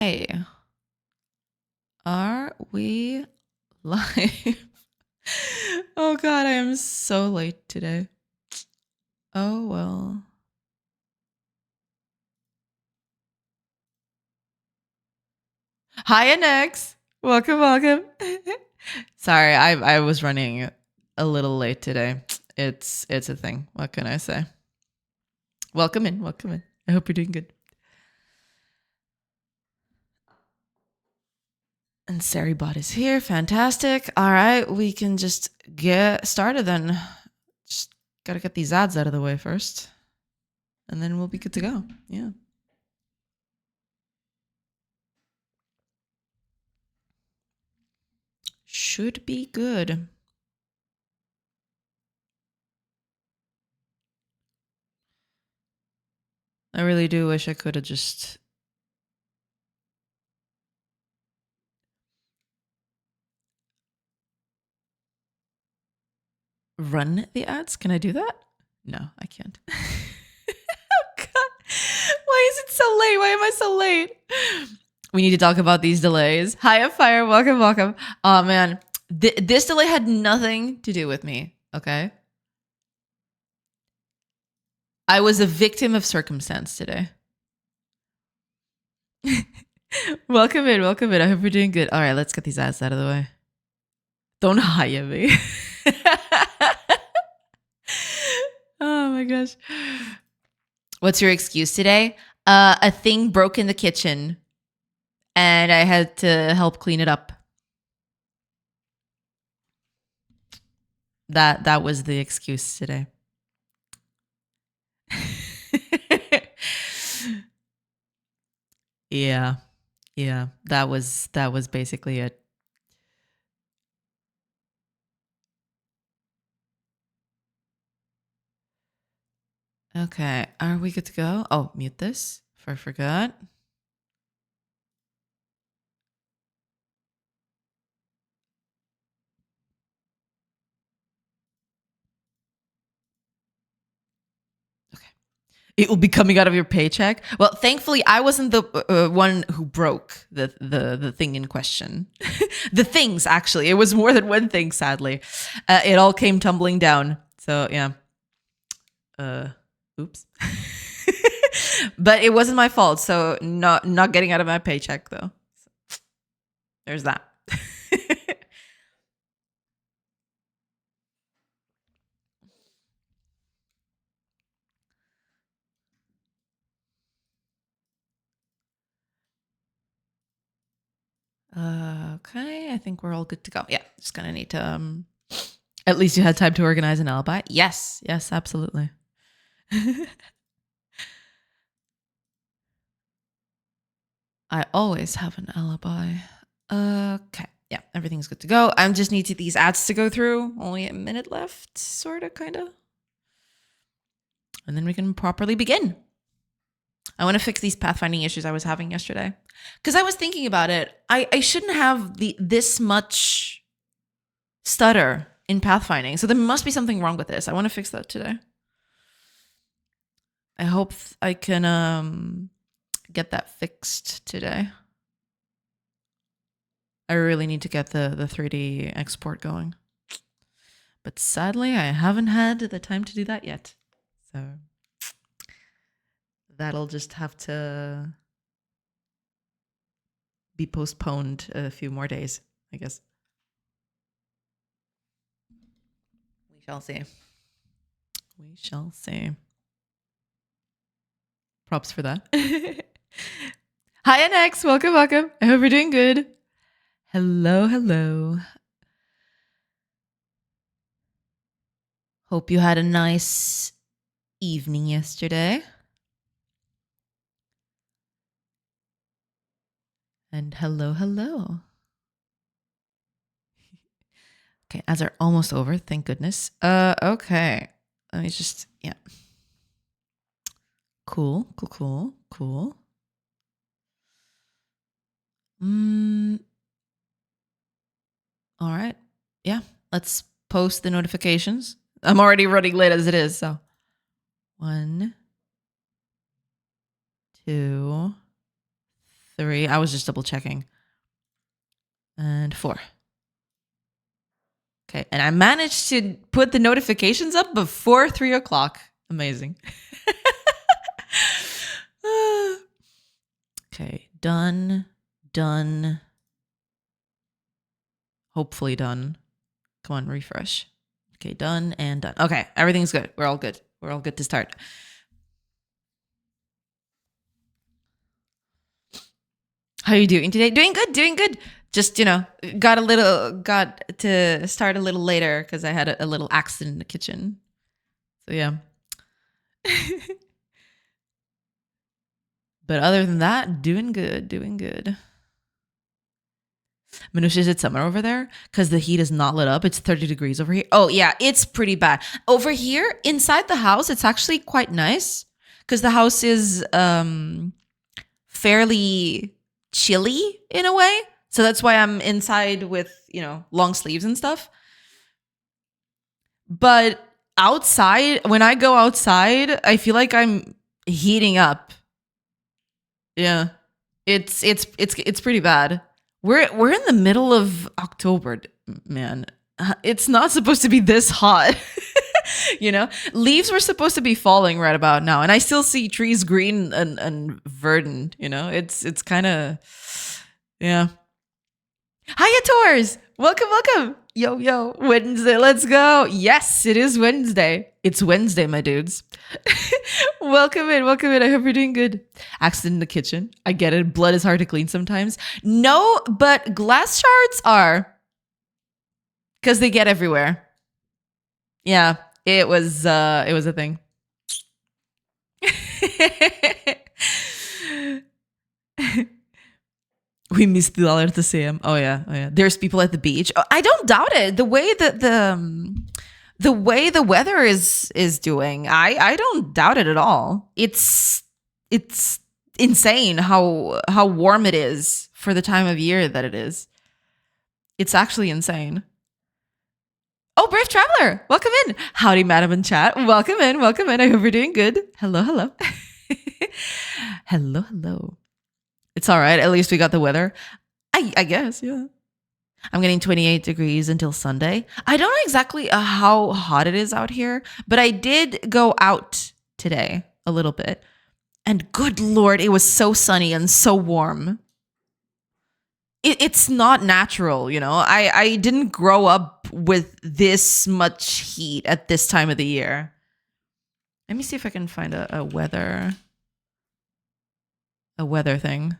Hey, are we live? Oh God, I am so late today. Oh well. Hi, NX. Welcome, welcome. Sorry, I was running a little late today. It's a thing. What can I say? Welcome in, welcome in. I hope you're doing good. And Saribot is here. Fantastic. All right, we can just get started then. Just gotta get these ads out of the way first. And then we'll be good to go. Yeah. Should be good. I really do wish I could have just run the ads. Can I do that? No, I can't. Oh God. Why is it so late? Why am I so late? We need to talk about these delays. Hi, Fire. Welcome, welcome. Oh man, this delay had nothing to do with me. Okay. I was a victim of circumstance today. Welcome in, welcome in. I hope you're doing good. All right, let's get these ads out of the way. Don't hire me. Oh my gosh. What's your excuse today? A thing broke in the kitchen and I had to help clean it up. That was the excuse today. Yeah. Yeah. That was basically it. Okay. Are we good to go? Oh, mute this if I forgot. It will be coming out of your paycheck. Well, thankfully, I wasn't the one who broke the thing in question. The things, actually, it was more than one thing. Sadly, it all came tumbling down. So yeah. Oops. But it wasn't my fault. So not getting out of my paycheck though. So, there's that. Okay, I think we're all good to go. Yeah, just gonna need to at least you had time to organize an alibi. Yes, absolutely. I always have an alibi. Okay, yeah, everything's good to go. I just need these ads to go through. Only a minute left, sort of, kind of. And then we can properly begin. I want to fix these pathfinding issues I was having yesterday. Because I was thinking about it. I shouldn't have this much stutter in pathfinding. So there must be something wrong with this. I want to fix that today. I hope I can get that fixed today. I really need to get the 3D export going. But sadly, I haven't had the time to do that yet. So that'll just have to be postponed a few more days, I guess. We shall see. We shall see. Props for that. Hi, NX. Welcome, welcome. I hope you're doing good. Hello, hello. Hope you had a nice evening yesterday. And hello, hello. Okay, ads are almost over. Thank goodness. Okay. Let me just, yeah. Cool. All right. Yeah. Let's post the notifications. I'm already running late as it is, so. 1, 2, 3. I was just double checking. And 4. Okay, and I managed to put the notifications up before 3 o'clock. Amazing. Okay, done. Hopefully done. Come on, refresh. Okay, done and done. Okay, everything's good. We're all good. We're all good to start. How are you doing today? Doing good. Just, got to start a little later because I had a little accident in the kitchen. So yeah. But other than that, doing good. Manusha, is it summer over there? Because the heat is not lit up. It's 30 degrees over here. Oh, yeah, it's pretty bad. Over here, inside the house, it's actually quite nice because the house is fairly chilly in a way. So that's why I'm inside with, long sleeves and stuff. But outside, when I go outside, I feel like I'm heating up. Yeah. It's pretty bad. We're in the middle of October, man. It's not supposed to be this hot. Leaves were supposed to be falling right about now, and I still see trees green and verdant. It's kind of, yeah. Hiya, Tours! Welcome. Yo, Wednesday, let's go. Yes, it is Wednesday. It's Wednesday, my dudes. Welcome in. I hope you're doing good. Accident in the kitchen. I get it. Blood is hard to clean sometimes. No, but glass shards are. Because they get everywhere. Yeah, it was a thing. We missed the $1 Oh yeah. There's people at the beach. Oh, I don't doubt it. The way that the way the weather is doing, I don't doubt it at all. It's insane how warm it is for the time of year that it is. It's actually insane. Oh, Brave Traveler, welcome in. Howdy, madam in chat. Welcome in. I hope you're doing good. Hello. Hello. It's all right. At least we got the weather. I guess, yeah. I'm getting 28 degrees until Sunday. I don't know exactly how hot it is out here, but I did go out today a little bit. And good Lord, it was so sunny and so warm. It's not natural, I didn't grow up with this much heat at this time of the year. Let me see if I can find a weather thing.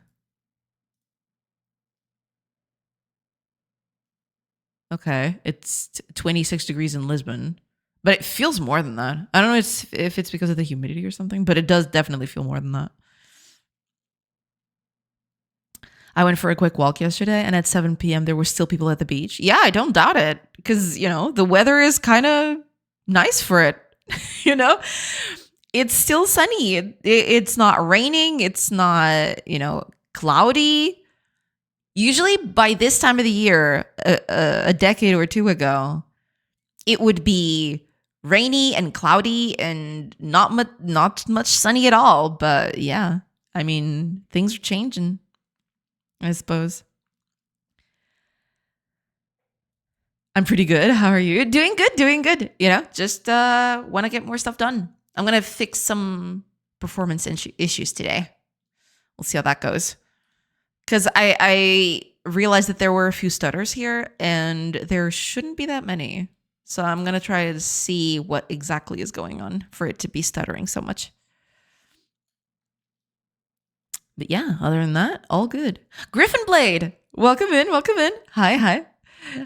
Okay, it's 26 degrees in Lisbon, but it feels more than that. I don't know if it's because of the humidity or something, but it does definitely feel more than that. I went for a quick walk yesterday, and at 7 p.m. there were still people at the beach. Yeah, I don't doubt it, because, the weather is kind of nice for it, It's still sunny. It's not raining. It's not, cloudy. Usually by this time of the year, a decade or two ago, it would be rainy and cloudy and not much sunny at all. But yeah, I mean, things are changing, I suppose. I'm pretty good. How are you? Doing good. Just want to get more stuff done. I'm going to fix some performance issues today. We'll see how that goes. Because I realized that there were a few stutters here, and there shouldn't be that many. So I'm going to try to see what exactly is going on for it to be stuttering so much. But yeah, other than that, all good. Griffin Blade, welcome in. Hi,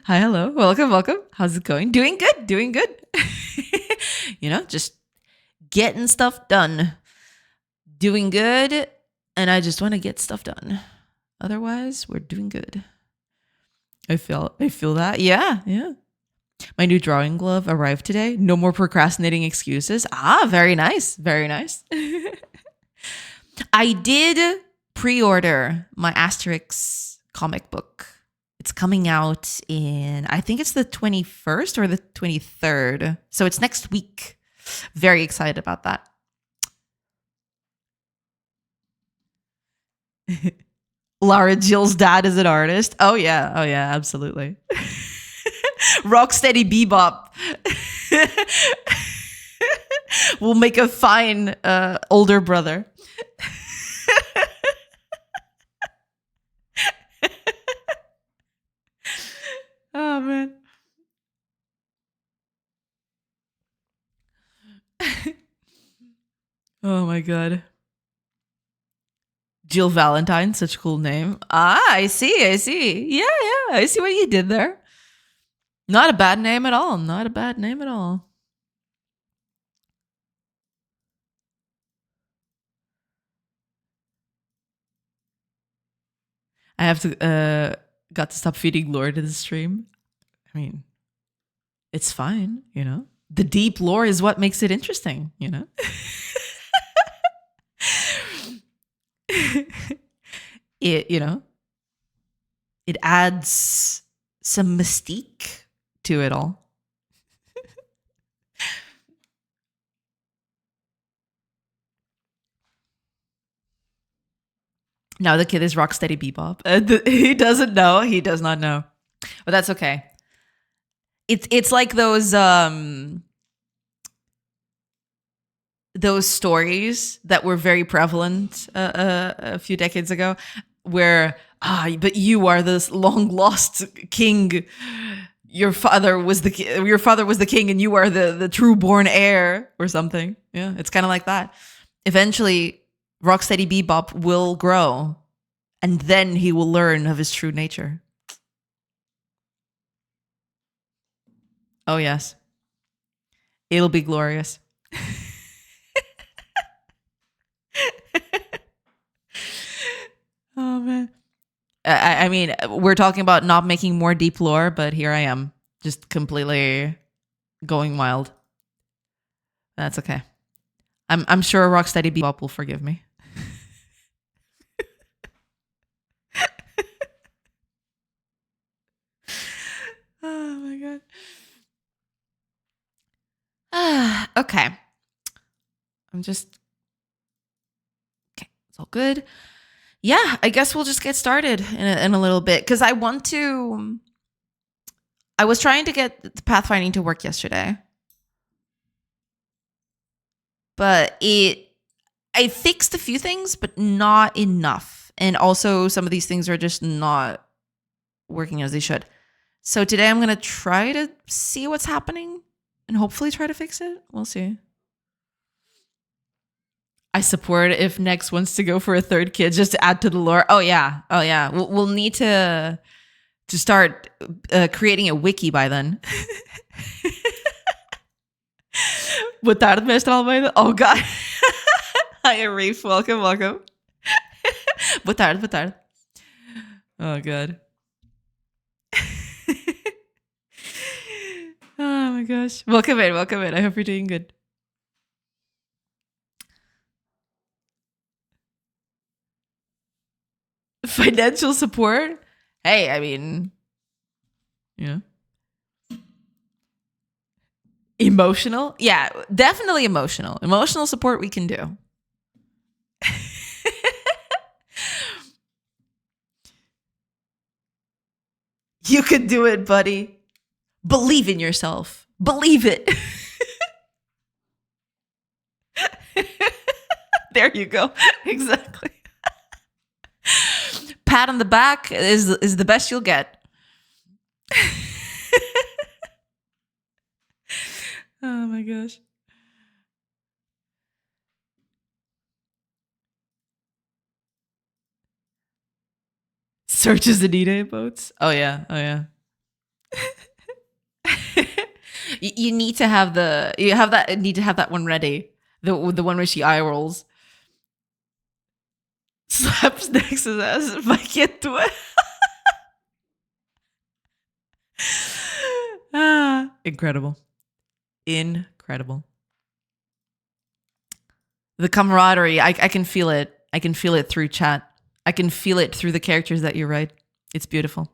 hello. Welcome. How's it going? Doing good. Just getting stuff done. Doing good, and I just want to get stuff done. Otherwise, we're doing good. I feel that. Yeah. My new drawing glove arrived today. No more procrastinating excuses. Very nice. I did pre-order my Asterix comic book. It's coming out in, I think it's the 21st or the 23rd. So it's next week. Very excited about that. Lara Jill's dad is an artist. Oh yeah, absolutely. Rocksteady Bebop. We'll make a fine older brother. Oh man. Oh my god. Jill Valentine, such a cool name. Ah, I see. Yeah, I see what you did there. Not a bad name at all. Not a bad name at all. I have to got to stop feeding lore to the stream. I mean, it's fine, you know. The deep lore is what makes it interesting, you know. It, you know, it adds some mystique to it all. Now the kid is Rocksteady Bebop. He doesn't know. He does not know. But that's okay. It's like those stories that were very prevalent a few decades ago, where but you are this long lost king. Your father was the king, and you are the true born heir, or something. Yeah, it's kind of like that. Eventually, Rocksteady Bebop will grow, and then he will learn of his true nature. Oh yes, it'll be glorious. Oh man. I mean, we're talking about not making more deep lore, but here I am, just completely going wild. That's okay. I'm sure Rocksteady Bebop will forgive me. Oh my god. Okay. Okay, it's all good. Yeah, I guess we'll just get started in a little bit, because I was trying to get the pathfinding to work yesterday, but I fixed a few things, but not enough. And also some of these things are just not working as they should. So today I'm going to try to see what's happening and hopefully try to fix it. We'll see. I support if Next wants to go for a third kid just to add to the lore. Oh yeah. We'll need to start creating a wiki by then. Boa tarde, Mestre Almeida. Oh god. Hi, Arif. Welcome. Boa tarde. Oh god. Oh my gosh. Welcome in. I hope you're doing good. Financial support? Hey, I mean, you know. Emotional? Yeah, definitely emotional. Emotional support we can do. You can do it, buddy. Believe in yourself. Believe it. There you go. Exactly. Pat on the back is the best you'll get. Oh my gosh. Searches Anita emotes. Oh yeah. You need to have that one ready. The one where she eye rolls. Slaps Nexus ass if I can't do it. Incredible. The camaraderie, I can feel it. I can feel it through chat. I can feel it through the characters that you write. It's beautiful.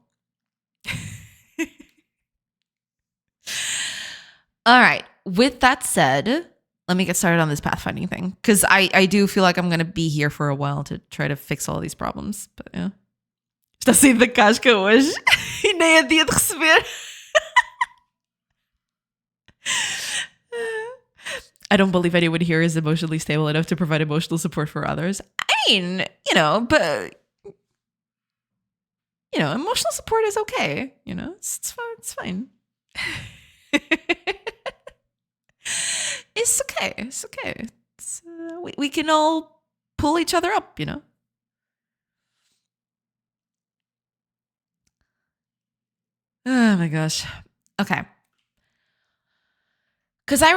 All right. With that said, let me get started on this pathfinding thing, because I do feel like I'm going to be here for a while to try to fix all these problems. But yeah. Está a sair da casca hoje e nem é dia de receber. I don't believe anyone here is emotionally stable enough to provide emotional support for others. I mean, but emotional support is okay. It's fine. It's fine. It's okay. It's okay. We can all pull each other up, Oh my gosh. Okay. Because if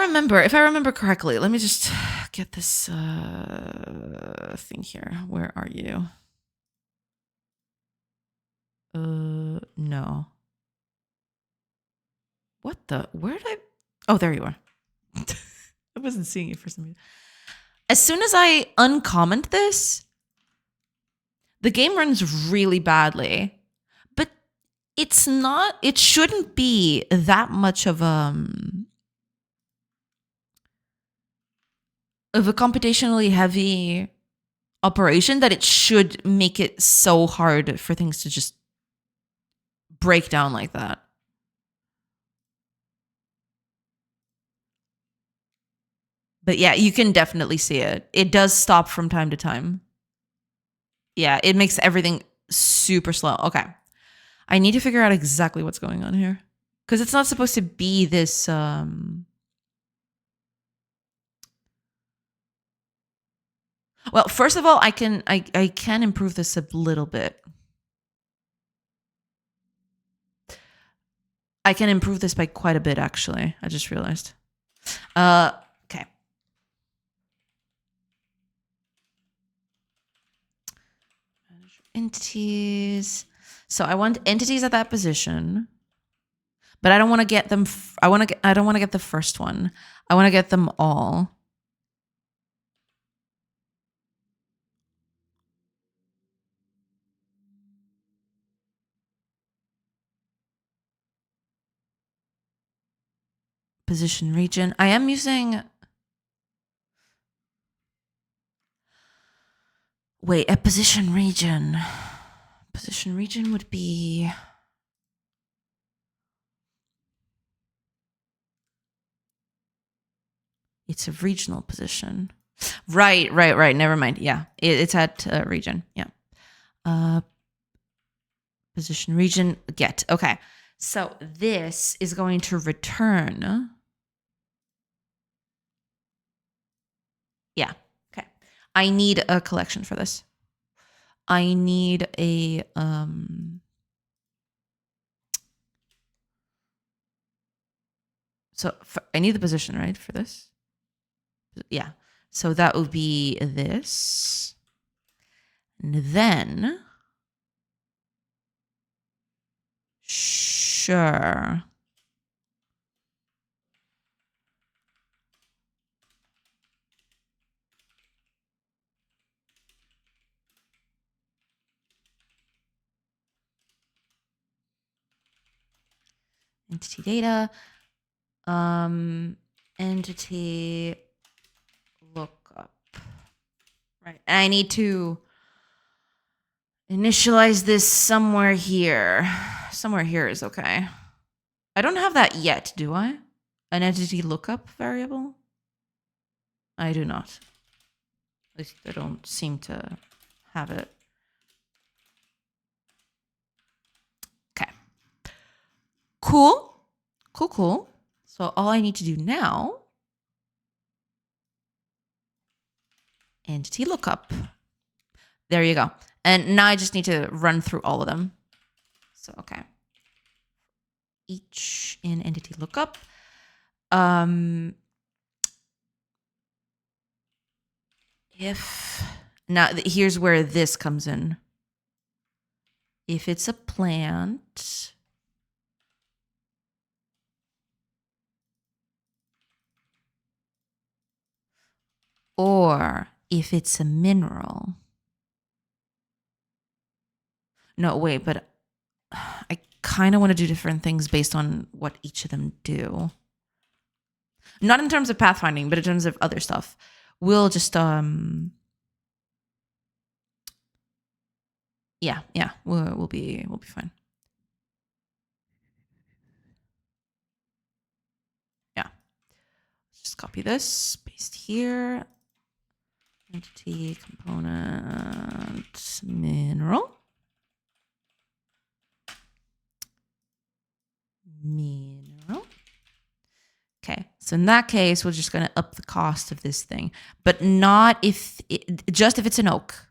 I remember correctly, let me just get this thing here. Where are you? No. Where did I? Oh, there you are. I wasn't seeing you for some reason. As soon as I uncomment this, the game runs really badly. But it shouldn't be that much of a computationally heavy operation that it should make it so hard for things to just break down like that. But yeah, you can definitely see it. It does stop from time to time. Yeah, it makes everything super slow. Okay. I need to figure out exactly what's going on here. Because it's not supposed to be this... Well, first of all, I can improve this a little bit. I can improve this by quite a bit, actually. I just realized. Okay. Entities. So I want entities at that position, but I don't want to get them. I don't want to get the first one. I want to get them all. Position region. I am using. Wait, a position region. Position region would be. It's a regional position. Right. Never mind. Yeah, it's at region. Yeah. Position region get. Okay. So this is going to return. Yeah. Okay. I need a collection for this. I need a so I need the position, right, for this? Yeah. So that would be this. And then sure. Entity data. Entity lookup. Right. I need to initialize this somewhere here. Somewhere here is okay. I don't have that yet, do I? An entity lookup variable? I do not. At least I don't seem to have it. Okay. Cool. So all I need to do now, entity lookup. There you go. And now I just need to run through all of them. So, okay. Each in entity lookup. Here's where this comes in. If it's a plant, or if it's a mineral. No, wait, but I kind of want to do different things based on what each of them do. Not in terms of pathfinding, but in terms of other stuff. We'll just, yeah, Yeah, we'll be fine. Yeah, just copy this, paste here. Entity component mineral. Okay, so in that case, we're just going to up the cost of this thing, but not just if it's an oak.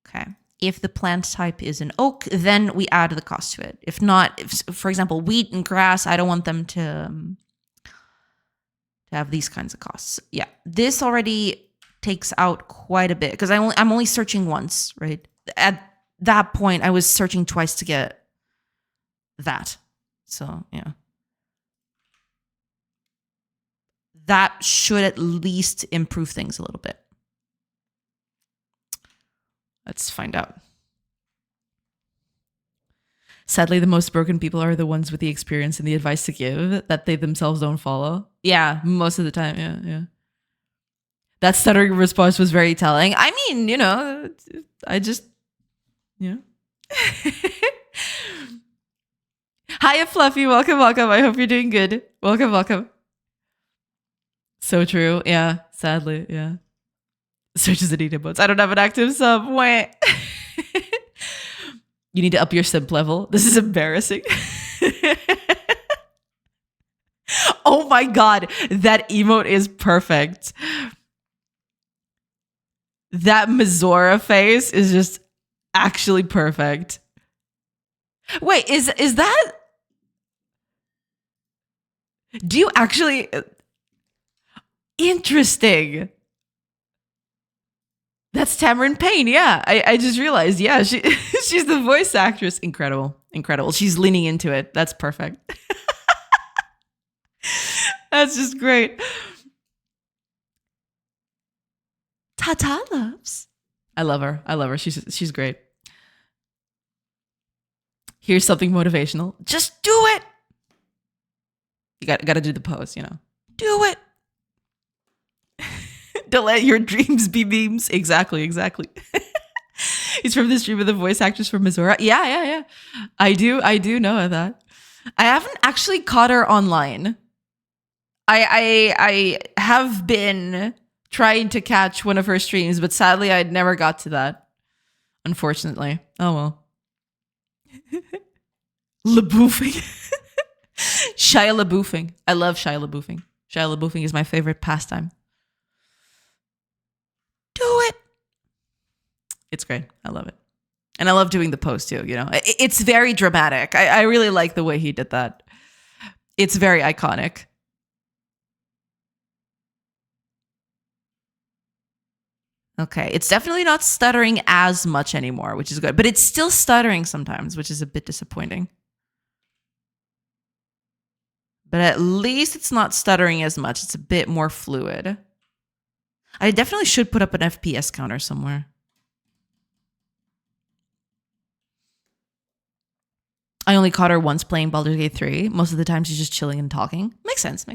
Okay, if the plant type is an oak, then we add the cost to it. If not, for example, wheat and grass, I don't want them to have these kinds of costs. Yeah, this already takes out quite a bit because I'm only searching once, right? At that point, I was searching twice to get that. So, yeah. That should at least improve things a little bit. Let's find out. Sadly, the most broken people are the ones with the experience and the advice to give that they themselves don't follow. Yeah, most of the time. Yeah. That stuttering response was very telling. I mean, I just, Hiya, Fluffy. Welcome. I hope you're doing good. Welcome. So true. Yeah, sadly. Yeah. Searches and emotes. I don't have an active sub. Wait. You need to up your simp level. This is embarrassing. Oh my god, that emote is perfect. That Mizora face is just actually perfect. Wait, is that? Do you actually? Interesting. That's Tamron Payne. Yeah, I just realized. Yeah, she's the voice actress. Incredible. She's leaning into it. That's perfect. That's just great. Tata loves. I love her. She's great. Here's something motivational. Just do it. You got to do the pose, Do it. Don't let your dreams be memes. Exactly. He's from the stream of the voice actress from Mizora. Yeah. I do know that. I haven't actually caught her online. I have been trying to catch one of her streams, but sadly I never got to that. Unfortunately. Oh well. LaBoufing. Shia LaBoufing. I love Shia LaBoufing. Shia LaBoufing is my favorite pastime. Do it. It's great. I love it. And I love doing the pose too, It's very dramatic. I really like the way he did that. It's very iconic. Okay, it's definitely not stuttering as much anymore, which is good. But it's still stuttering sometimes, which is a bit disappointing. But at least it's not stuttering as much. It's a bit more fluid. I definitely should put up an FPS counter somewhere. I only caught her once playing Baldur's Gate 3. Most of the time she's just chilling and talking. Makes sense.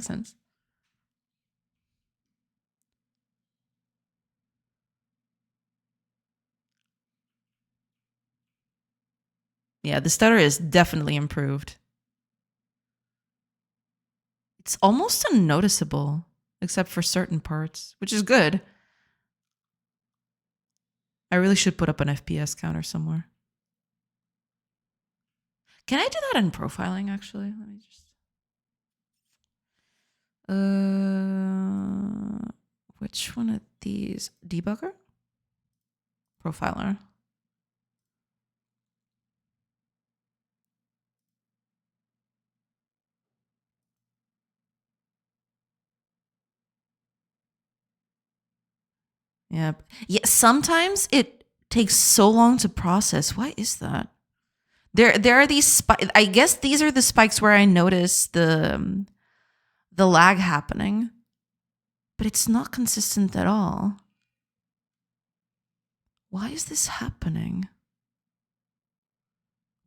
Yeah, the stutter is definitely improved. It's almost unnoticeable, except for certain parts, which is good. I really should put up an FPS counter somewhere. Can I do that in profiling, actually? Let me just... which one of these? Debugger? Profiler. Yep. Yeah, sometimes it takes so long to process. Why is that? There are these I guess these are the spikes where I notice the lag happening. But it's not consistent at all. Why is this happening?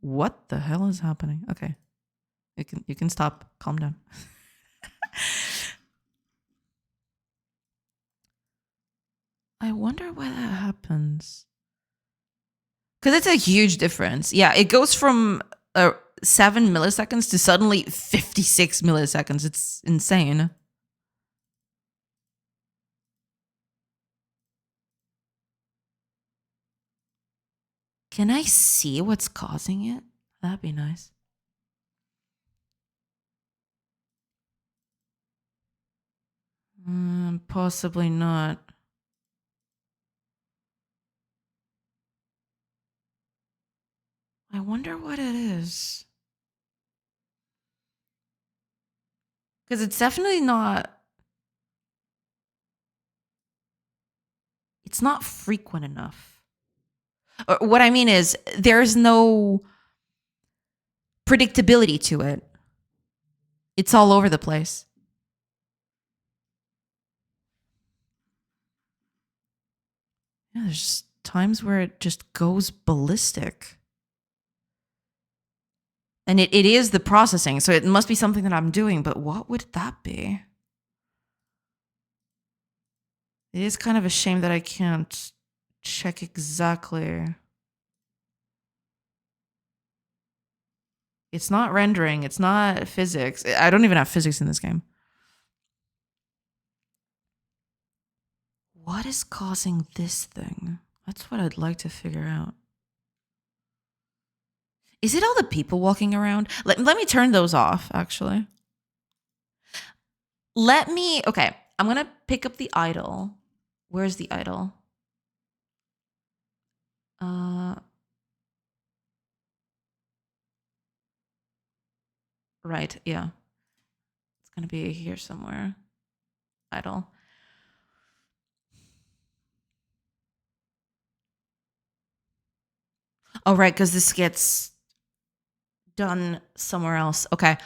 What the hell is happening? Okay. You can stop. Calm down. I wonder why that happens. Because it's a huge difference. Yeah, it goes from 7 milliseconds to suddenly 56 milliseconds. It's insane. Can I see what's causing it? That'd be nice. Possibly not. I wonder what it is. Because it's definitely not... It's not frequent enough. Or what I mean is, there's no predictability to it. It's all over the place. Yeah, there's just times where it just goes ballistic. And it is the processing, so it must be something that I'm doing, but what would that be? It is kind of a shame that I can't check exactly. It's not rendering, it's not physics. I don't even have physics in this game. What is causing this thing? That's what I'd like to figure out. Is it all the people walking around? Let me turn those off, actually. Okay, I'm going to pick up the idle. Where's the idle? Right, yeah. It's going to be here somewhere. Idle. Oh, right, because this gets done somewhere else. Okay.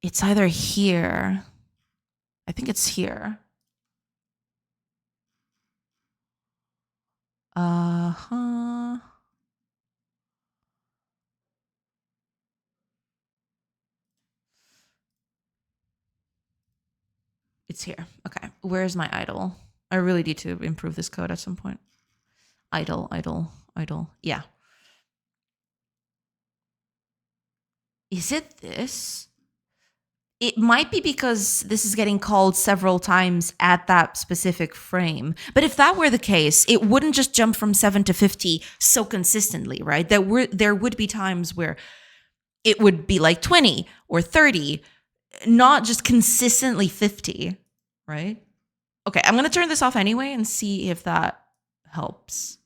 It's either here. I think it's here. It's here. Okay. Where's my idle? I really need to improve this code at some point. Idle. Yeah. Is it this? It might be because this is getting called several times at that specific frame. But if that were the case, it wouldn't just jump from 7 to 50 so consistently, right? There would be times where it would be like 20 or 30, not just consistently 50, right? Okay, I'm going to turn this off anyway and see if that helps.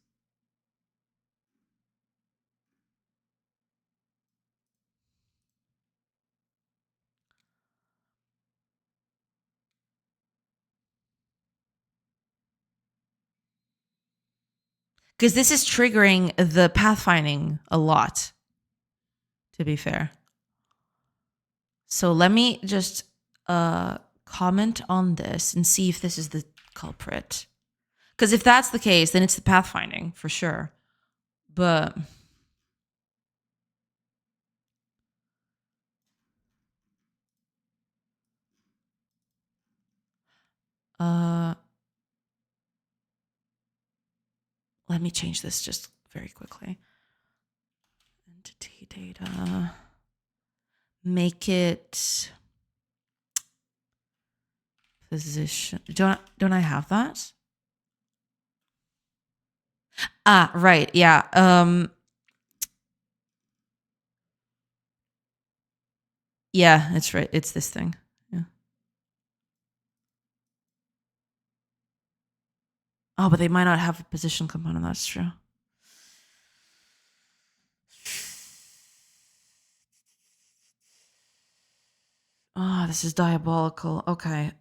Because this is triggering the pathfinding a lot, to be fair. So let me just comment on this and see if this is the culprit. Because if that's the case, then it's the pathfinding for sure. But let me change this just very quickly. Entity data. Make it position. Don't I have that? Ah, right. Yeah. Yeah, that's right. It's this thing. Yeah. Oh, but they might not have a position component. That's true. Oh, this is diabolical. Okay.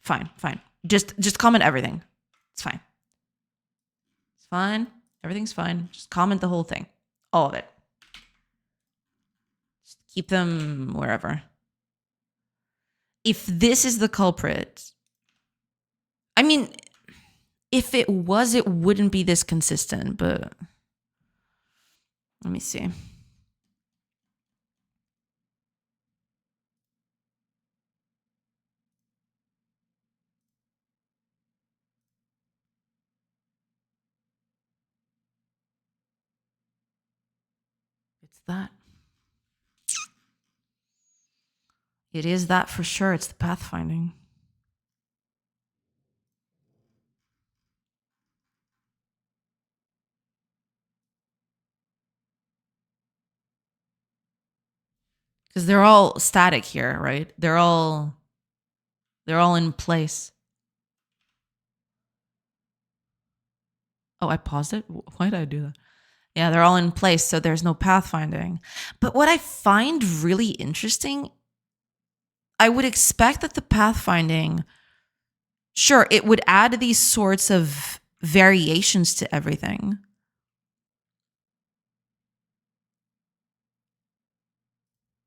Fine. Just comment everything. It's fine. It's fine. Everything's fine. Just comment the whole thing. All of it. Just keep them wherever. If this is the culprit, I mean, If it was, it wouldn't be this consistent, but let me see. It's that. It is that for sure. It's the pathfinding. Because they're all static here, right? They're all in place. Oh, I paused it? Why did I do that? Yeah, they're all in place, so there's no pathfinding. But what I find really interesting, I would expect that the pathfinding, sure, it would add these sorts of variations to everything.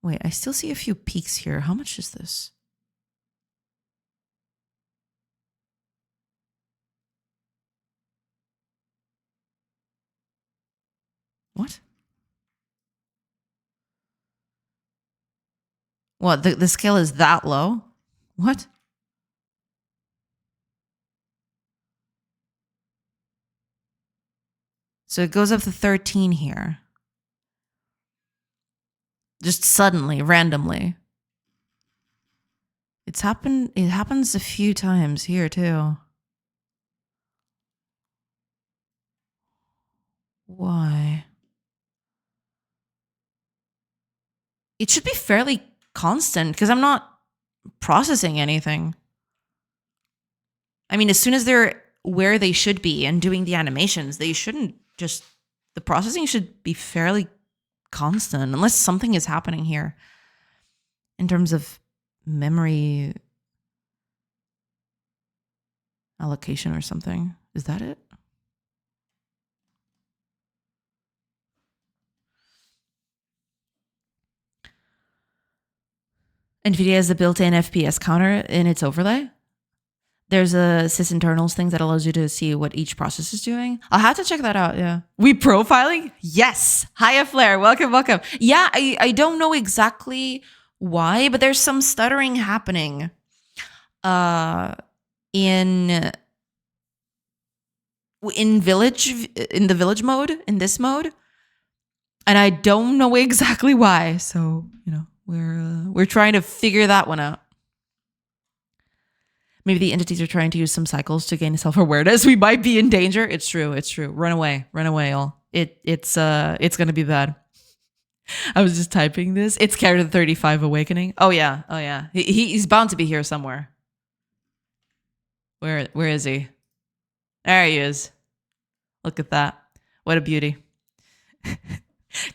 Wait, I still see a few peaks here. How much is this? What? What, the scale is that low? What? So it goes up to 13 here. Just suddenly, randomly. It happens a few times here too. Why? It should be fairly constant because I'm not processing anything. I mean, as soon as they're where they should be and doing the animations, they shouldn't just, the processing should be fairly constant unless something is happening here in terms of memory allocation or something. Is that it? NVIDIA has a built-in FPS counter in its overlay. There's a sysinternals thing that allows you to see what each process is doing. I'll have to check that out, yeah. We profiling? Yes. Hiya, Flair. Welcome, welcome. Yeah, I don't know exactly why, but there's some stuttering happening in the village mode, in this mode. And I don't know exactly why. So, you know, we're trying to figure that one out. Maybe the entities are trying to use some cycles to gain self-awareness. We might be in danger. It's true. It's true. Run away, all. It's gonna be bad. I was just typing this. It's Character 35 Awakening. Oh yeah. He's bound to be here somewhere. Where is he? There he is. Look at that. What a beauty.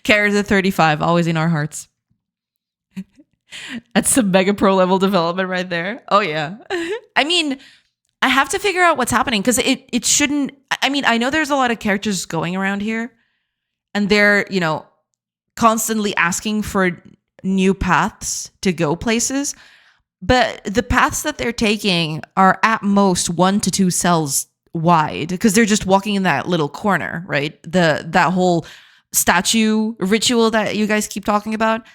Character 35, always in our hearts. That's some Mega Pro level development right there. Oh yeah. I mean, I have to figure out what's happening because it shouldn't. I mean, I know there's a lot of characters going around here, and they're, you know, constantly asking for new paths to go places, but the paths that they're taking are at most 1 to 2 cells wide because they're just walking in that little corner, right? That whole statue ritual that you guys keep talking about.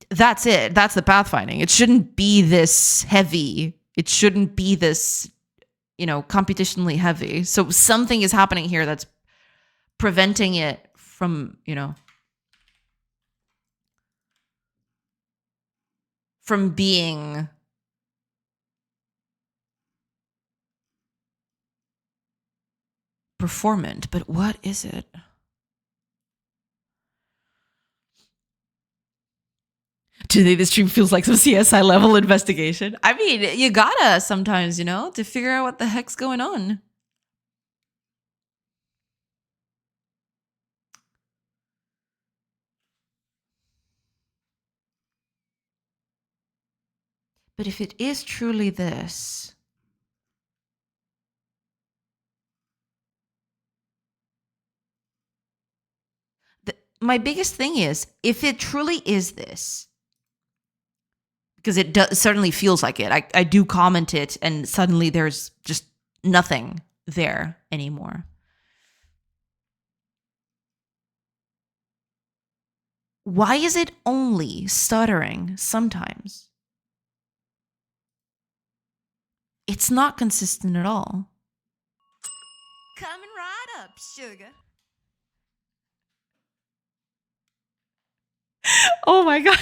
That's it. That's the pathfinding. It shouldn't be this heavy. It shouldn't be this, you know, computationally heavy. So something is happening here that's preventing it from, you know, from being performant. But what is it? Today, the stream feels like some CSI level investigation. I mean, you gotta sometimes, you know, to figure out what the heck's going on. But if it is truly this, my biggest thing is, if it truly is this, because it certainly feels like it. I do comment it, and suddenly there's just nothing. there anymore. Why is it only stuttering sometimes? It's not consistent at all. Coming right up, sugar. Oh my god.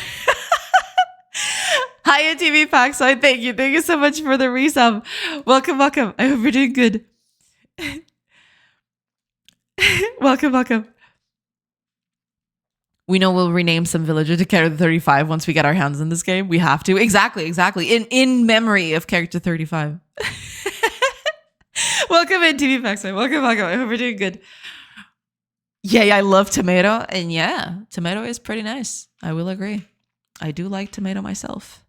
Hiya TV Packside, thank you. Thank you so much for the resub. Welcome, welcome. I hope you're doing good. Welcome, welcome. We know we'll rename some villager to character 35 once we get our hands on this game. We have to. Exactly, exactly. In memory of character 35. Welcome in, TV Packside. Welcome, welcome. I hope you're doing good. Yeah, I love tomato. And yeah, tomato is pretty nice. I will agree. I do like tomato myself.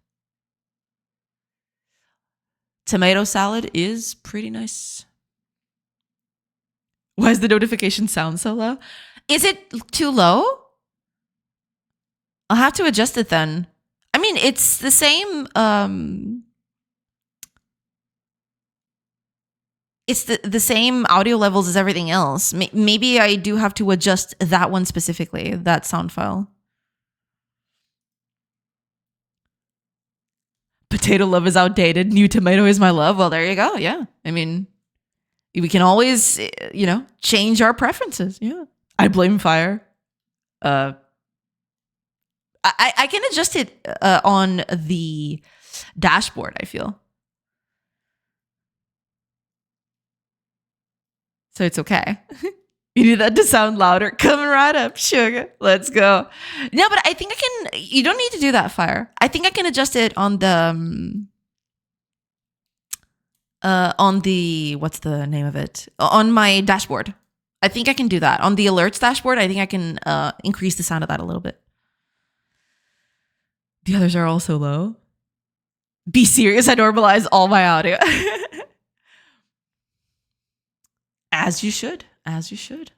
Tomato salad is pretty nice. Why does the notification sound so low? Is it too low? I'll have to adjust it then. I mean, it's the same. It's the same audio levels as everything else. Maybe I do have to adjust that one specifically, that sound file. Potato love is outdated. New tomato is my love. Well, there you go. Yeah. I mean, we can always, change our preferences. Yeah. I blame fire. I can adjust it on the dashboard, I feel. So it's okay. You need that to sound louder. Coming right up, sugar. Let's go. No, but I think I can. You don't need to do that, fire. I think I can adjust it on the what's the name of it? On my dashboard. I think I can do that. On the alerts dashboard, I think I can increase the sound of that a little bit. The others are also low. Be serious. I normalize all my audio. As you should. As you should.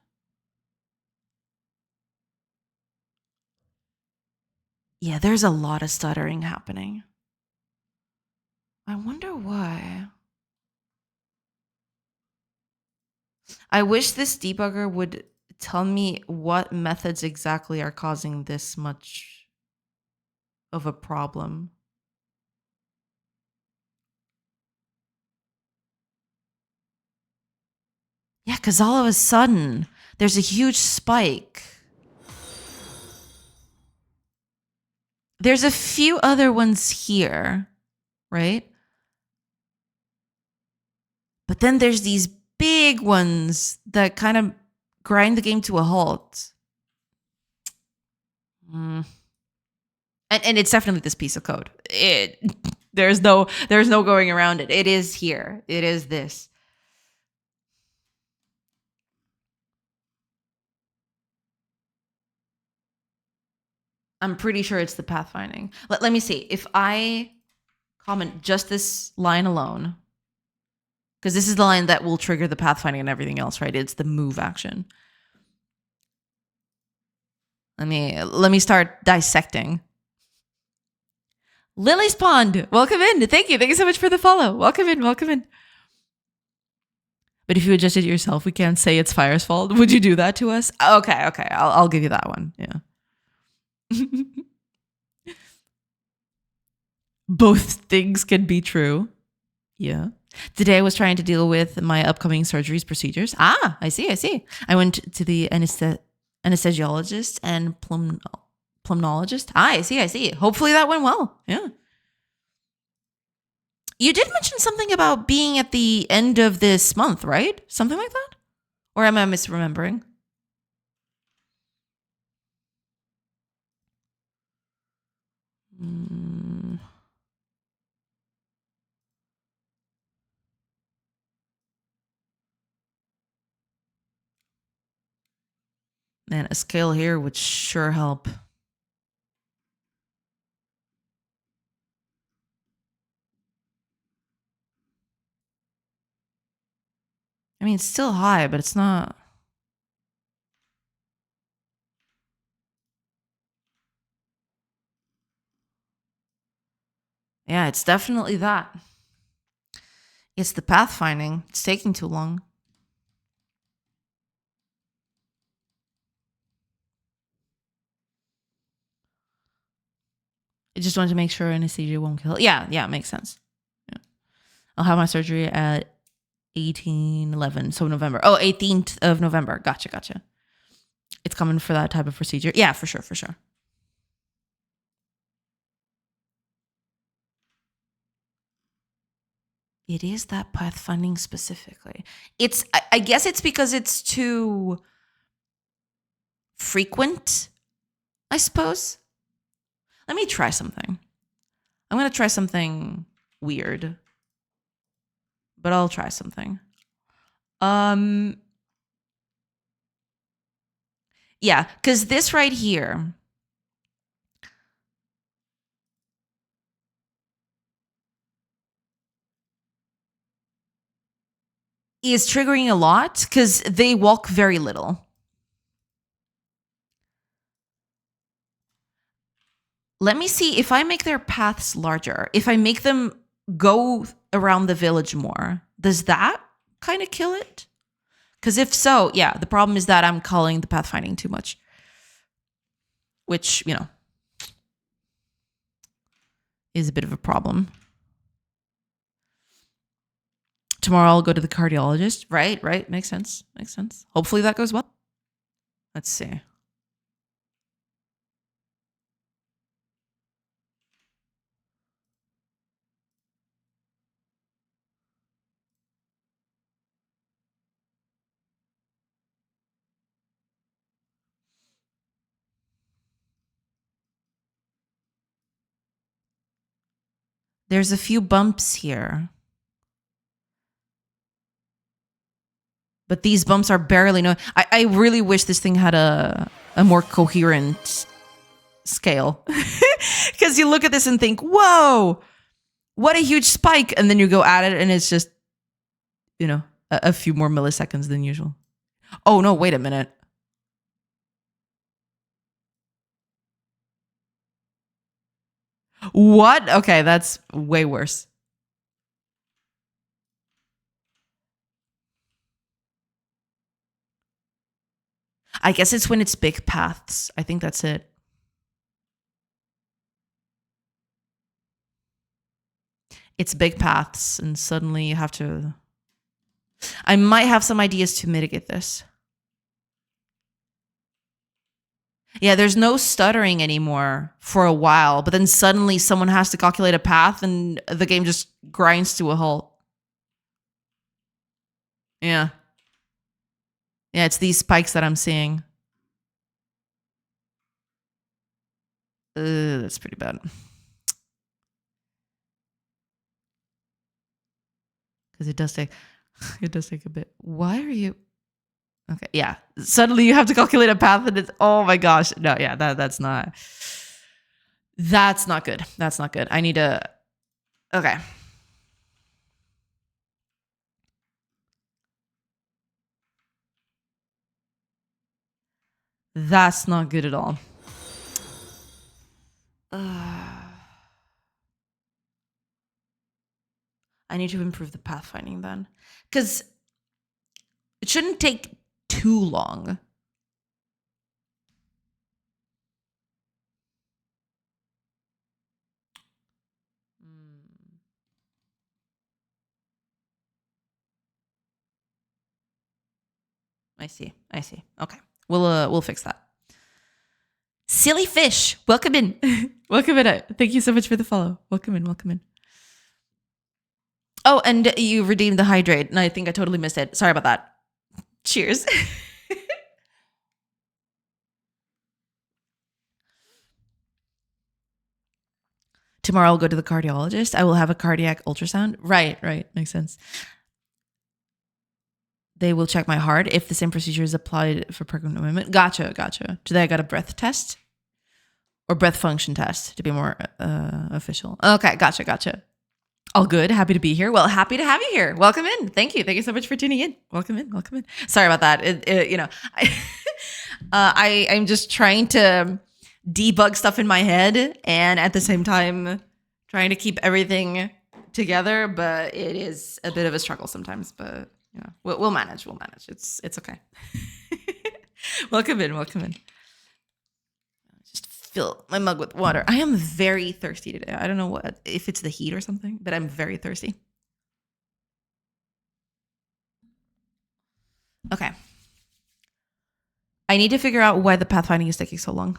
Yeah, there's a lot of stuttering happening. I wonder why. I wish this debugger would tell me what methods exactly are causing this much of a problem. Yeah, because all of a sudden, there's a huge spike. There's a few other ones here, right? But then there's these big ones that kind of grind the game to a halt. And it's definitely this piece of code. There's no going around it. It is here. It is this. I'm pretty sure it's the pathfinding. Let me see. If I comment just this line alone, because this is the line that will trigger the pathfinding and everything else, right? It's the move action. Let me start dissecting. Lily's Pond, welcome in. Thank you so much for the follow. Welcome in. But if you adjust it yourself, we can't say it's Fire's fault. Would you do that to us? Okay. I'll give you that one. Yeah. Both things can be true. Yeah. Today I was trying to deal with my upcoming surgeries procedures. Ah, I see. I went to the anesthesiologist and pulmonologist. Ah, I see. Hopefully that went well. Yeah. You did mention something about being at the end of this month, right? Something like that? Or am I misremembering? Man, a scale here would sure help. I mean, it's still high, but it's not. Yeah, it's definitely that. It's the pathfinding. It's taking too long. I just wanted to make sure anesthesia won't kill. Yeah, makes sense. Yeah. I'll have my surgery at 18/11, so November. Oh, 18th of November. Gotcha. It's coming for that type of procedure. Yeah, for sure. It is that pathfinding specifically. I guess it's because it's too frequent, I suppose. Let me try something. I'm going to try something weird, but I'll try something. Yeah, because this right here is triggering a lot because they walk very little. Let me see if I make their paths larger. If I make them go around the village more, does that kind of kill it? Because if so, yeah, the problem is that I'm calling the pathfinding too much. Which, is a bit of a problem. Tomorrow I'll go to the cardiologist. Right. Makes sense. Hopefully that goes well. Let's see. There's a few bumps here. But these bumps are barely no. I really wish this thing had a more coherent scale. Because you look at this and think, whoa, what a huge spike. And then you go at it and it's just, a few more milliseconds than usual. Oh, no, wait a minute. What? Okay, that's way worse. I guess it's when it's big paths. I think that's it. It's big paths, and suddenly you have to... I might have some ideas to mitigate this. Yeah, there's no stuttering anymore for a while, but then suddenly someone has to calculate a path and the game just grinds to a halt. Yeah. Yeah, it's these spikes that I'm seeing. That's pretty bad. Because it does take a bit. Why are you... Okay, yeah. Suddenly you have to calculate a path and it's... Oh my gosh. No, yeah, that's not good. That's not good. I need to... Okay. That's not good at all. I need to improve the pathfinding then. Because it shouldn't take too long. I see. Okay. We'll fix that. Silly fish, welcome in. Welcome in. Thank you so much for the follow. Welcome in. Oh, and you redeemed the hydrate, and I think I totally missed it. Sorry about that. Cheers. Tomorrow I'll go to the cardiologist. I will have a cardiac ultrasound. Right. Makes sense. They will check my heart if the same procedure is applied for pregnant women. Gotcha. Today I got a breath test or breath function test to be more official. Okay, gotcha. All good. Happy to be here. Well, happy to have you here. Welcome in. Thank you so much for tuning in. Welcome in. Sorry about that. I'm just trying to debug stuff in my head and at the same time trying to keep everything together, but it is a bit of a struggle sometimes. But yeah, we'll manage. We'll manage. It's okay. Welcome in. Welcome in. Just fill my mug with water. I am very thirsty today. I don't know if it's the heat or something, but I'm very thirsty. Okay. I need to figure out why the pathfinding is taking so long.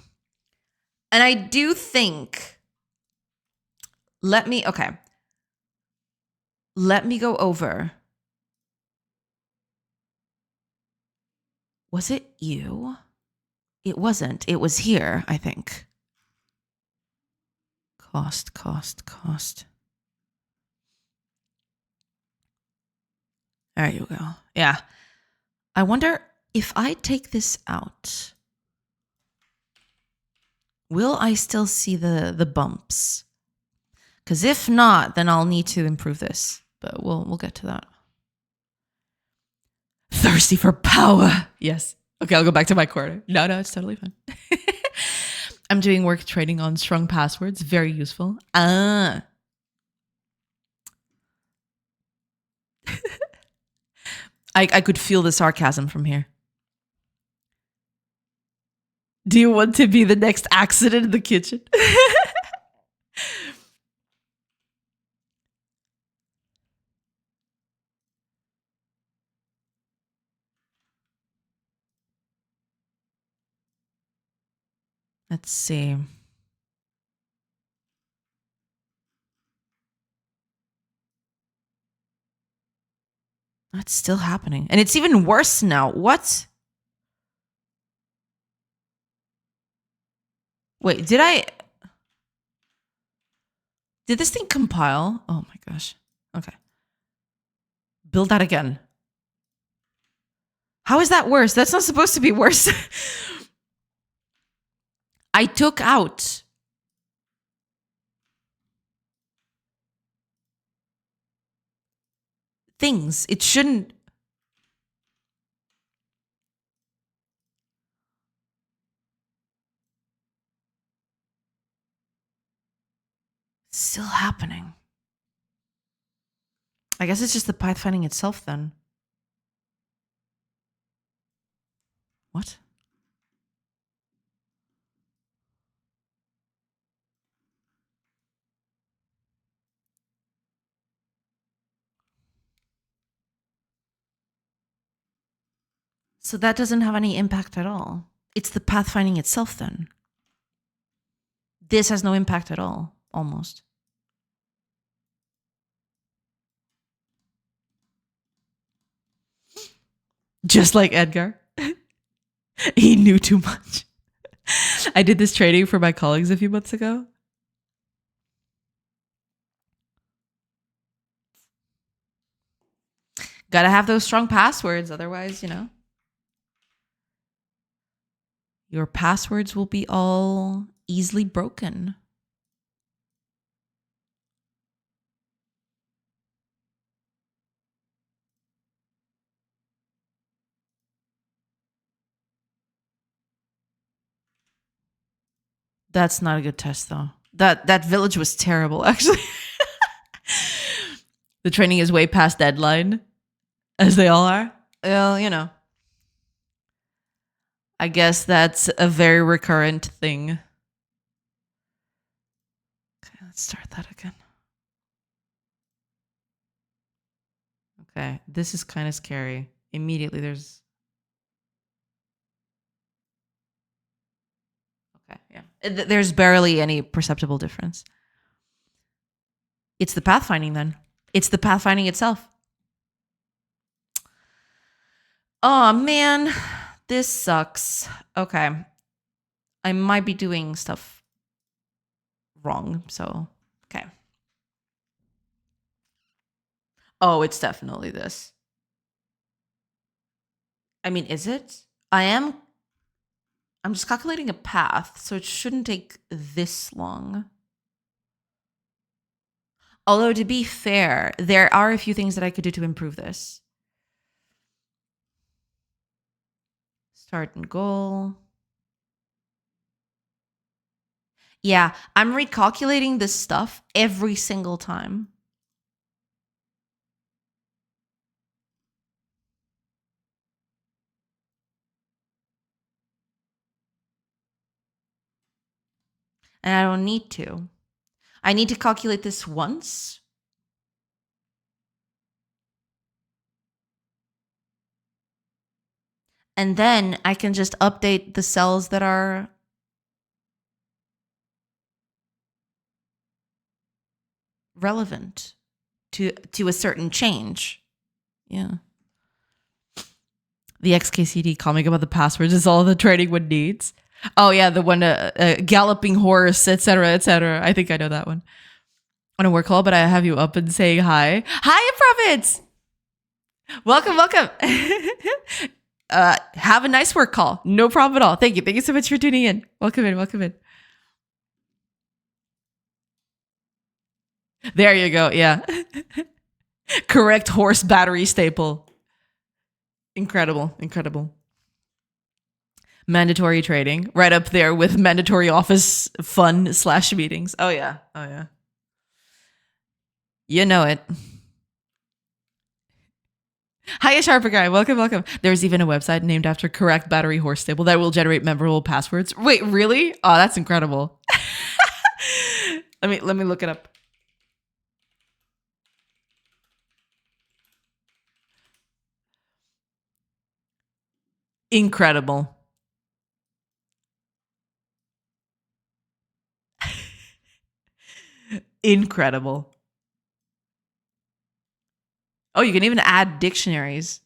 And I do think, let me go over. Was it you? It wasn't. It was here, I think. Cost. There you go. Yeah. I wonder if I take this out, will I still see the bumps? Because if not, then I'll need to improve this. But we'll get to that. Thirsty for power. Yes. Okay, I'll go back to my corner. No, it's totally fine. I'm doing work training on strong passwords. Very useful. I could feel the sarcasm from here. Do you want to be the next accident in the kitchen? Let's see. That's still happening. And it's even worse now. What? Wait, did this thing compile? Oh my gosh. Okay. Build that again. How is that worse? That's not supposed to be worse. I took out things. It shouldn't. Still happening. I guess it's just the pathfinding itself then. What? So that doesn't have any impact at all. It's the pathfinding itself then. This has no impact at all, almost. Just like Edgar. He knew too much. I did this training for my colleagues a few months ago. Gotta have those strong passwords, otherwise, your passwords will be all easily broken. That's not a good test, though. That village was terrible, actually. The training is way past deadline, as they all are. Well, I guess that's a very recurrent thing. Okay, let's start that again. Okay, this is kind of scary. Immediately there's... Okay, yeah. There's barely any perceptible difference. It's the pathfinding then. It's the pathfinding itself. Oh, man. This sucks. Okay. I might be doing stuff wrong, so... Okay. Oh, it's definitely this. I mean, is it? I'm just calculating a path, so it shouldn't take this long. Although, to be fair, there are a few things that I could do to improve this. Start and goal. Yeah, I'm recalculating this stuff every single time. And I don't need to. I need to calculate this once. And then I can just update the cells that are relevant to a certain change. Yeah. The XKCD comic about the passwords is all the training one needs. Oh yeah, the one galloping horse, etc., etc. I think I know that one. On a work call, but I have you up and saying hi. Hi, Prophets. Welcome, welcome. Have a nice work call. No problem at all. Thank you. Thank you so much for tuning in. Welcome in. Welcome in. There you go. Yeah. Correct horse battery staple. Incredible. Incredible. Mandatory trading. Right up there with mandatory office fun / meetings. Oh, yeah. Oh, yeah. You know it. Hiya, Sharper Guy. Welcome, welcome. There's even a website named after correct battery horse stable that will generate memorable passwords. Wait, really? Oh, that's incredible. Let me look it up. Incredible. Incredible. Oh, you can even add dictionaries.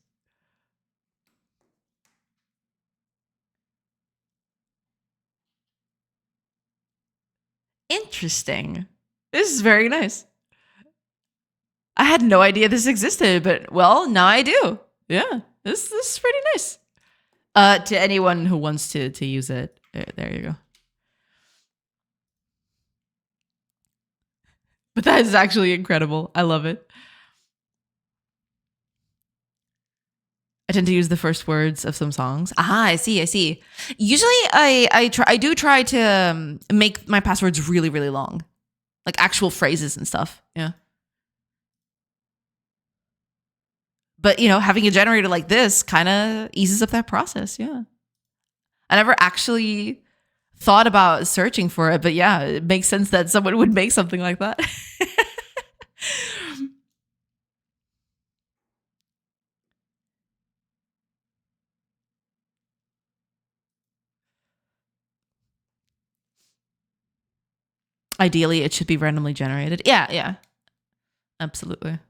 Interesting. This is very nice. I had no idea this existed, but well, now I do. Yeah, this is pretty nice. To anyone who wants to use it, there you go. But that is actually incredible. I love it. I tend to use the first words of some songs. Aha, I see. Usually I do try to make my passwords really, really long. Like actual phrases and stuff. Yeah. But, having a generator like this kind of eases up that process. Yeah. I never actually thought about searching for it, but yeah, it makes sense that someone would make something like that. Ideally, it should be randomly generated. Yeah. Absolutely.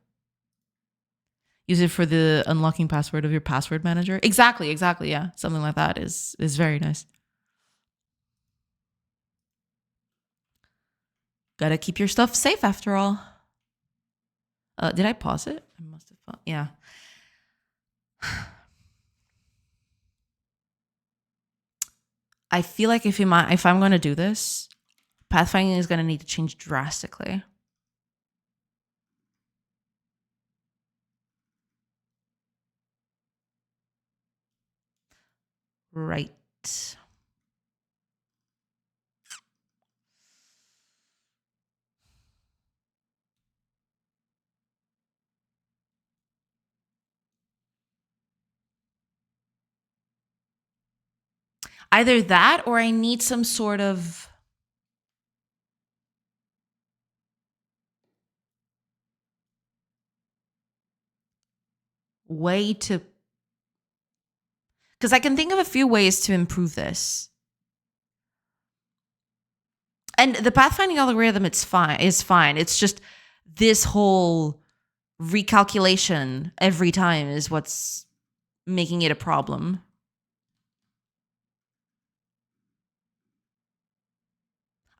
Use it for the unlocking password of your password manager. Exactly. Yeah. Something like that is very nice. Gotta keep your stuff safe after all. Did I pause it? I must have paused. Yeah. I feel like if I'm going to do this, pathfinding is going to need to change drastically. Right. Either that or I need some sort of way to, because I can think of a few ways to improve this. And the pathfinding algorithm, is fine. It's just this whole recalculation every time is what's making it a problem.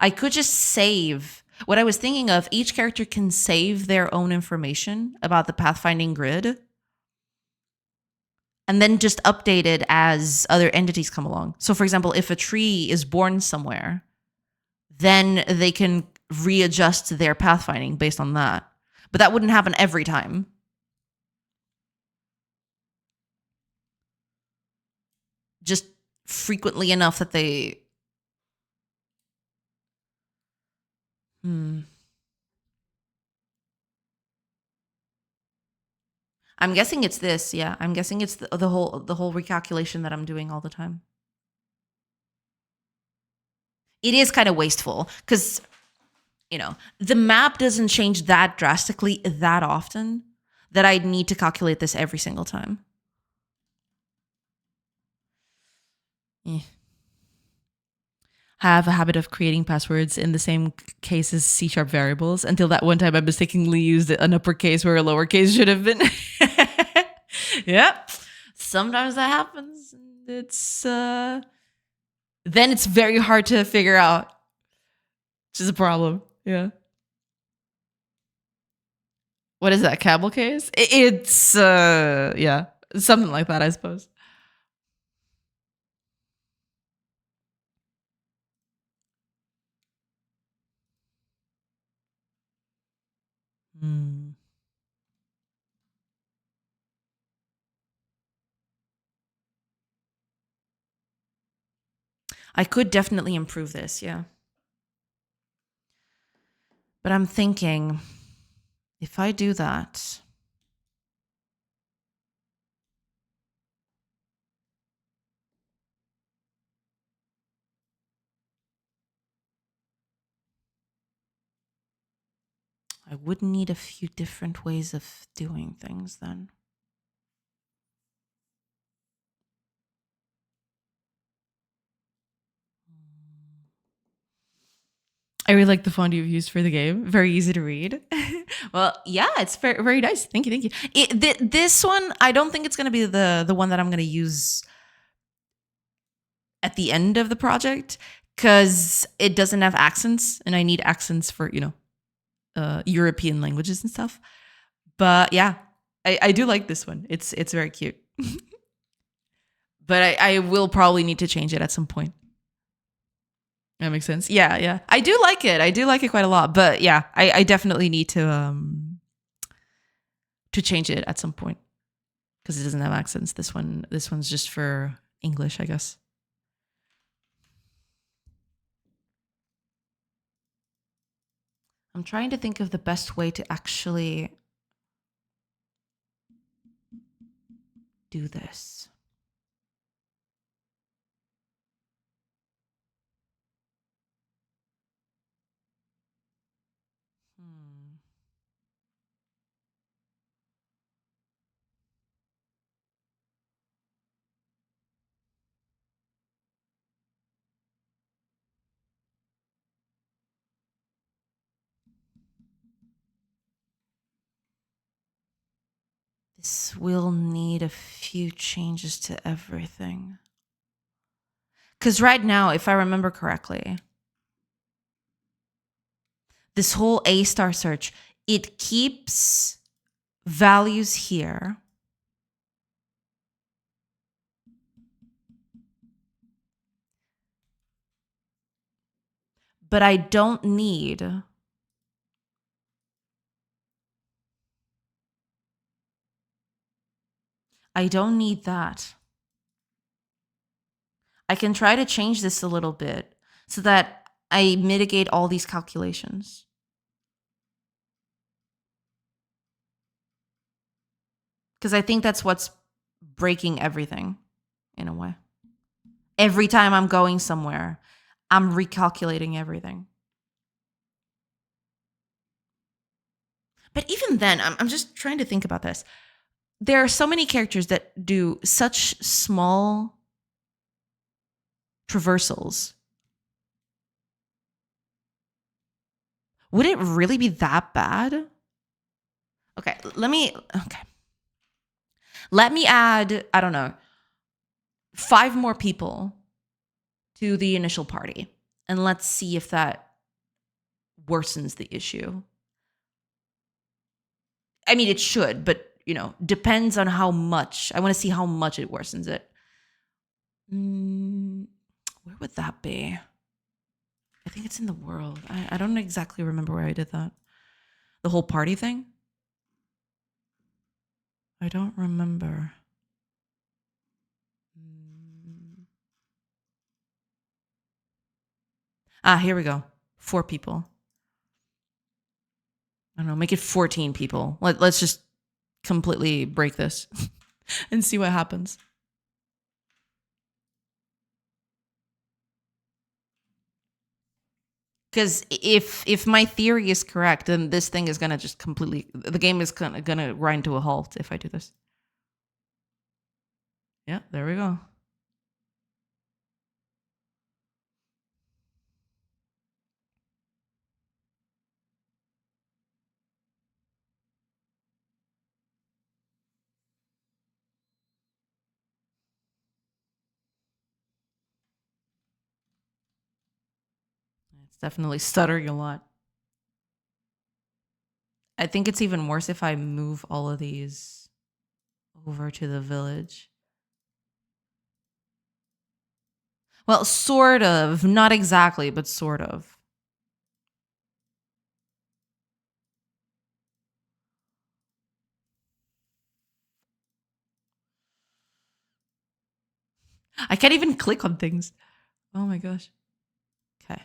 I could just save. What I was thinking of, each character can save their own information about the pathfinding grid and then just update it as other entities come along. So for example, if a tree is born somewhere, then they can readjust their pathfinding based on that. But that wouldn't happen every time. Just frequently enough that they... I'm guessing it's this. Yeah, I'm guessing it's the whole recalculation that I'm doing all the time. it is kind of wasteful because, the map doesn't change that drastically that often that I'd need to calculate this every single time. I have a habit of creating passwords in the same case as C# variables until that one time I mistakenly used an uppercase where a lowercase should have been. Yep. Sometimes that happens. It's then it's very hard to figure out, which is a problem. Yeah. What is that? Camel case? It's yeah, something like that, I suppose. Hmm. I could definitely improve this, yeah. But I'm thinking, if I do that, I would need a few different ways of doing things then. I really like the font you've used for the game. Very easy to read. Well, yeah, it's very, very nice. Thank you, thank you. This one, I don't think it's going to be the one that I'm going to use at the end of the project because it doesn't have accents, and I need accents for European languages and stuff. But yeah, I do like this one. It's very cute. But I will probably need to change it at some point. That makes sense. Yeah, yeah. I do like it. I do like it quite a lot. But yeah, I definitely need to change it at some point because it doesn't have accents. This one's just for English, I guess. I'm trying to think of the best way to actually do this. This will need a few changes to everything. Because right now, if I remember correctly, this whole A* search, it keeps values here. But I don't need that. I can try to change this a little bit so that I mitigate all these calculations. Because I think that's what's breaking everything in a way. Every time I'm going somewhere, I'm recalculating everything. But even then, I'm just trying to think about this. There are so many characters that do such small traversals. Would it really be that bad? Okay, let me add, I don't know, 5 more people to the initial party. And let's see if that worsens the issue. I mean, it should, but, depends on how much. I want to see how much it worsens it. Where would that be? I think it's in the world. I don't exactly remember where I did that. The whole party thing? I don't remember. Here we go. 4 people. I don't know, make it 14 people. Let's just completely break this and see what happens. Because if my theory is correct, then this thing is gonna just completely, the game is gonna grind to a halt if I do this. Yeah, there we go. It's definitely stuttering a lot. I think it's even worse if I move all of these over to the village. Well, sort of. Not exactly, but sort of. I can't even click on things. Oh my gosh. Okay.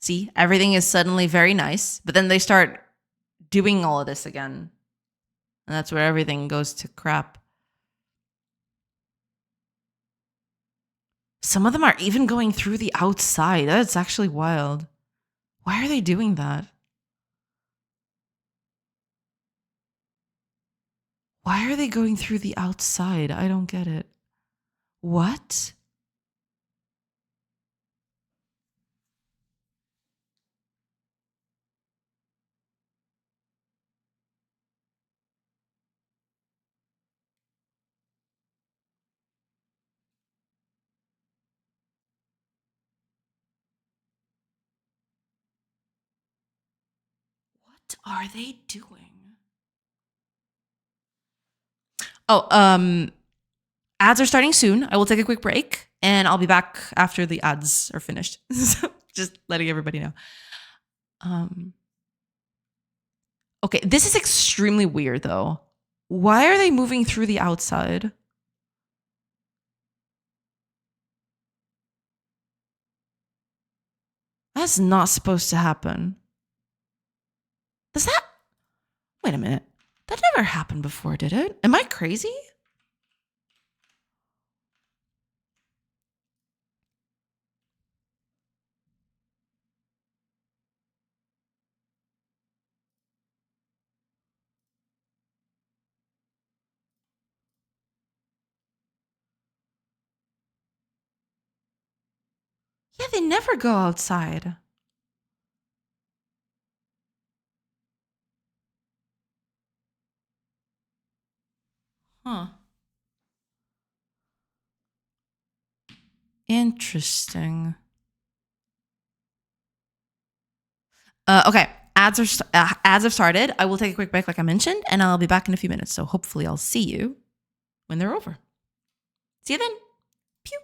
See, everything is suddenly very nice, but then they start doing all of this again. And that's where everything goes to crap. Some of them are even going through the outside. That's actually wild. Why are they doing that? Why are they going through the outside? I don't get it. What? What are they doing? Oh, ads are starting soon. I will take a quick break and I'll be back after the ads are finished. So just letting everybody know. Okay, this is extremely weird though. Why are they moving through the outside? That's not supposed to happen. Does that? Wait a minute. That never happened before, did it? Am I crazy? Yeah, they never go outside. Huh. Interesting. Okay, ads have started. I will take a quick break, like I mentioned, and I'll be back in a few minutes. So hopefully, I'll see you when they're over. See you then. Pew.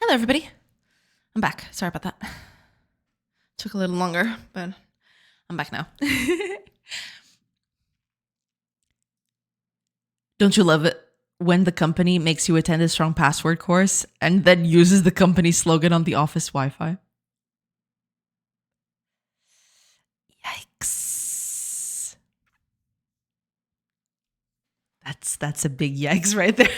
Hello, everybody. I'm back. Sorry about that. Took a little longer, but I'm back now. Don't you love it when the company makes you attend a strong password course and then uses the company slogan on the office Wi-Fi? Yikes. That's a big yikes right there.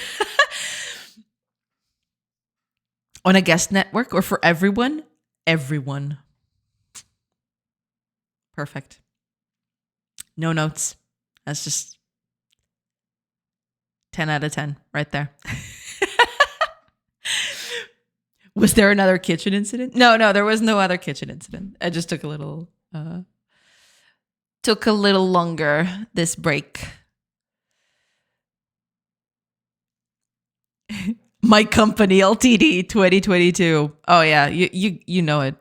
On a guest network or for everyone? Everyone. Perfect. No notes. That's just 10 out of 10 right there. Was there another kitchen incident? No, there was no other kitchen incident. I just took a little longer this break. My company LTD 2022. Oh yeah, you know it.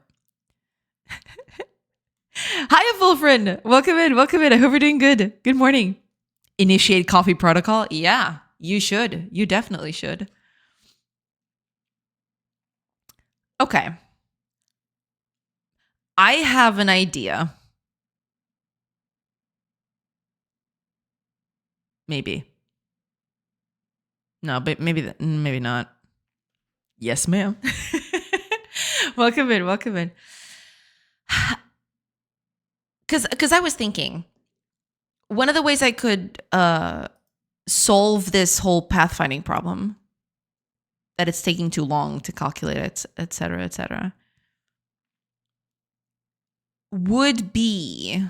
Hi, full friend. Welcome in. I hope you're doing good. Good morning. Initiate coffee protocol. Yeah, you should. You definitely should. Okay. I have an idea. Maybe. No, but maybe not. Yes, ma'am. Welcome in. Because I was thinking, one of the ways I could solve this whole pathfinding problem, that it's taking too long to calculate it, et cetera, would be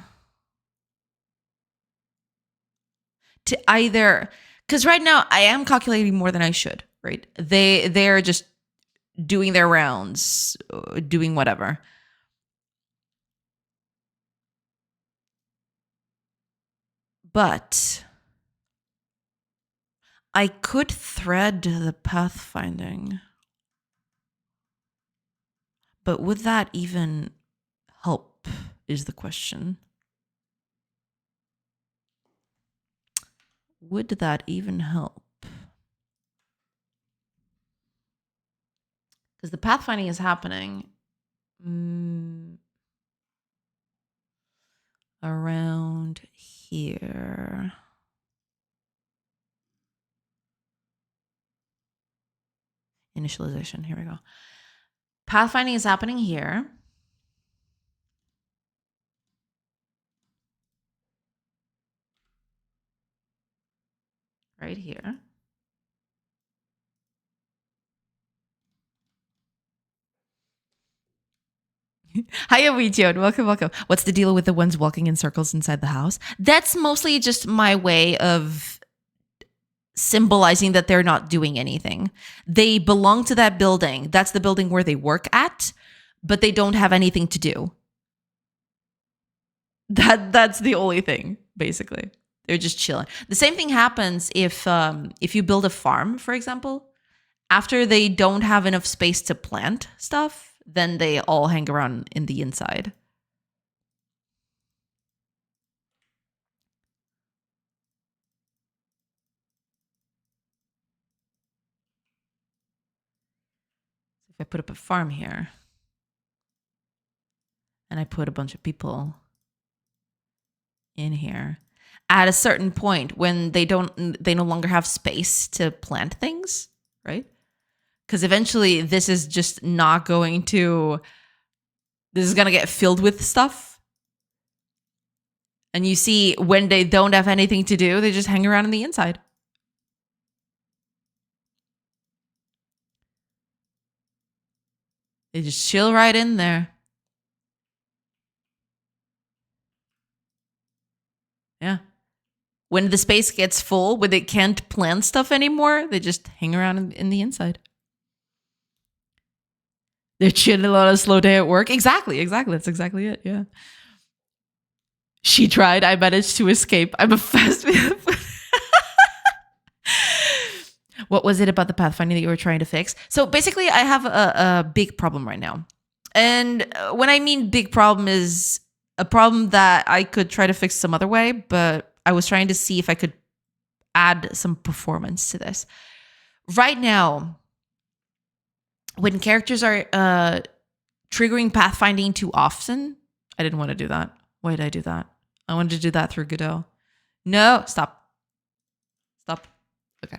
to either, because right now I am calculating more than I should, right? They're just doing their rounds, doing whatever. But I could thread the pathfinding. But would that even help is the question. Would that even help? Because the pathfinding is happening around here. Initialization, here we go. Pathfinding is happening here. Right here. Hiya, Weejion. Welcome. What's the deal with the ones walking in circles inside the house? That's mostly just my way of symbolizing that they're not doing anything. They belong to that building. That's the building where they work at, but they don't have anything to do. That's the only thing, basically. They're just chilling. The same thing happens if you build a farm, for example. After they don't have enough space to plant stuff, then they all hang around in the inside. If I put up a farm here and I put a bunch of people in here, at a certain point when they no longer have space to plant things, right? Because eventually this is just not going to, this is going to get filled with stuff. And you see, when they don't have anything to do, they just hang around on the inside. They just chill right in there. Yeah. When the space gets full, when they can't plant stuff anymore, they just hang around in the inside. They're chilling on a slow day at work. Exactly. That's exactly it. Yeah. She tried. I managed to escape. I'm a fast. What was it about the pathfinding that you were trying to fix? So basically, I have a big problem right now. And when I mean big problem, is a problem that I could try to fix some other way, but I was trying to see if I could add some performance to this. Right now, when characters are triggering pathfinding too often. I didn't want to do that. Why did I do that? I wanted to do that through Godot. No, stop. Stop. Okay.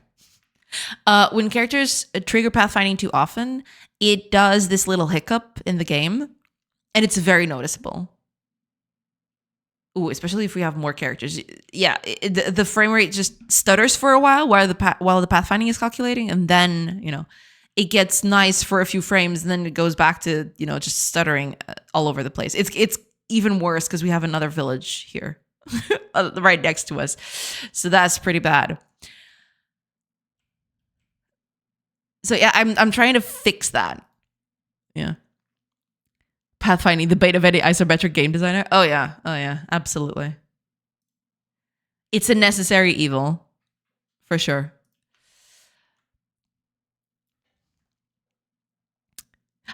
When characters trigger pathfinding too often, it does this little hiccup in the game, and it's very noticeable. Ooh, especially if we have more characters. Yeah, the frame rate just stutters for a while while the pathfinding is calculating, and then it gets nice for a few frames, and then it goes back to just stuttering all over the place. It's even worse because we have another village here right next to us, so that's pretty bad. So yeah, I'm trying to fix that. Yeah. Pathfinding, the bait of any isometric game designer. Oh yeah, absolutely. It's a necessary evil, for sure.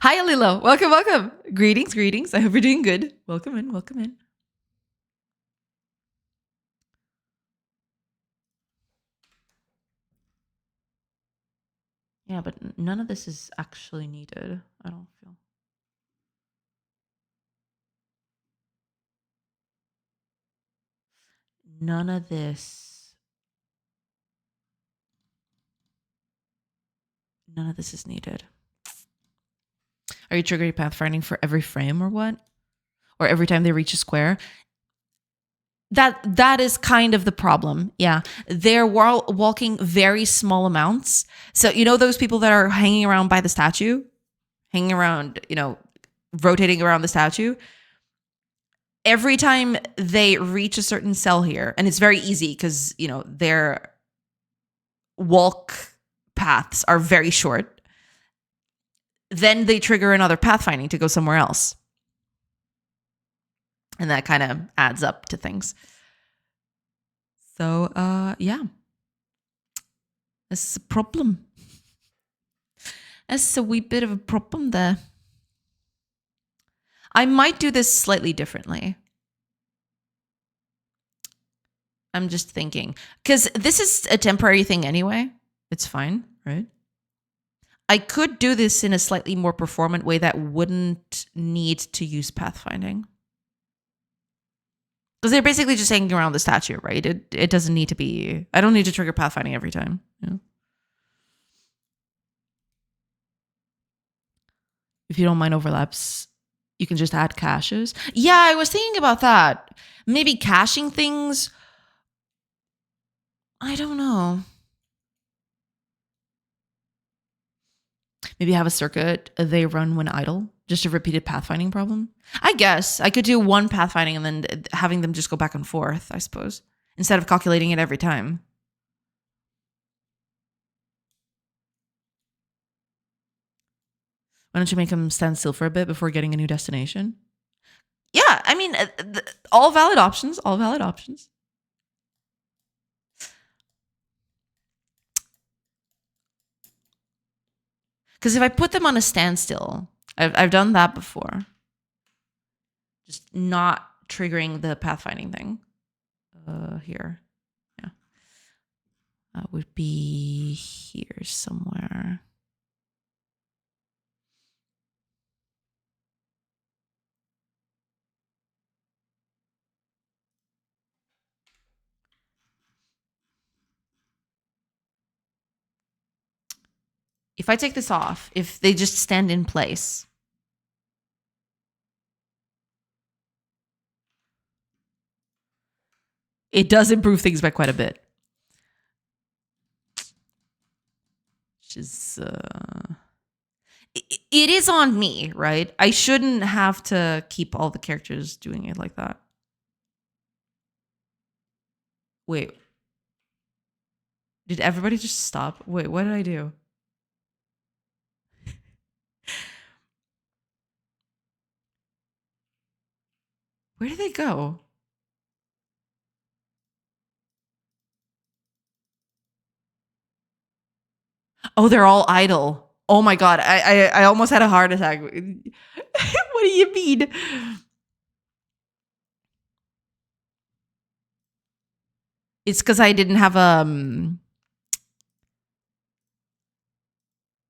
Hi, Alilo. Welcome, welcome. Greetings. I hope you're doing good. Welcome in. Yeah, but none of this is actually needed, I don't feel. None of this is needed. Are you triggering pathfinding for every frame or what? Or every time they reach a square? That is kind of the problem. Yeah. They're walking very small amounts. So, those people that are hanging around by the statue, hanging around, rotating around the statue, every time they reach a certain cell here, and it's very easy because, their walk paths are very short, then they trigger another pathfinding to go somewhere else. And that kind of adds up to things. So, yeah. This is a problem. That's a wee bit of a problem there. I might do this slightly differently. I'm just thinking. Because this is a temporary thing anyway. It's fine, right? I could do this in a slightly more performant way that wouldn't need to use pathfinding. Because they're basically just hanging around the statue, right? It doesn't need to be... I don't need to trigger pathfinding every time. If you don't mind overlaps, you can just add caches. Yeah, I was thinking about that. Maybe caching things. I don't know. Maybe have a circuit they run when idle. Just a repeated pathfinding problem. I guess I could do one pathfinding and then having them just go back and forth, I suppose, instead of calculating it every time. Why don't you make them stand still for a bit before getting a new destination? Yeah, I mean, all valid options. All valid options. Because if I put them on a standstill, I've done that before. Just not triggering the pathfinding thing. Here. Yeah. That would be here somewhere. If I take this off, if they just stand in place, it does improve things by quite a bit. Which is... it is on me, right? I shouldn't have to keep all the characters doing it like that. Wait. Did everybody just stop? Wait, what did I do? Where did they go? Oh, they're all idle. Oh my god, I almost had a heart attack. What do you mean? It's because I didn't have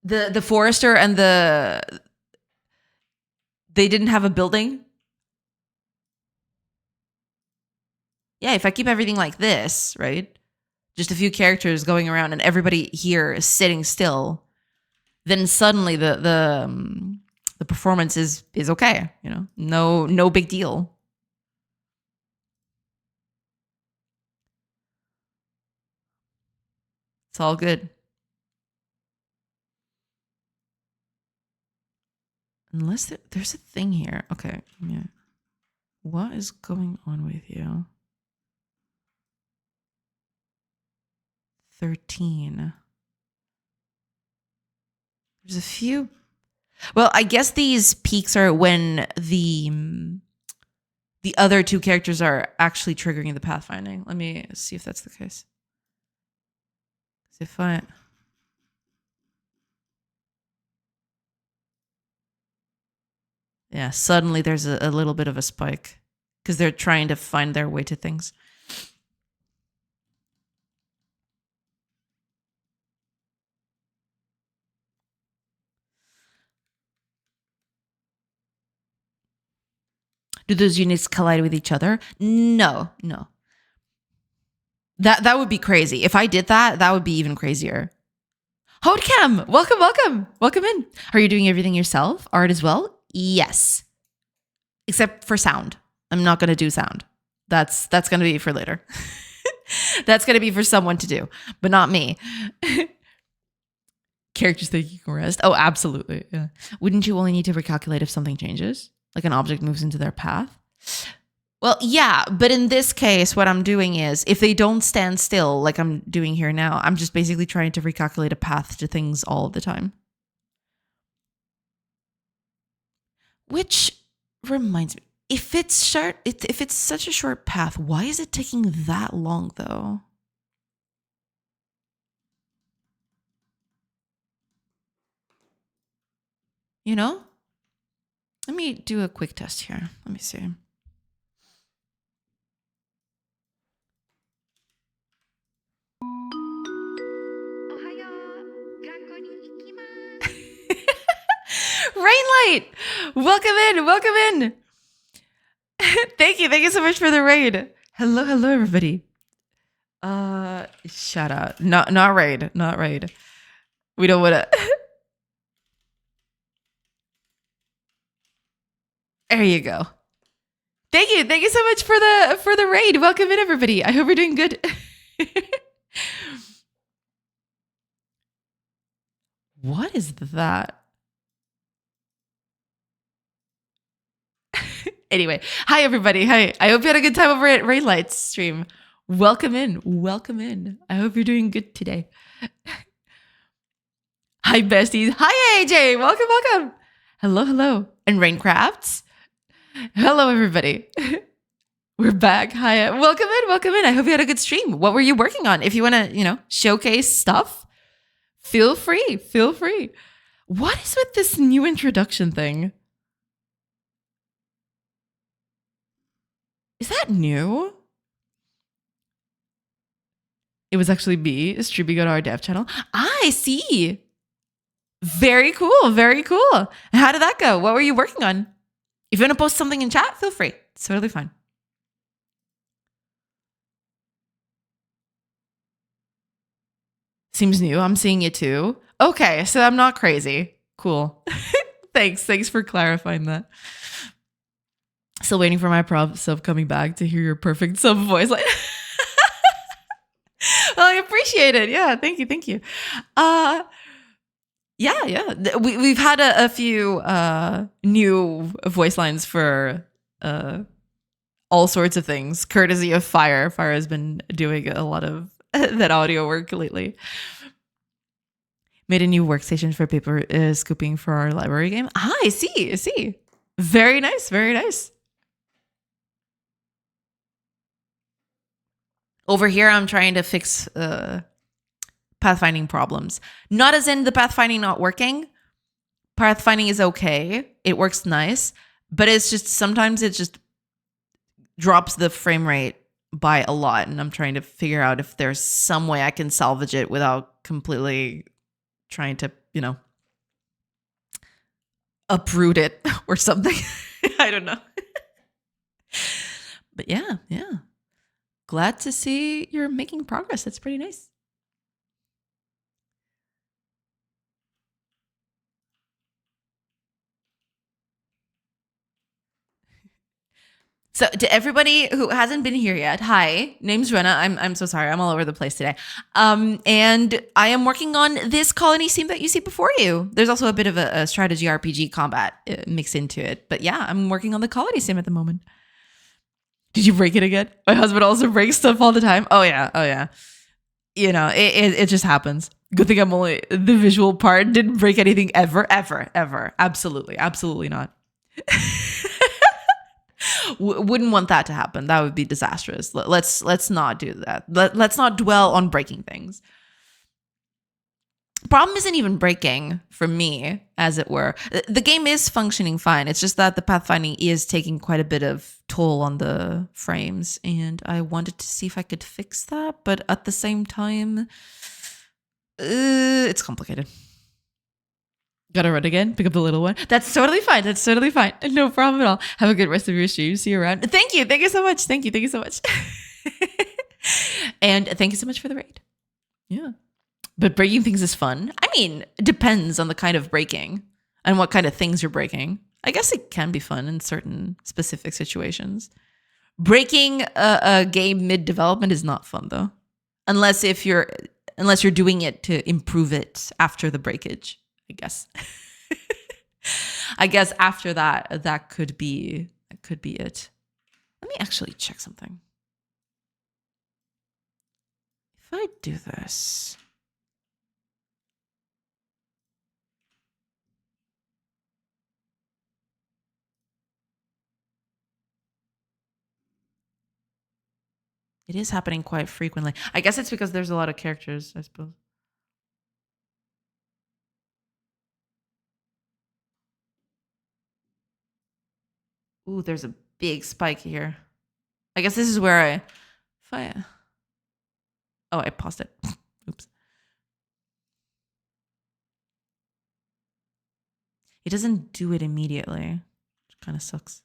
The forester and they didn't have a building. Yeah, if I keep everything like this, right? Just a few characters going around and everybody here is sitting still, then suddenly the performance is okay, you know? No big deal. It's all good. Unless there's a thing here. Okay, yeah. What is going on with you? 13. There's a few. Well, I guess these peaks are when the other two characters are actually triggering the pathfinding. Let me see if that's the case. If I... Yeah, suddenly there's a little bit of a spike because they're trying to find their way to things. Do those units collide with each other? No. That would be crazy. If I did that, that would be even crazier. Hodcam, welcome in. Are you doing everything yourself? Art as well? Yes. Except for sound. I'm not going to do sound. That's going to be for later. That's going to be for someone to do, but not me. Characters think you can rest. Oh, absolutely. Yeah. Wouldn't you only need to recalculate if something changes? Like an object moves into their path? Well, yeah, but in this case, what I'm doing is if they don't stand still like I'm doing here now, I'm just basically trying to recalculate a path to things all the time. Which reminds me, if it's such a short path, why is it taking that long though? You know? Let me do a quick test here. Let me see. Rainlight, welcome in. Thank you so much for the raid. Hello, everybody. Shout out. Not raid. We don't want to. There you go. Thank you so much for the raid. Welcome in, everybody. I hope you're doing good. What is that? Anyway, hi everybody. Hi. I hope you had a good time over at Rainlight's stream. Welcome in. I hope you're doing good today. Hi besties. Hi AJ. Welcome. Hello. And Raincrafts. Hello everybody. We're back. Hi. Welcome in. I hope you had a good stream. What were you working on? If you want to, showcase stuff, feel free. What is with this new introduction thing? Is that new? It was actually me streaming on our dev channel. I see. Very cool. How did that go? What were you working on? If you want to post something in chat, feel free. It's totally fine. Seems new. I'm seeing it too. Okay, so I'm not crazy. Cool. Thanks for clarifying that. Still waiting for my prop sub coming back to hear your perfect sub voice. Well, I appreciate it. Yeah, thank you. Yeah. We've had a few new voice lines for all sorts of things, courtesy of Fire. Fire has been doing a lot of that audio work lately. Made a new workstation for paper scooping for our library game. I see. Very nice. Over here, I'm trying to fix pathfinding problems. Not as in the pathfinding not working. Pathfinding is okay. It works nice. But it's just, sometimes it just drops the frame rate by a lot. And I'm trying to figure out if there's some way I can salvage it without completely trying to, uproot it or something. I don't know. But yeah. Glad to see you're making progress. That's pretty nice. So to everybody who hasn't been here yet, hi, name's Rena. I'm so sorry. I'm all over the place today. And I am working on this colony sim that you see before you. There's also a bit of a strategy RPG combat mixed into it. But yeah, I'm working on the colony sim at the moment. Did you break it again? My husband also breaks stuff all the time. Oh yeah. You know, it just happens. Good thing I'm only the visual part. Didn't break anything ever. Absolutely not. Wouldn't want that to happen. That would be disastrous. Let's not do that. Let's not dwell on breaking things. Problem isn't even breaking for me, as it were. The game is functioning fine. It's just that the pathfinding is taking quite a bit of toll on the frames, and I wanted to see if I could fix that, but at the same time, it's complicated. Gotta run again, pick up the little one. That's totally fine. No problem at all. Have a good rest of your stream. See you around. Thank you so much. Thank you so much. And thank you so much for the raid. Yeah. But breaking things is fun. I mean, it depends on the kind of breaking and what kind of things you're breaking. I guess it can be fun in certain specific situations. Breaking a game mid-development is not fun though. Unless you're doing it to improve it after the breakage. I guess. I guess after that could be it. Let me actually check something. If I do this. It is happening quite frequently. I guess it's because there's a lot of characters, I suppose. Ooh, there's a big spike here. I guess this is where I paused it. Oops. It doesn't do it immediately. Which kind of sucks.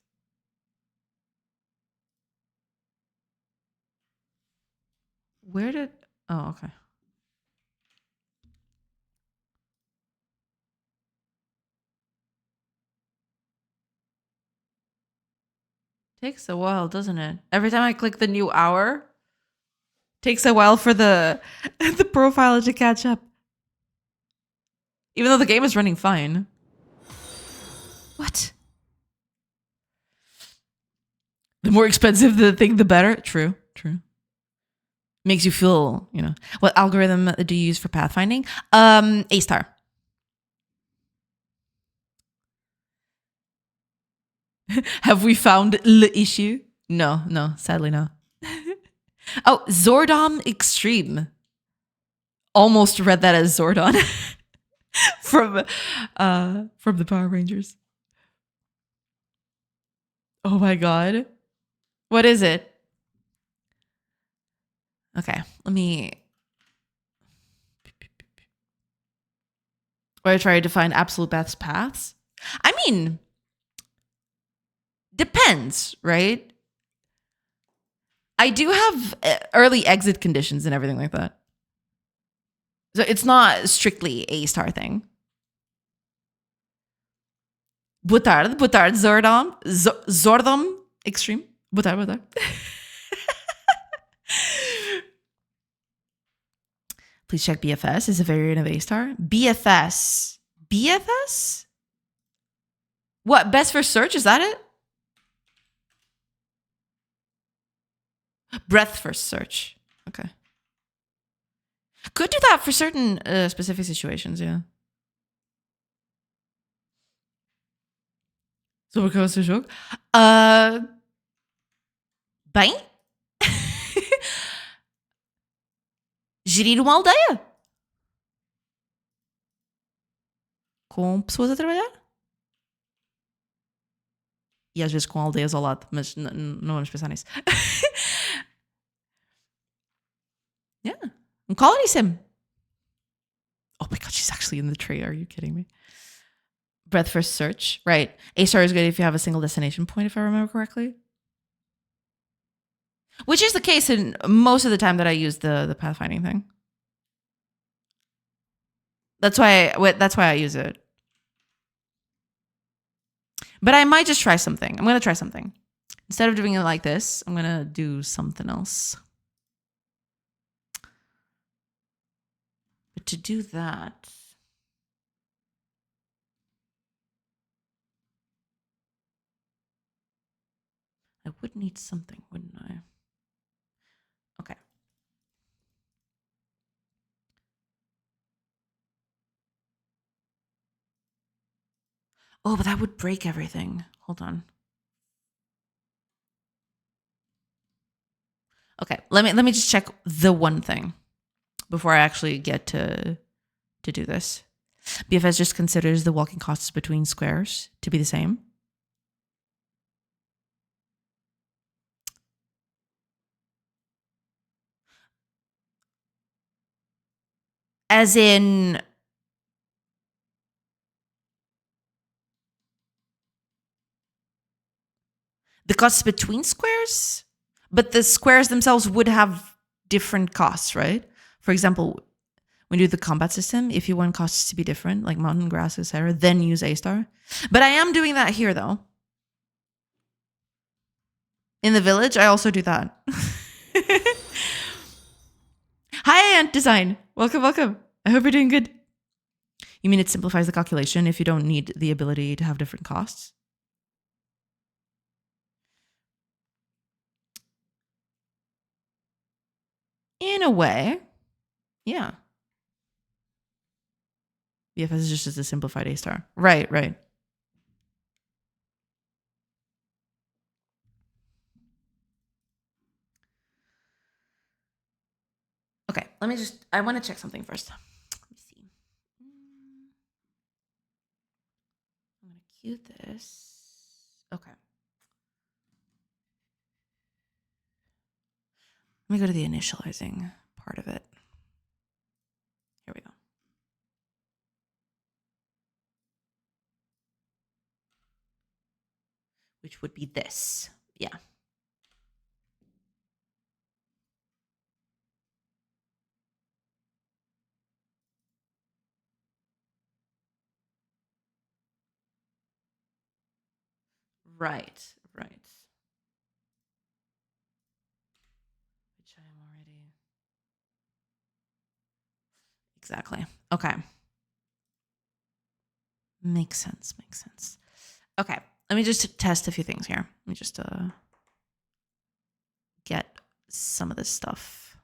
Oh, okay. Takes a while, doesn't it? Every time I click the new hour, takes a while for the profile to catch up. Even though the game is running fine. What? The more expensive the thing, the better. True. Makes you feel, What algorithm do you use for pathfinding? A-star. Have we found the issue? No, sadly no. Oh, Zordon Extreme. Almost read that as Zordon from the Power Rangers. Oh my god. What is it? Okay, let me... Where I try to find absolute best paths? I mean, depends, right? I do have early exit conditions and everything like that. So it's not strictly a star thing. Boa tarde, Zordon. Zordon Extreme. Boa tarde. Please check BFS. Is a variant of A-star. BFS. BFS? What? Best for search? Is that it? Breadth first search. Okay. Could do that for certain specific situations, yeah. Sobre o que é o seu jogo? Bem? Gerir uma aldeia. Com pessoas a trabalhar. E às vezes com aldeias ao lado, mas não vamos pensar nisso. Yeah. Colony sim. Oh my god, she's actually in the tree. Are you kidding me? Breadth first search, right? A star is good if you have a single destination point, if I remember correctly. Which is the case in most of the time that I use the pathfinding thing. That's why I use it. But I might just try something. I'm going to try something. Instead of doing it like this, I'm going to do something else. But to do that, I would need something, wouldn't I? Okay. Oh, but that would break everything. Hold on. Okay, let me just check the one thing before I actually get to do this. BFS just considers the walking costs between squares to be the same. As in the costs between squares, but the squares themselves would have different costs, right? For example, when you do the combat system, if you want costs to be different, like mountain grass, etc., then use A star. But I am doing that here though. In the village, I also do that. Hi, Ant Design. Welcome, welcome. I hope you're doing good. You mean it simplifies the calculation if you don't need the ability to have different costs? In a way, yeah. BFS is just a simplified A star. Right, right. Okay, I want to check something first. Let me see. I'm going to queue this. Okay. Let me go to the initializing part of it. Here we go. Which would be this. Yeah. Right, right. Which I am already. Exactly. Okay. Makes sense. Makes sense. Okay. Let me just test a few things here. Let me just get some of this stuff.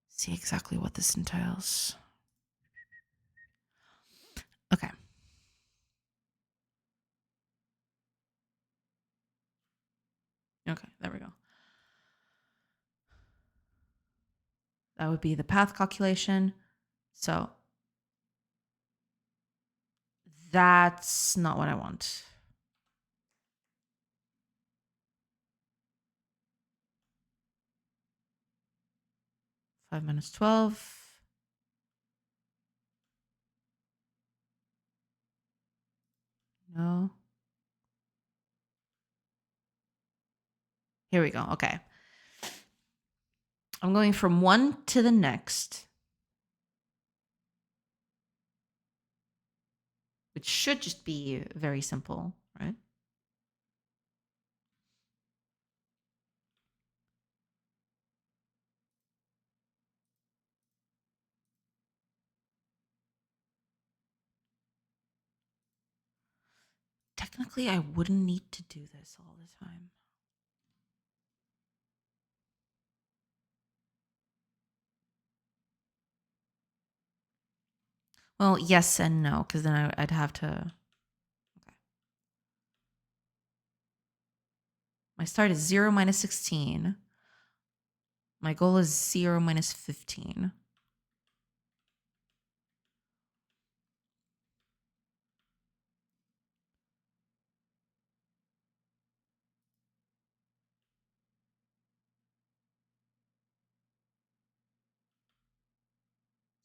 See exactly what this entails. Okay. Okay, there we go. That would be the path calculation. So that's not what I want. Five minus 12. No. Here we go. Okay. I'm going from one to the next, which should just be very simple, right? Technically, I wouldn't need to do this all the time. Well, yes and no, because then I'd have to. Okay. My start is 0 minus 16. My goal is 0 minus 15.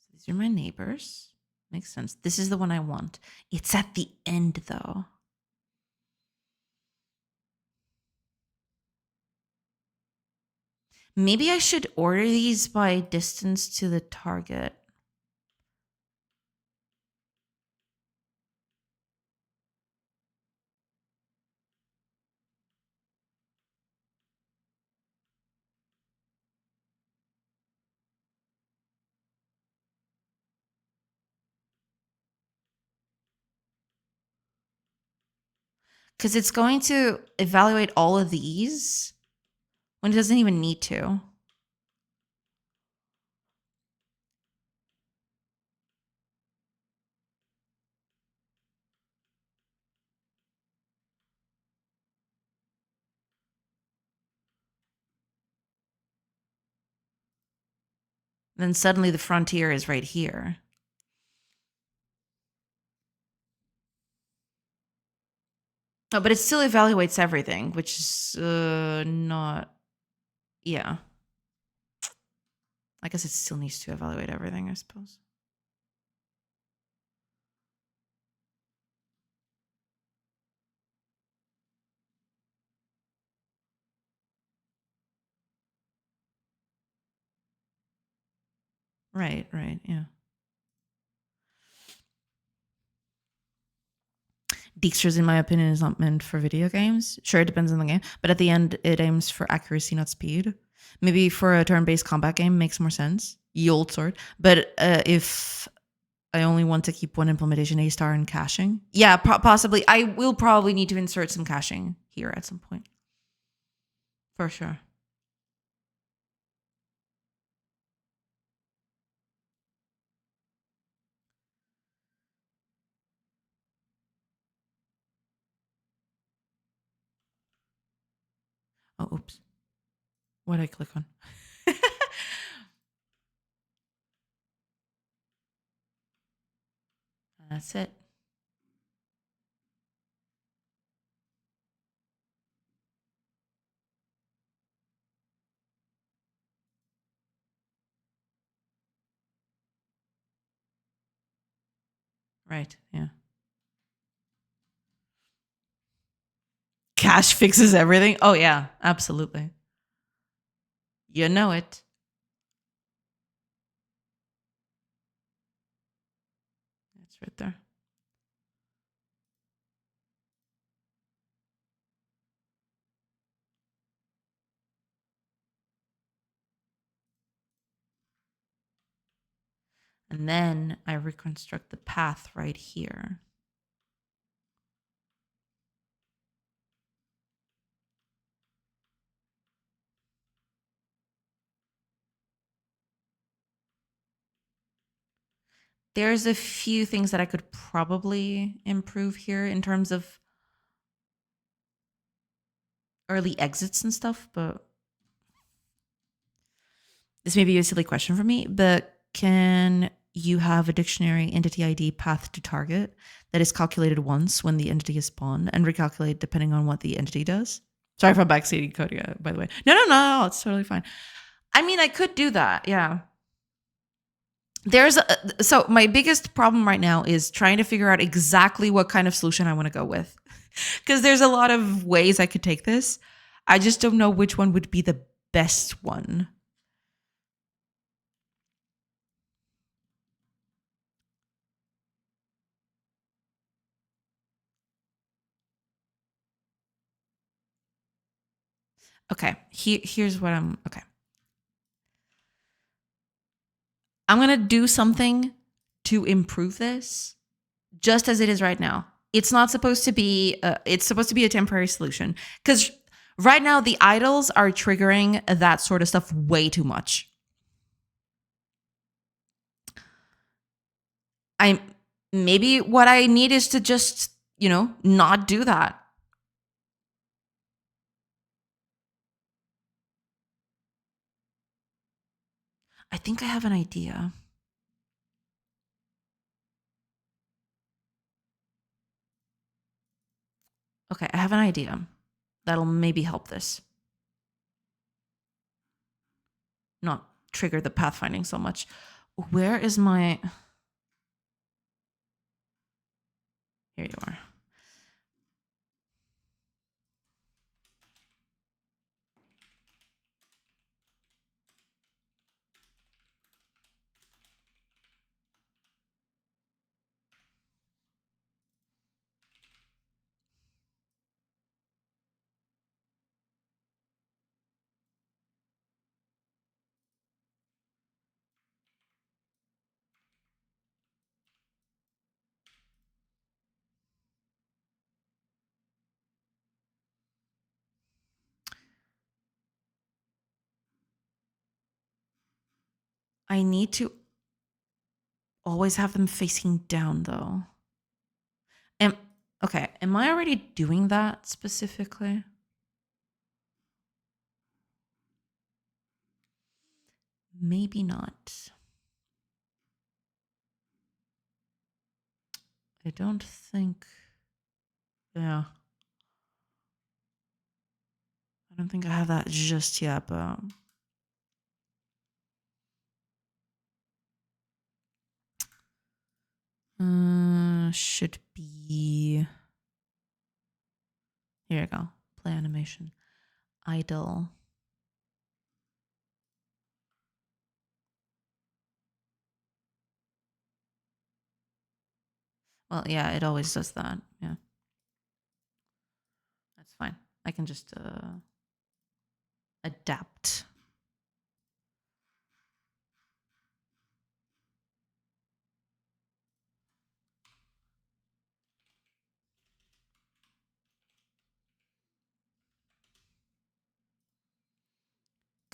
So these are my neighbors. Makes sense. This is the one I want. It's at the end, though. Maybe I should order these by distance to the target. Because it's going to evaluate all of these when it doesn't even need to. Then suddenly the frontier is right here. Oh, but it still evaluates everything, which is not... Yeah. I guess it still needs to evaluate everything, I suppose. Right, yeah. Dijkstra's, in my opinion, is not meant for video games. Sure, it depends on the game, but at the end, it aims for accuracy, not speed. Maybe for a turn-based combat game makes more sense. Ye old sword. But if I only want to keep one implementation A-star and caching, yeah, possibly. I will probably need to insert some caching here at some point. For sure. Oh, oops. What did I click on? That's it. Right, yeah. Cache fixes everything? Oh, yeah, absolutely. You know it. It's right there. And then I reconstruct the path right here. There's a few things that I could probably improve here in terms of early exits and stuff, but this may be a silly question for me, but can you have a dictionary entity ID path to target that is calculated once when the entity is spawned and recalculate depending on what the entity does? Sorry if I'm backstating code, by the way. No, it's totally fine. I mean, I could do that, yeah. So my biggest problem right now is trying to figure out exactly what kind of solution I want to go with. Because there's a lot of ways I could take this. I just don't know which one would be the best one. Okay, here's what okay. I'm going to do something to improve this just as it is right now. It's not supposed to be, it's supposed to be a temporary solution. Because right now, the idols are triggering that sort of stuff way too much. Maybe what I need is to just, not do that. I think I have an idea. Okay, I have an idea that'll maybe help this. Not trigger the pathfinding so much. Where is my... Here you are. I need to always have them facing down, though. Okay, am I already doing that specifically? Maybe not. I don't think... Yeah. I don't think I have that just yet, but... should be... Here we go. Play animation. Idle. Well, yeah, it always does that. Yeah. That's fine. I can just adapt.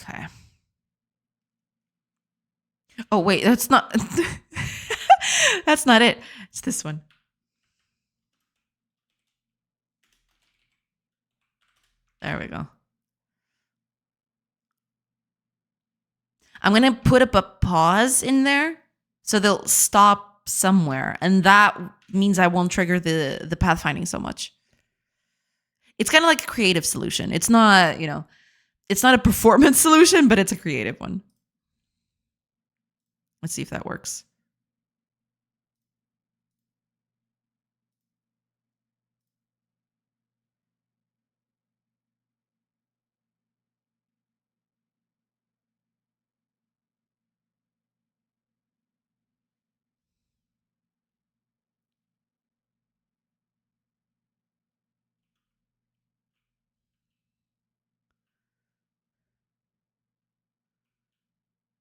Okay. Oh, wait, that's not... That's not it. It's this one. There we go. I'm going to put up a pause in there so they'll stop somewhere. And that means I won't trigger the pathfinding so much. It's kind of like a creative solution. It's not, it's not a performance solution, but it's a creative one. Let's see if that works.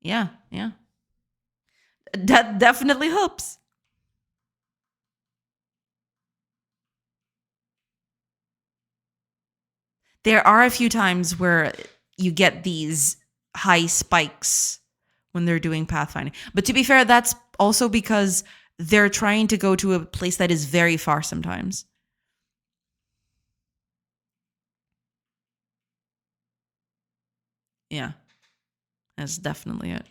Yeah. That definitely helps. There are a few times where you get these high spikes when they're doing pathfinding. But to be fair, that's also because they're trying to go to a place that is very far sometimes. Yeah, that's definitely it.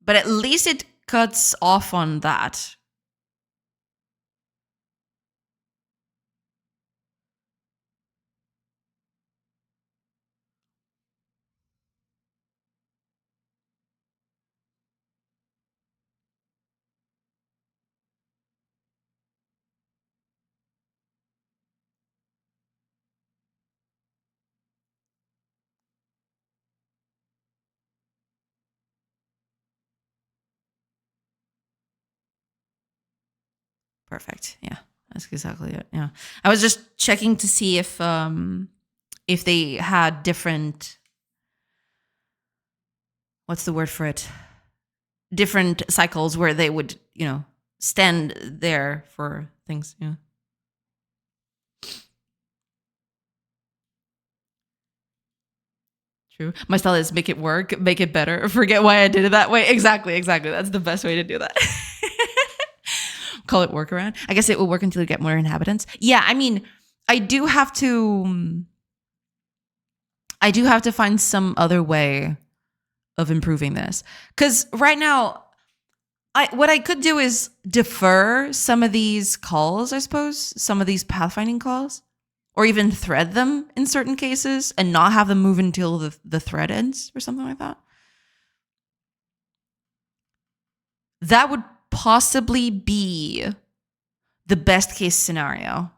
But at least it cuts off on that. Perfect. Yeah, that's exactly it. Yeah, I was just checking to see if they had different, what's the word for it? Different cycles where they would, stand there for things. Yeah. True. My style is make it work, make it better. Forget why I did it that way. Exactly. That's the best way to do that. Call it workaround. I guess it will work until you get more inhabitants. Yeah, I mean, I do have to find some other way of improving this. Because right now, what I could do is defer some of these calls, I suppose, some of these pathfinding calls, or even thread them in certain cases and not have them move until the thread ends or something like that. That would possibly be The best case scenario.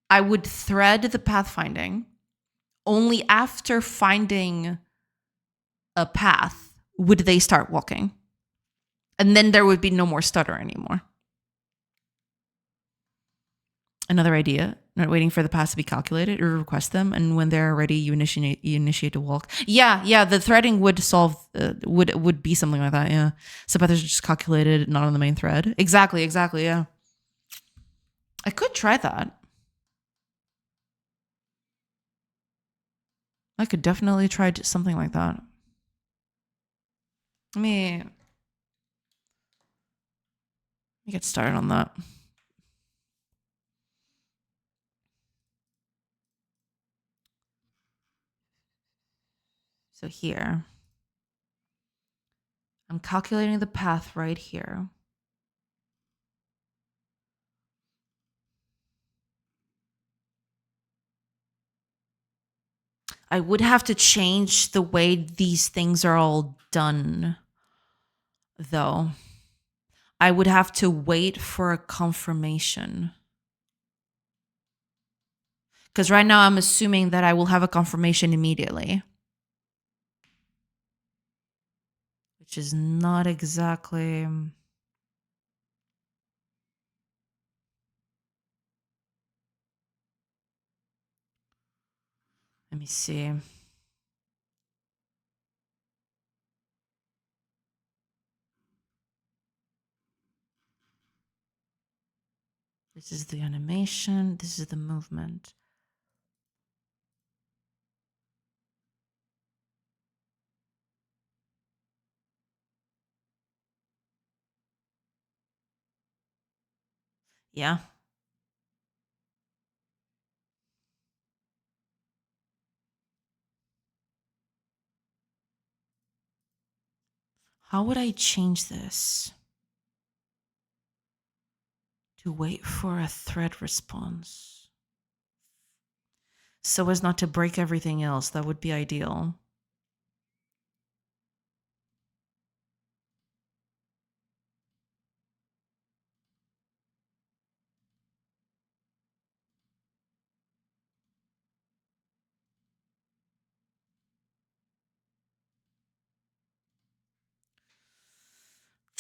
I would thread the pathfinding. Only after finding a path would they start walking. And then there would be no more stutter anymore. Another idea, not waiting for the paths to be calculated or request them. And when they're ready, you initiate a walk. Yeah. The threading would solve, would be something like that. Yeah. So paths are just calculated, not on the main thread. Exactly. Yeah. I could try that. I could definitely try something like that. Let me get started on that. So here, I'm calculating the path right here. I would have to change the way these things are all done, though. I would have to wait for a confirmation. Because right now I'm assuming that I will have a confirmation immediately. Which is not exactly... Let me see. This is the animation. This is the movement. Yeah. How would I change this? To wait for a thread response. So as not to break everything else. That would be ideal.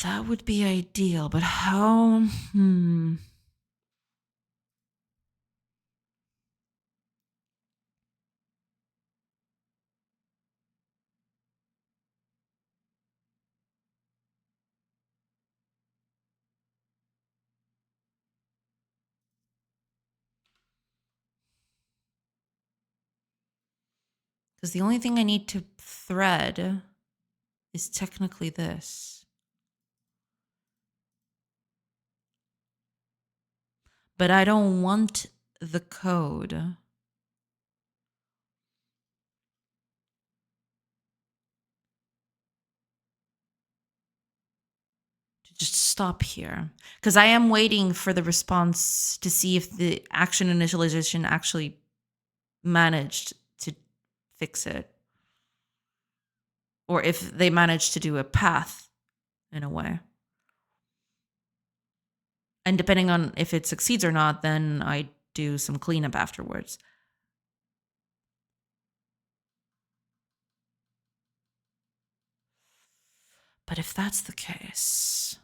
That would be ideal, but how? Because the only thing I need to thread is technically this. But I don't want the code to just stop here. Because I am waiting for the response to see if the action initialization actually managed to fix it. Or if they managed to do a path in a way. And depending on if it succeeds or not, then I do some cleanup afterwards. But if that's the case...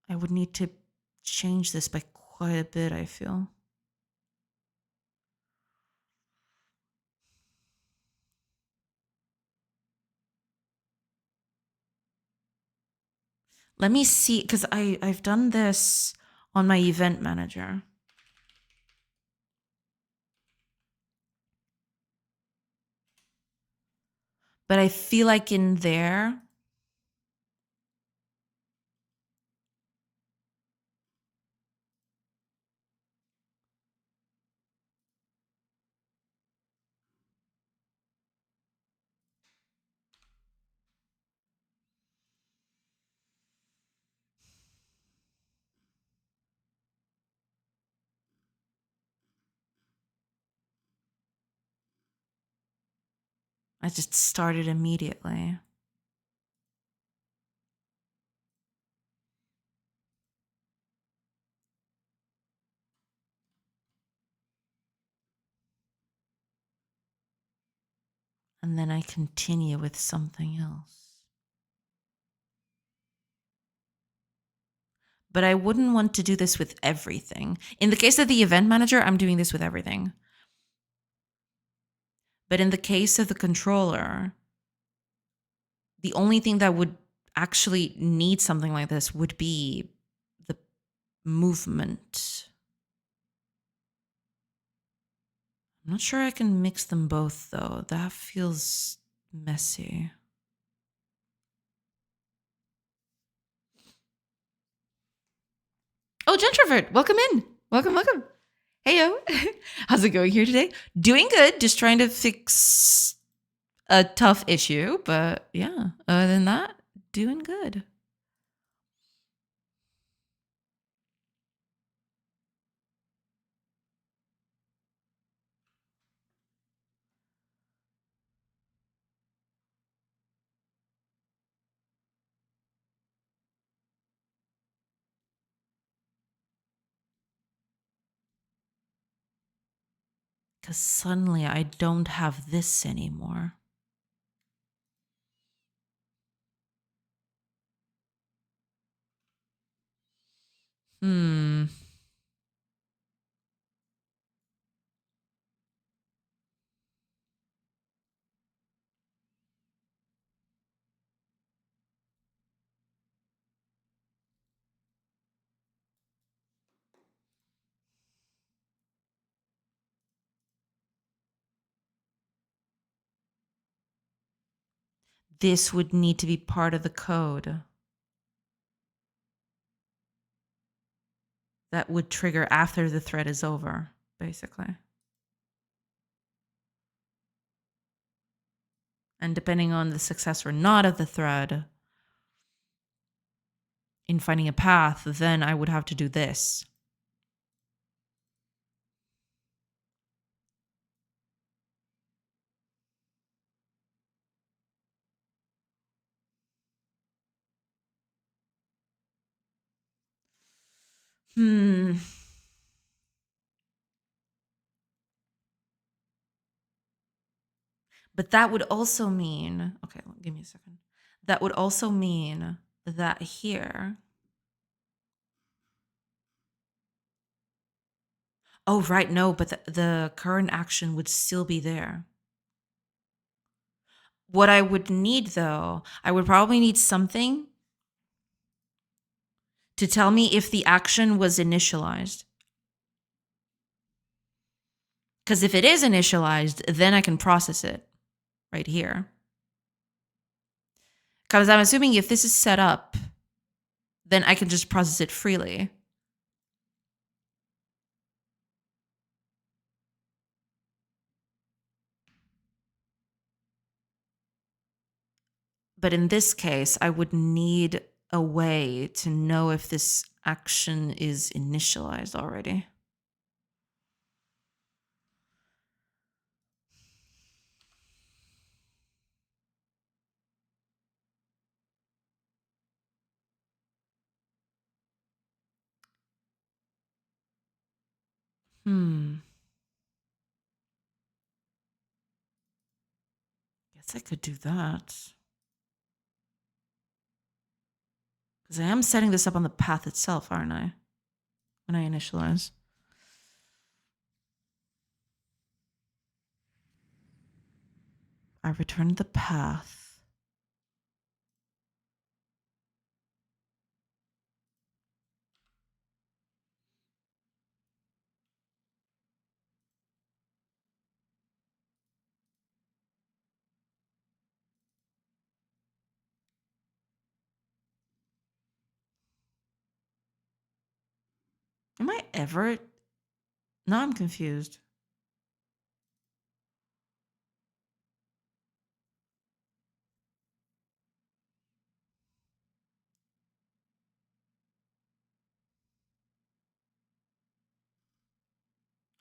I would need to change this by quite a bit, I feel. Let me see, because I've done this on my event manager. But I feel like in there... I just started immediately. And then I continue with something else. But I wouldn't want to do this with everything. In the case of the event manager, I'm doing this with everything. But in the case of the controller, the only thing that would actually need something like this would be the movement. I'm not sure I can mix them both, though. That feels messy. Oh, Gentrovert, welcome in. Welcome, welcome. Hey, yo. How's it going here today? Doing good. Just trying to fix a tough issue. But yeah, other than that, doing good. Because suddenly I don't have this anymore. This would need to be part of the code that would trigger after the thread is over, basically. And depending on the success or not of the thread in finding a path, then I would have to do this. But that would also mean, okay, give me a second. That would also mean that here. Oh, right, no, but the current action would still be there. What I would need, though, I would probably need something to tell me if the action was initialized. Because if it is initialized, then I can process it right here. Because I'm assuming if this is set up, then I can just process it freely. But in this case, I would need a way to know if this action is initialized already. Guess I could do that. Because I am setting this up on the path itself, aren't I? When I initialize. I return the path. Am I ever? Now I'm confused.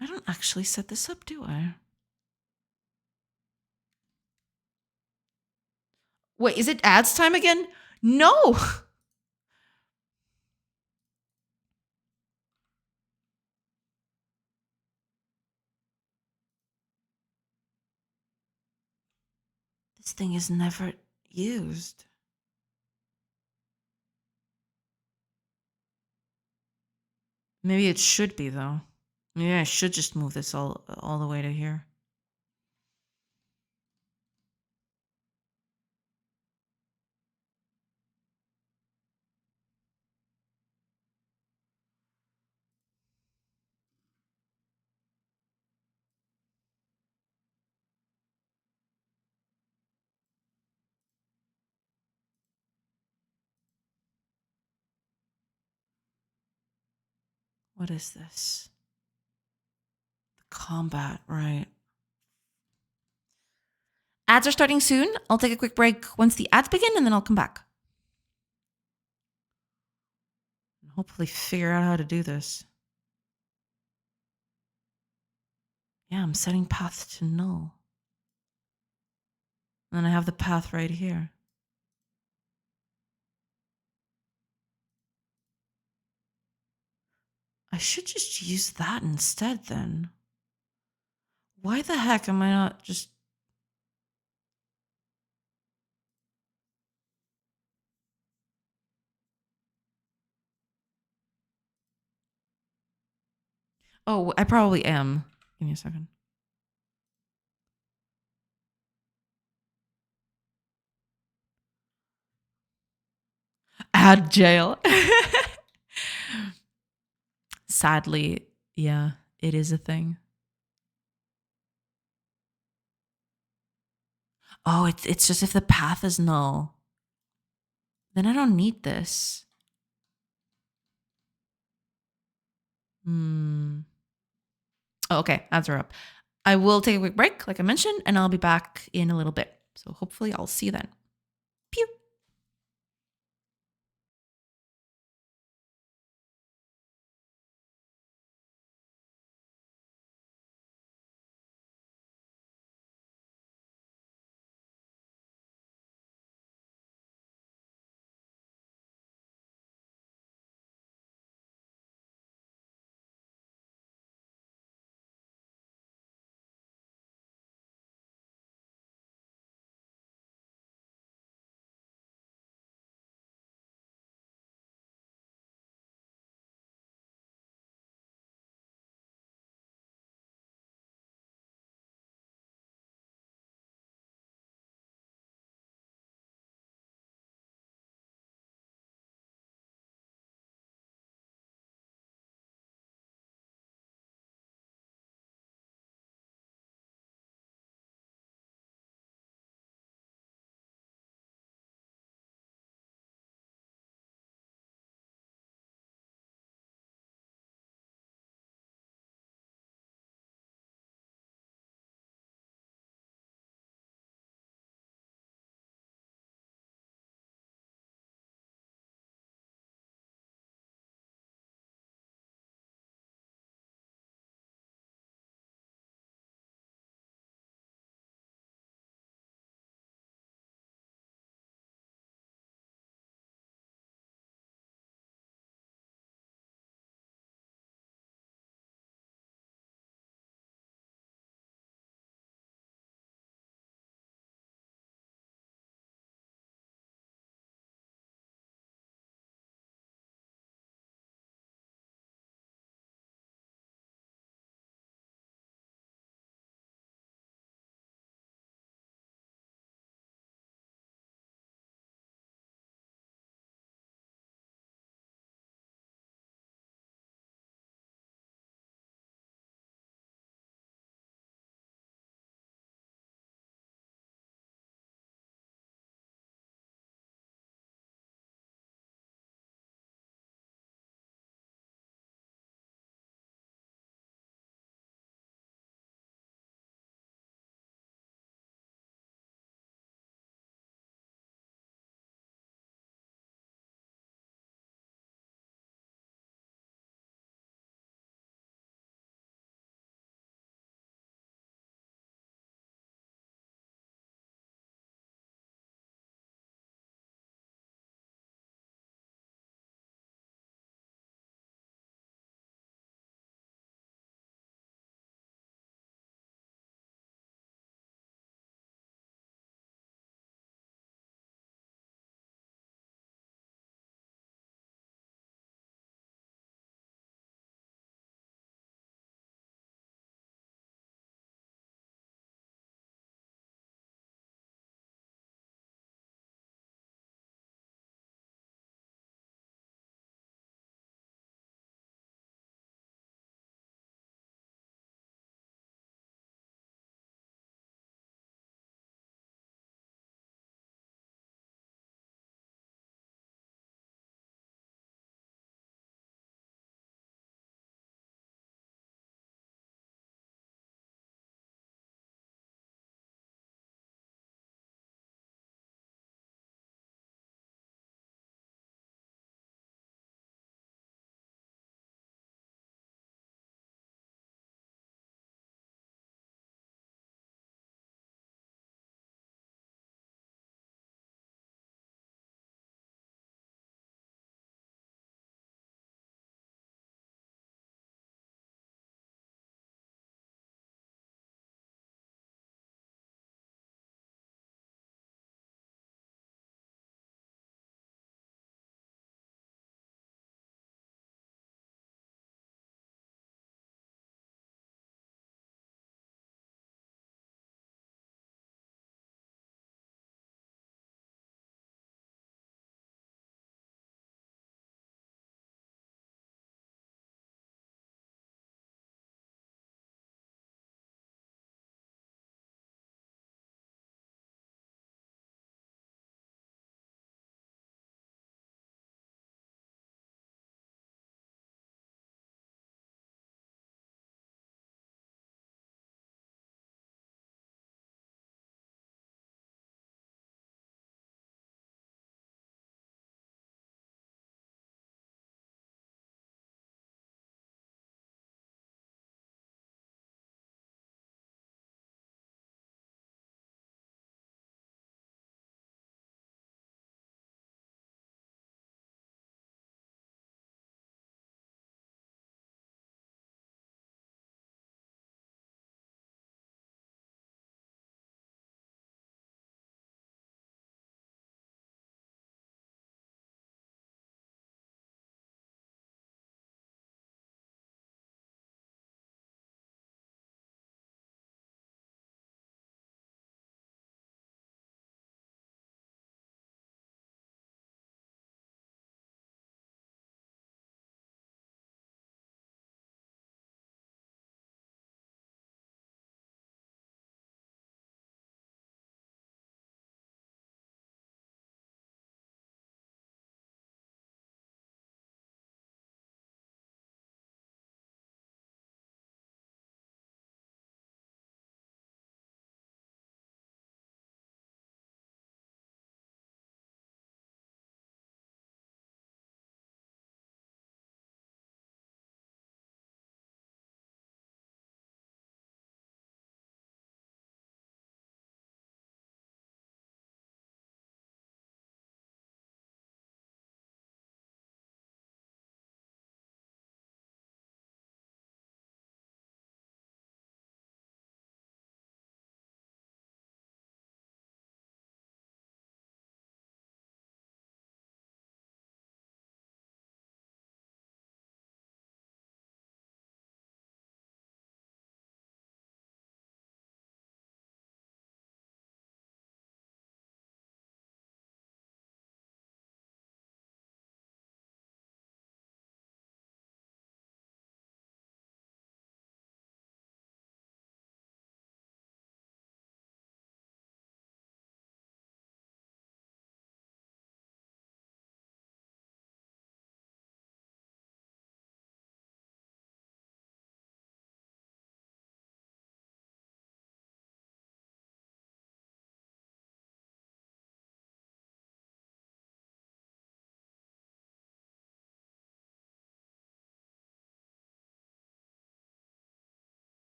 I don't actually set this up, do I? Wait, is it ads time again? No. This thing is never used. Maybe it should be though. Maybe I should just move this all the way to here. What is this? The combat, right. Ads are starting soon. I'll take a quick break once the ads begin and then I'll come back. And hopefully figure out how to do this. Yeah, I'm setting path to null. And then I have the path right here. I should just use that instead then. Why the heck am I not just... Oh, I probably am. Give me a second. Ad jail. Sadly, yeah, it is a thing. Oh, it's just if the path is null, then I don't need this. Oh, okay, ads are up. I will take a quick break, like I mentioned, and I'll be back in a little bit. So hopefully I'll see you then. Pew.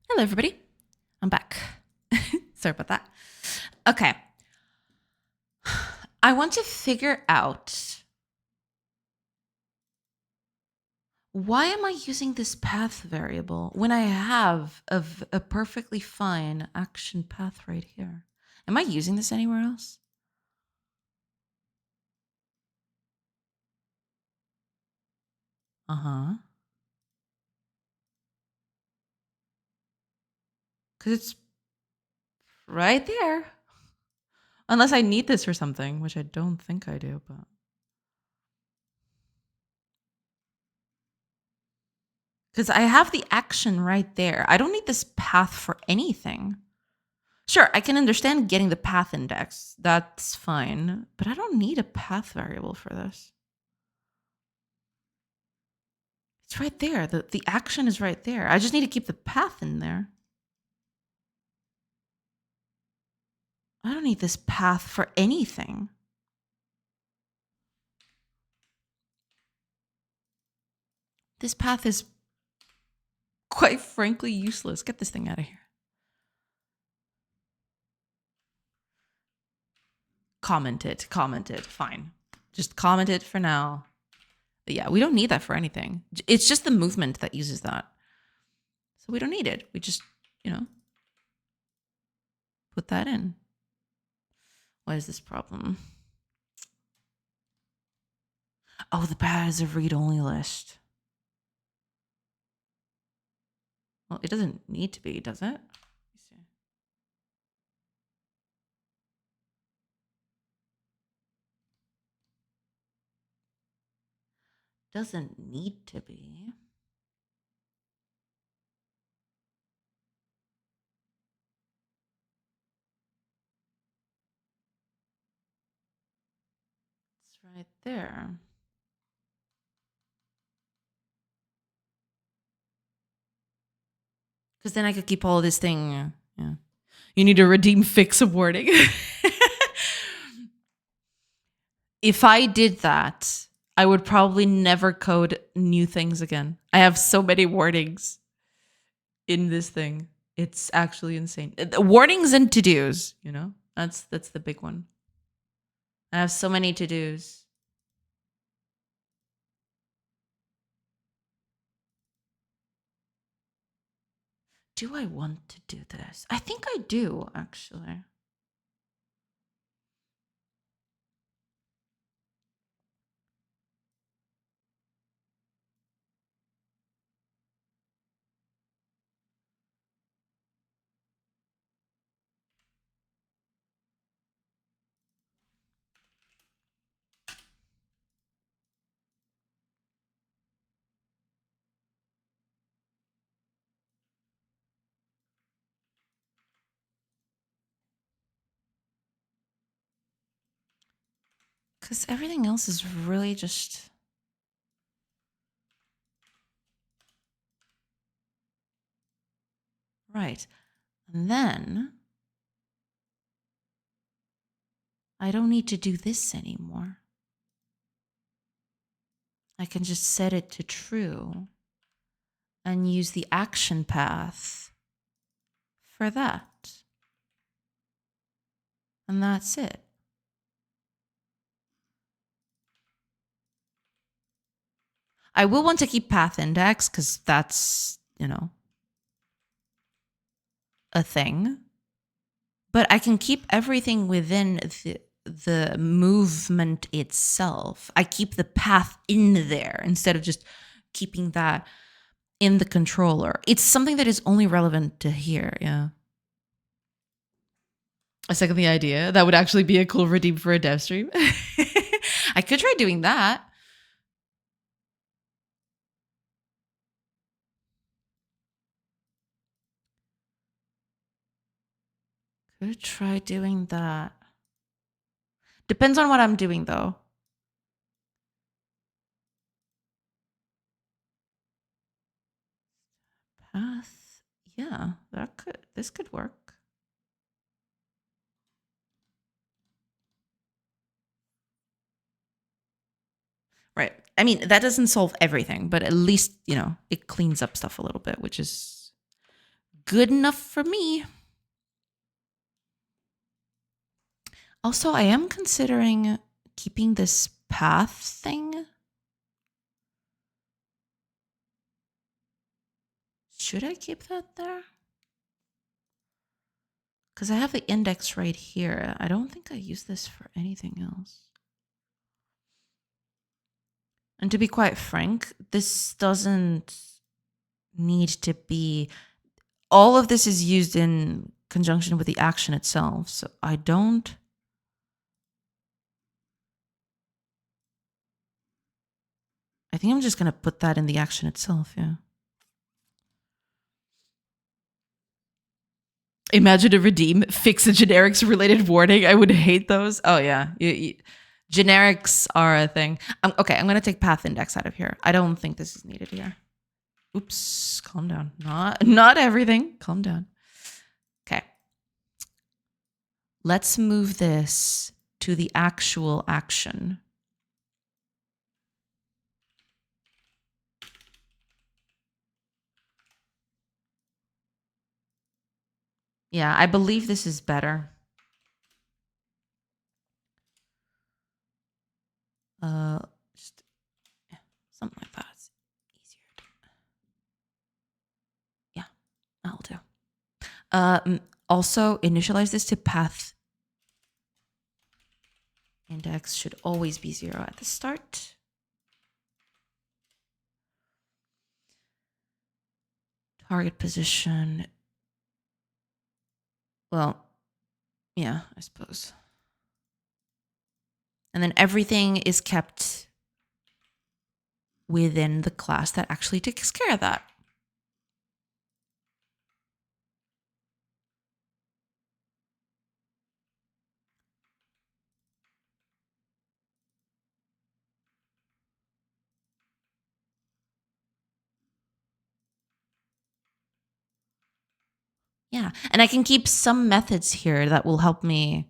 Hello, everybody. I'm back. Sorry about that. Okay. I want to figure out why am I using this path variable when I have a perfectly fine action path right here? Am I using this anywhere else? Uh-huh. Because it's right there. Unless I need this for something, which I don't think I do, but... Because I have the action right there. I don't need this path for anything. Sure, I can understand getting the path index. That's fine. But I don't need a path variable for this. It's right there. The action is right there. I just need to keep the path in there. I don't need this path for anything. This path is quite frankly useless. Get this thing out of here. Comment it. Fine. Just comment it for now. But yeah, we don't need that for anything. It's just the movement that uses that. So we don't need it. We just, put that in. What is this problem? Oh, the path is a read-only list. Well, it doesn't need to be, does it? Doesn't need to be. It's right there. Because then I could keep all of this thing. Yeah. You need to redeem fix a warning. If I did that, I would probably never code new things again. I have so many warnings in this thing. It's actually insane. Warnings and to-dos, That's the big one. I have so many to-dos. Do I want to do this? I think I do, actually. Because everything else is really just... Right. And then I don't need to do this anymore. I can just set it to true and use the action path for that. And that's it. I will want to keep path index because that's, a thing. But I can keep everything within the movement itself. I keep the path in there instead of just keeping that in the controller. It's something that is only relevant to here, yeah. I second the idea. That would actually be a cool redeem for a dev stream. I could try doing that. Could try doing that. Depends on what I'm doing, though. Path. Yeah, this could work. Right. I mean, that doesn't solve everything, but at least, it cleans up stuff a little bit, which is Good enough for me. Also, I am considering keeping this path thing. Should I keep that there? Because I have the index right here. I don't think I use this for anything else. And to be quite frank, this doesn't need to be... All of this is used in conjunction with the action itself. So I don't... I think I'm just going to put that in the action itself, yeah. Imagine a redeem, fix a generics related warning. I would hate those. Oh yeah, generics are a thing. Okay, I'm gonna take path index out of here. I don't think this is needed here. Oops, calm down. Not everything. Calm down. Okay. Let's move this to the actual action. Yeah, I believe this is better. Just something like that. It's easier. Yeah, that'll do. Also, initialize this to path. Index should always be 0 at the start. Target position. Well, yeah, I suppose. And then everything is kept within the class that actually takes care of that. Yeah, and I can keep some methods here that will help me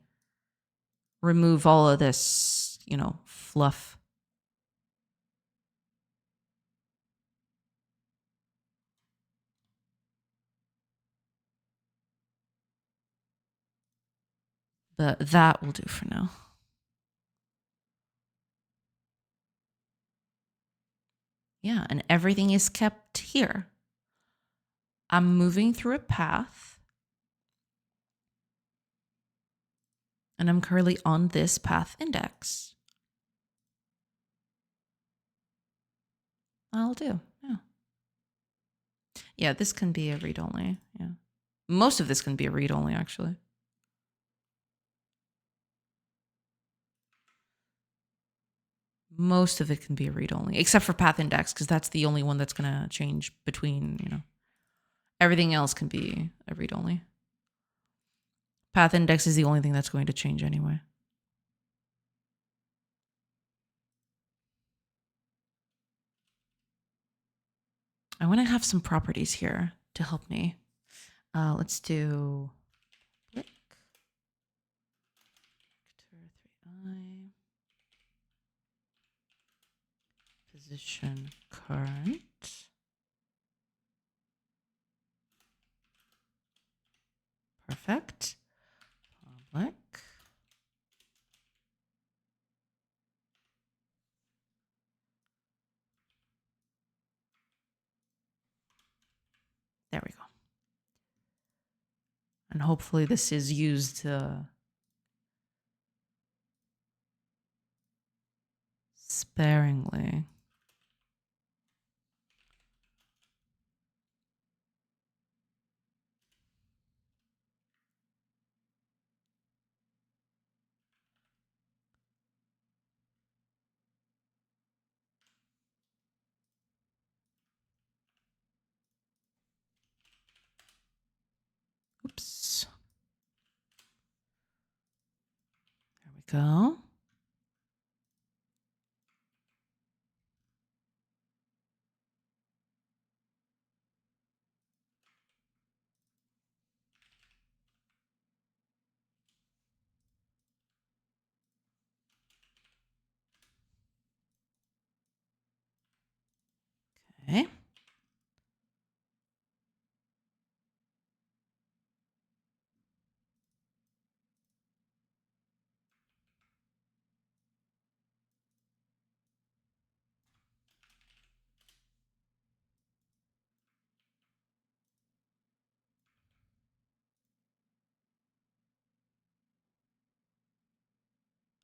remove all of this, you know, fluff. But that will do for now. Yeah, and everything is kept here. I'm moving through a path. And I'm currently on this path index. I'll do, yeah. Yeah, this can be a read-only, yeah. Most of this can be a read-only, actually. Most of it can be a read-only, except for path index, because that's the only one that's going to change between, you know. Everything else can be a read-only. Path index is the only thing that's going to change anyway. I want to have some properties here to help me. Let's do click. 3i. Position current. Perfect. Public. There we go. And hopefully this is used sparingly. Oops. There we go. Okay.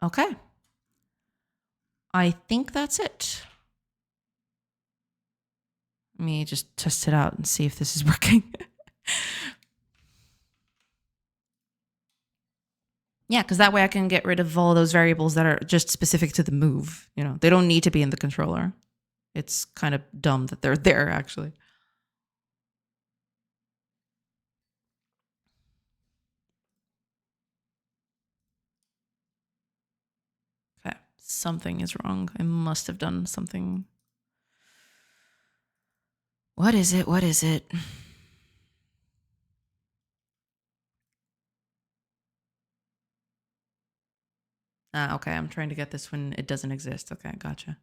Okay. I think that's it. Let me just test it out and see if this is working. Yeah, because that way I can get rid of all those variables that are just specific to the move. You know, they don't need to be in the controller. It's kind of dumb that they're there, actually. Okay, something is wrong. I must have done something. What is it? What is it? Ah, okay, I'm trying to get this when it doesn't exist. Okay, gotcha.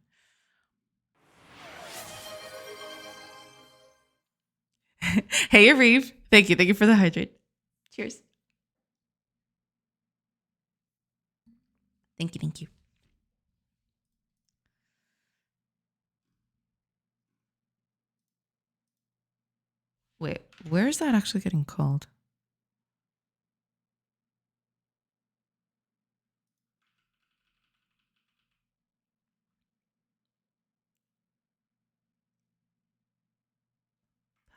Hey, Arif. Thank you. Thank you for the hydrate. Cheers. Thank you. Thank you. Wait, where is that actually getting called?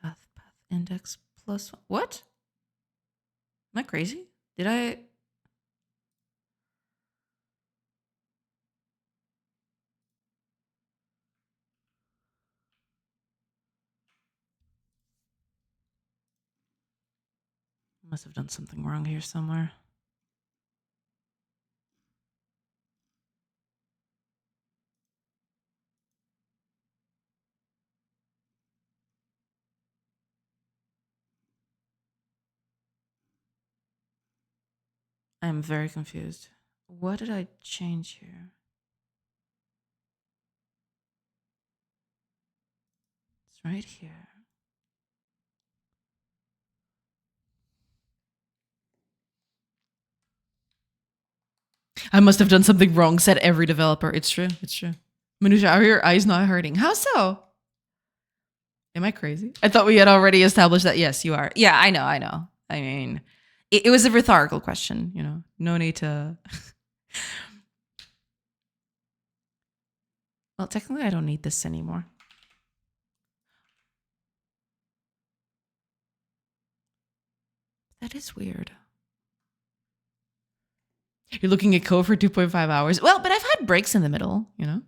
Path index plus one. What? Am I crazy? Did I? Must have done something wrong here somewhere. I'm very confused. What did I change here? It's right here. I must have done something wrong, said every developer. It's true. It's true. Manusha, are your eyes not hurting? How so? Am I crazy? I thought we had already established that. Yes, you are. Yeah, I know. I know. I mean, it was a rhetorical question, you know. No need to. Well, technically, I don't need this anymore. That is weird. You're looking at code for 2.5 hours. Well, but I've had breaks in the middle, you know?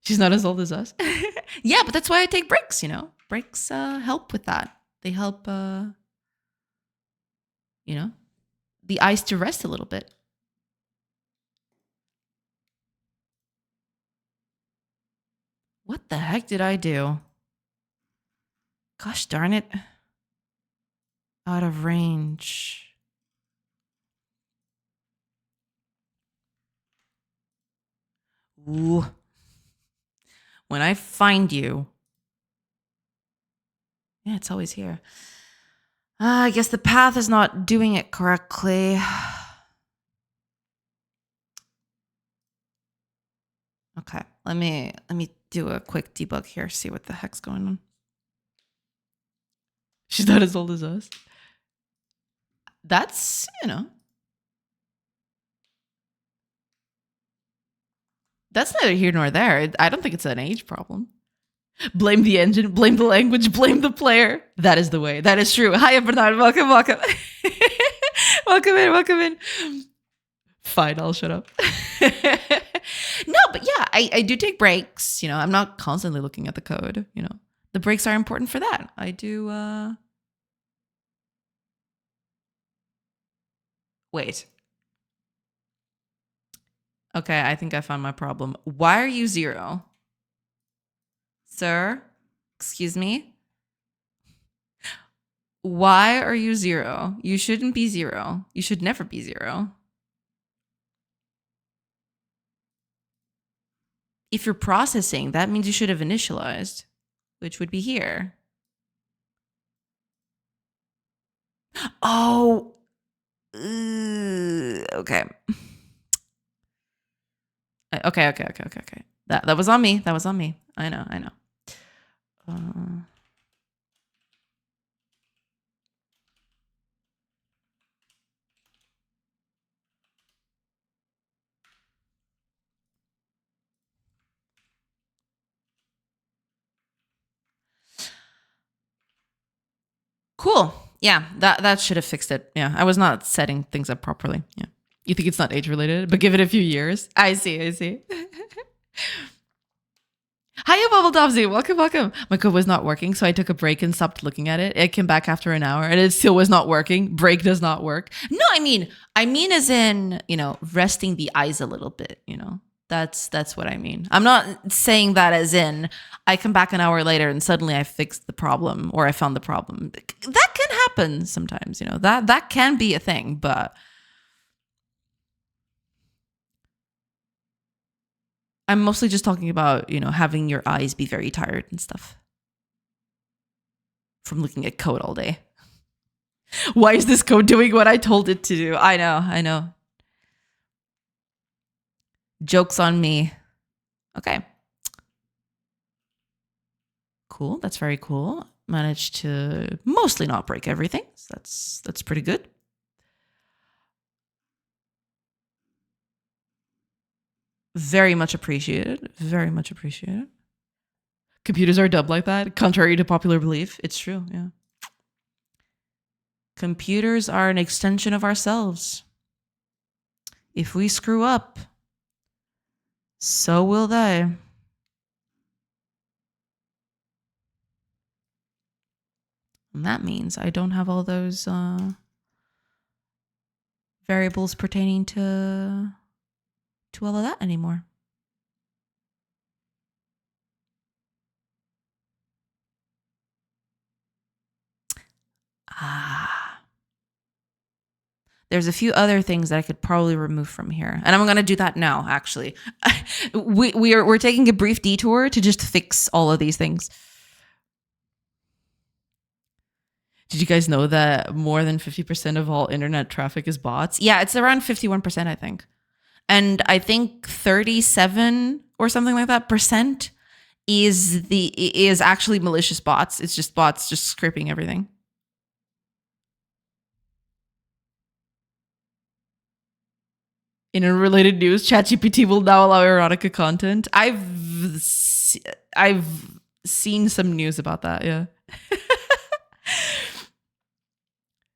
She's not as old as us. Yeah, but that's why I take breaks, you know? Breaks help with that. They help, you know, the eyes to rest a little bit. What the heck did I do? Gosh darn it. Out of range. Ooh. When I find you. Yeah, it's always here. I guess the path is not doing it correctly. Okay, let me do a quick debug here, see what the heck's going on. She's not as old as us. That's, you know. That's neither here nor there. I don't think it's an age problem. Blame the engine, blame the language, blame the player. That is the way. That is true. Hi, Bernard. Welcome, welcome. Welcome in, welcome in. Fine, I'll shut up. No, but yeah, I do take breaks. You know, I'm not constantly looking at the code. You know, the breaks are important for that. I do. Wait. Okay, I think I found my problem. Why are you 0? Sir? Excuse me? Why are you 0? You shouldn't be 0. You should never be 0. If you're processing, that means you should have initialized, which would be here. Oh. Okay. Okay. That was on me. That was on me. I know. Cool. Yeah, that should have fixed it. Yeah, I was not setting things up properly. Yeah. You think it's not age related, but give it a few years. I see. Hiya, Bubble Topsy. Welcome. My code was not working, so I took a break and stopped looking at it. It came back after an hour, and it still was not working. Break does not work. No, I mean as in, resting the eyes a little bit, That's what I mean. I'm not saying that as in I come back an hour later and suddenly I fixed the problem or I found the problem. That can happen sometimes, That can be a thing, but I'm mostly just talking about, having your eyes be very tired and stuff from looking at code all day. Why is this code doing what I told it to do? I know. Joke's on me. Okay. Cool. That's very cool. Managed to mostly not break everything. So that's pretty good. Very much appreciated. Very much appreciated. Computers are dumb like that, contrary to popular belief. It's true, yeah. Computers are an extension of ourselves. If we screw up, so will they. And that means I don't have all those variables pertaining to all of that anymore. There's a few other things that I could probably remove from here. And I'm going to do that now, actually. We're taking a brief detour to just fix all of these things. Did you guys know that more than 50% of all internet traffic is bots? Yeah, it's around 51%, I think. And I think 37 or something like that percent is actually malicious bots. It's just bots just scraping everything. In related news, ChatGPT will now allow erotica content. I've seen some news about that, yeah.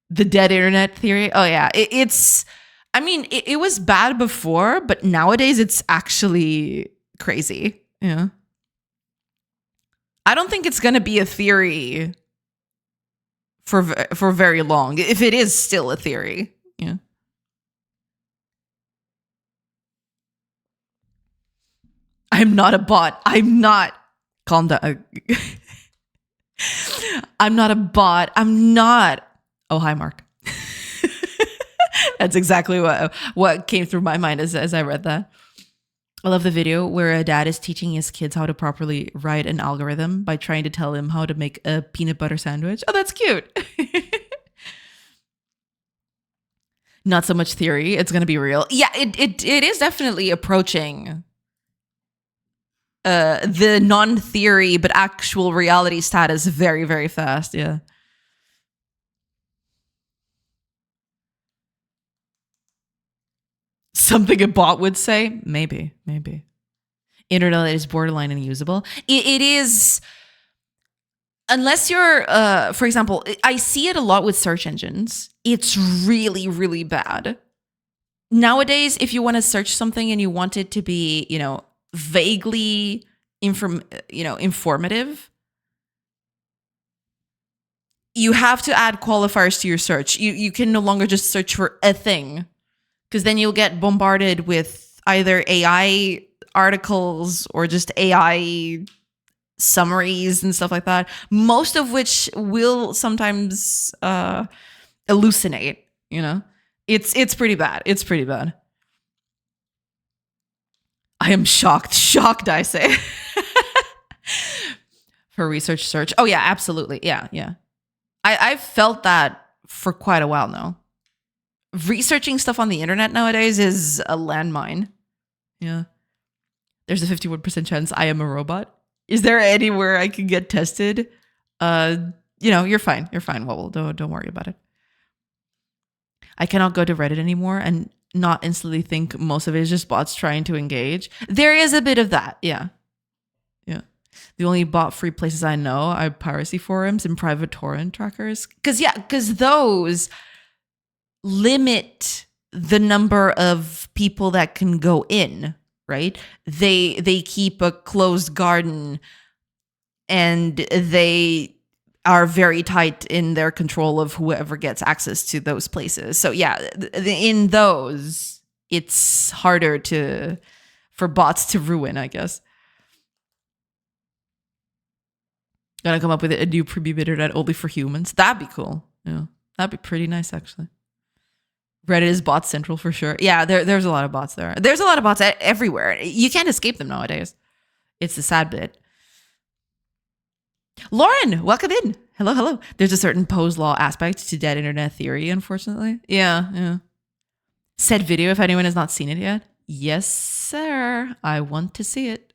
The dead internet theory. Oh yeah, it was bad before, but nowadays it's actually crazy. Yeah. I don't think it's going to be a theory for very long, if it is still a theory. Yeah. I'm not a bot. I'm not. Calm down. I'm not a bot. I'm not. Oh, hi, Mark. That's exactly what came through my mind as I read that. I love the video where a dad is teaching his kids how to properly write an algorithm by trying to tell him how to make a peanut butter sandwich. Oh, that's cute. Not so much theory. It's going to be real. Yeah, it is definitely approaching the non-theory but actual reality status very, very fast. Yeah. Something a bot would say? Maybe. Internet is borderline unusable. It is, unless you're, for example, I see it a lot with search engines. It's really, really bad. Nowadays, if you want to search something and you want it to be, vaguely informative, you have to add qualifiers to your search. You can no longer just search for a thing, because then you'll get bombarded with either AI articles or just AI summaries and stuff like that, most of which will sometimes hallucinate. It's pretty bad. It's pretty bad. I am shocked, I say. For research search. Oh yeah, absolutely. Yeah. I've felt that for quite a while now. Researching stuff on the internet nowadays is a landmine. Yeah. There's a 51% chance I am a robot. Is there anywhere I can get tested? You're fine. You're fine, Wobble. Don't worry about it. I cannot go to Reddit anymore and not instantly think most of it is just bots trying to engage. There is a bit of that. Yeah. The only bot-free places I know are piracy forums and private torrent trackers. Because those limit the number of people that can go in, right? They keep a closed garden, and they are very tight in their control of whoever gets access to those places. So yeah, in those, it's harder for bots to ruin, I guess. Gonna come up with a new premium internet only for humans. That'd be cool. Yeah, that'd be pretty nice, actually. Reddit is bot central for sure. Yeah, there's a lot of bots there. There's a lot of bots everywhere. You can't escape them nowadays. It's the sad bit. Lauren, welcome in. Hello, hello. There's a certain Poe's law aspect to dead internet theory, unfortunately. Yeah. Said video, if anyone has not seen it yet. Yes, sir. I want to see it.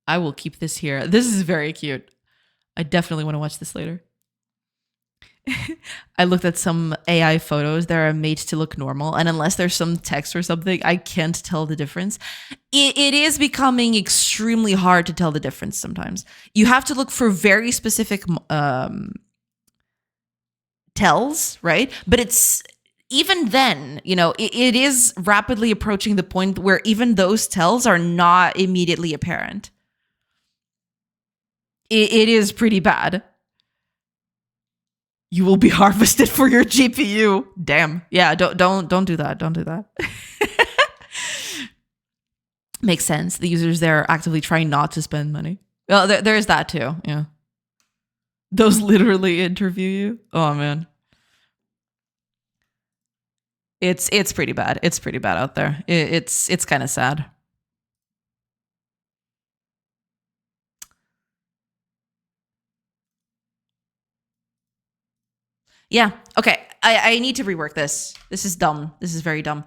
I will keep this here. This is very cute. I definitely want to watch this later. I looked at some AI photos that are made to look normal, and unless there's some text or something, I can't tell the difference. It is becoming extremely hard to tell the difference sometimes. You have to look for very specific tells, right? But it's even then, it is rapidly approaching the point where even those tells are not immediately apparent. It is pretty bad. You will be harvested for your GPU. Damn. Yeah, don't do that. Don't do that. Makes sense. The users there are actively trying not to spend money. Well, there is that too. Yeah. Those literally interview you. Oh man. It's pretty bad. It's pretty bad out there. It's kind of sad. Yeah. Okay. I need to rework this. This is dumb. This is very dumb.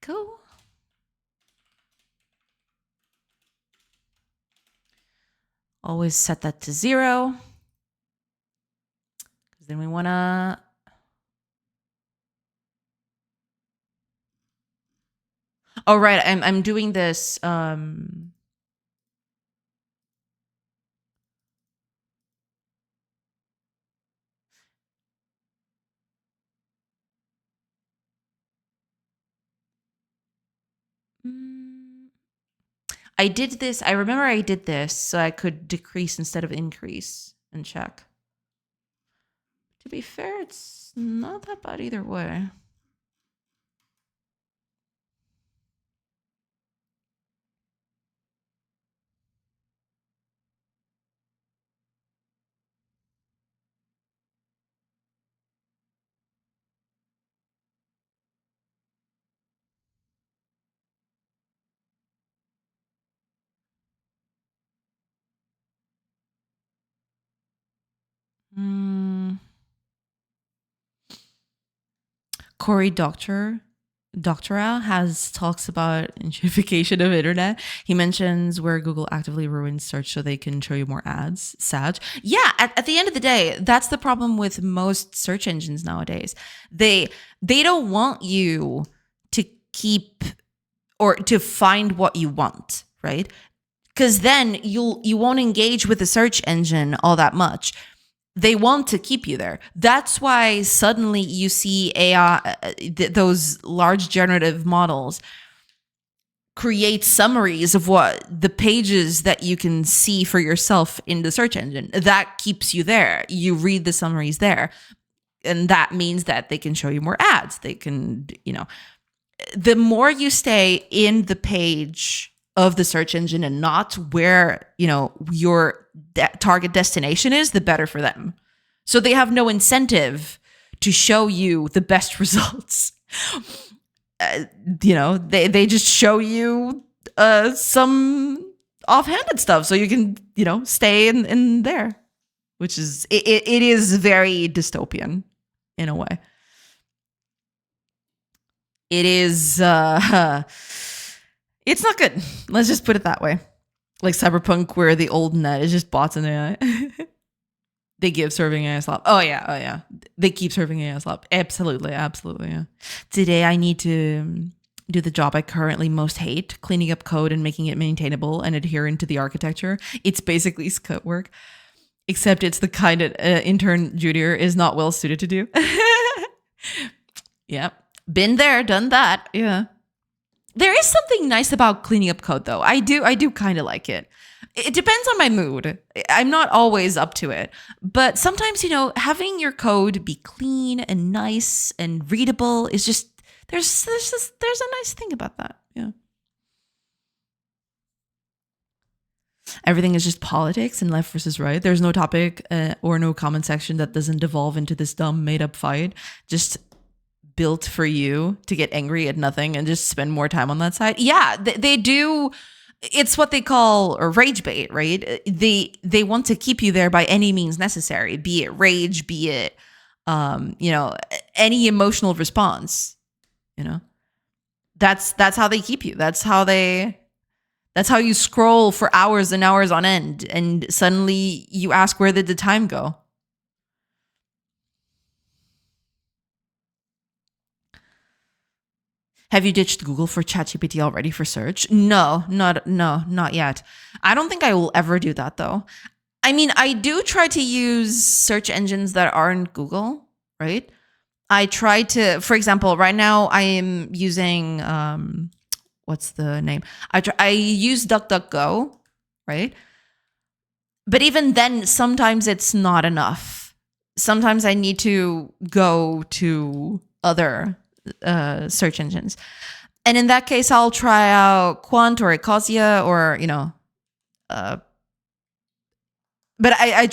Go. Always set that to 0. Because then we want to... Oh, right. I'm doing this... I did this. I remember I did this so I could decrease instead of increase and check. To be fair, it's not that bad either way. Cory Doctorow has talks about gentrification of internet. He mentions where Google actively ruins search so they can show you more ads. Sad. Yeah, at the end of the day, that's the problem with most search engines nowadays. They don't want you to keep or to find what you want, right? Because then you won't engage with the search engine all that much. They want to keep you there. That's why suddenly you see AI, those large generative models create summaries of what the pages that you can see for yourself in the search engine. That keeps you there. You read the summaries there. And that means that they can show you more ads. They can, the more you stay in the page of the search engine and not where, your target destination is, the better for them. So they have no incentive to show you the best results. They just show you some offhanded stuff so you can, stay in there. which is it is very dystopian in a way. It is it's not good. Let's just put it that way. Like Cyberpunk, where the old net is just bots and AI. They give serving AI slop. Oh yeah. They keep serving AI slop. Absolutely, yeah. Today I need to do the job I currently most hate, cleaning up code and making it maintainable and adherent to the architecture. It's basically scut work, except it's the kind of intern junior is not well suited to do. Yeah, been there, done that. Yeah. There is something nice about cleaning up code, though. I do kind of like it. It depends on my mood. I'm not always up to it. But sometimes, having your code be clean and nice and readable is just, there's a nice thing about that. Yeah. Everything is just politics and left versus right. There's no topic or no comment section that doesn't devolve into this dumb made up fight. Just built for you to get angry at nothing and just spend more time on that side. Yeah, they do. It's what they call a rage bait, right? They want to keep you there by any means necessary, be it rage, be it, any emotional response, that's how they keep you. That's how you scroll for hours and hours on end. And suddenly you ask, where did the time go? Have you ditched Google for ChatGPT already for search? No, not yet. I don't think I will ever do that though. I mean, I do try to use search engines that aren't Google, right? I try to, for example, right now I am using, what's the name? I use DuckDuckGo, right? But even then, sometimes it's not enough. Sometimes I need to go to other search engines, and in that case I'll try out Quant or Ecosia or but I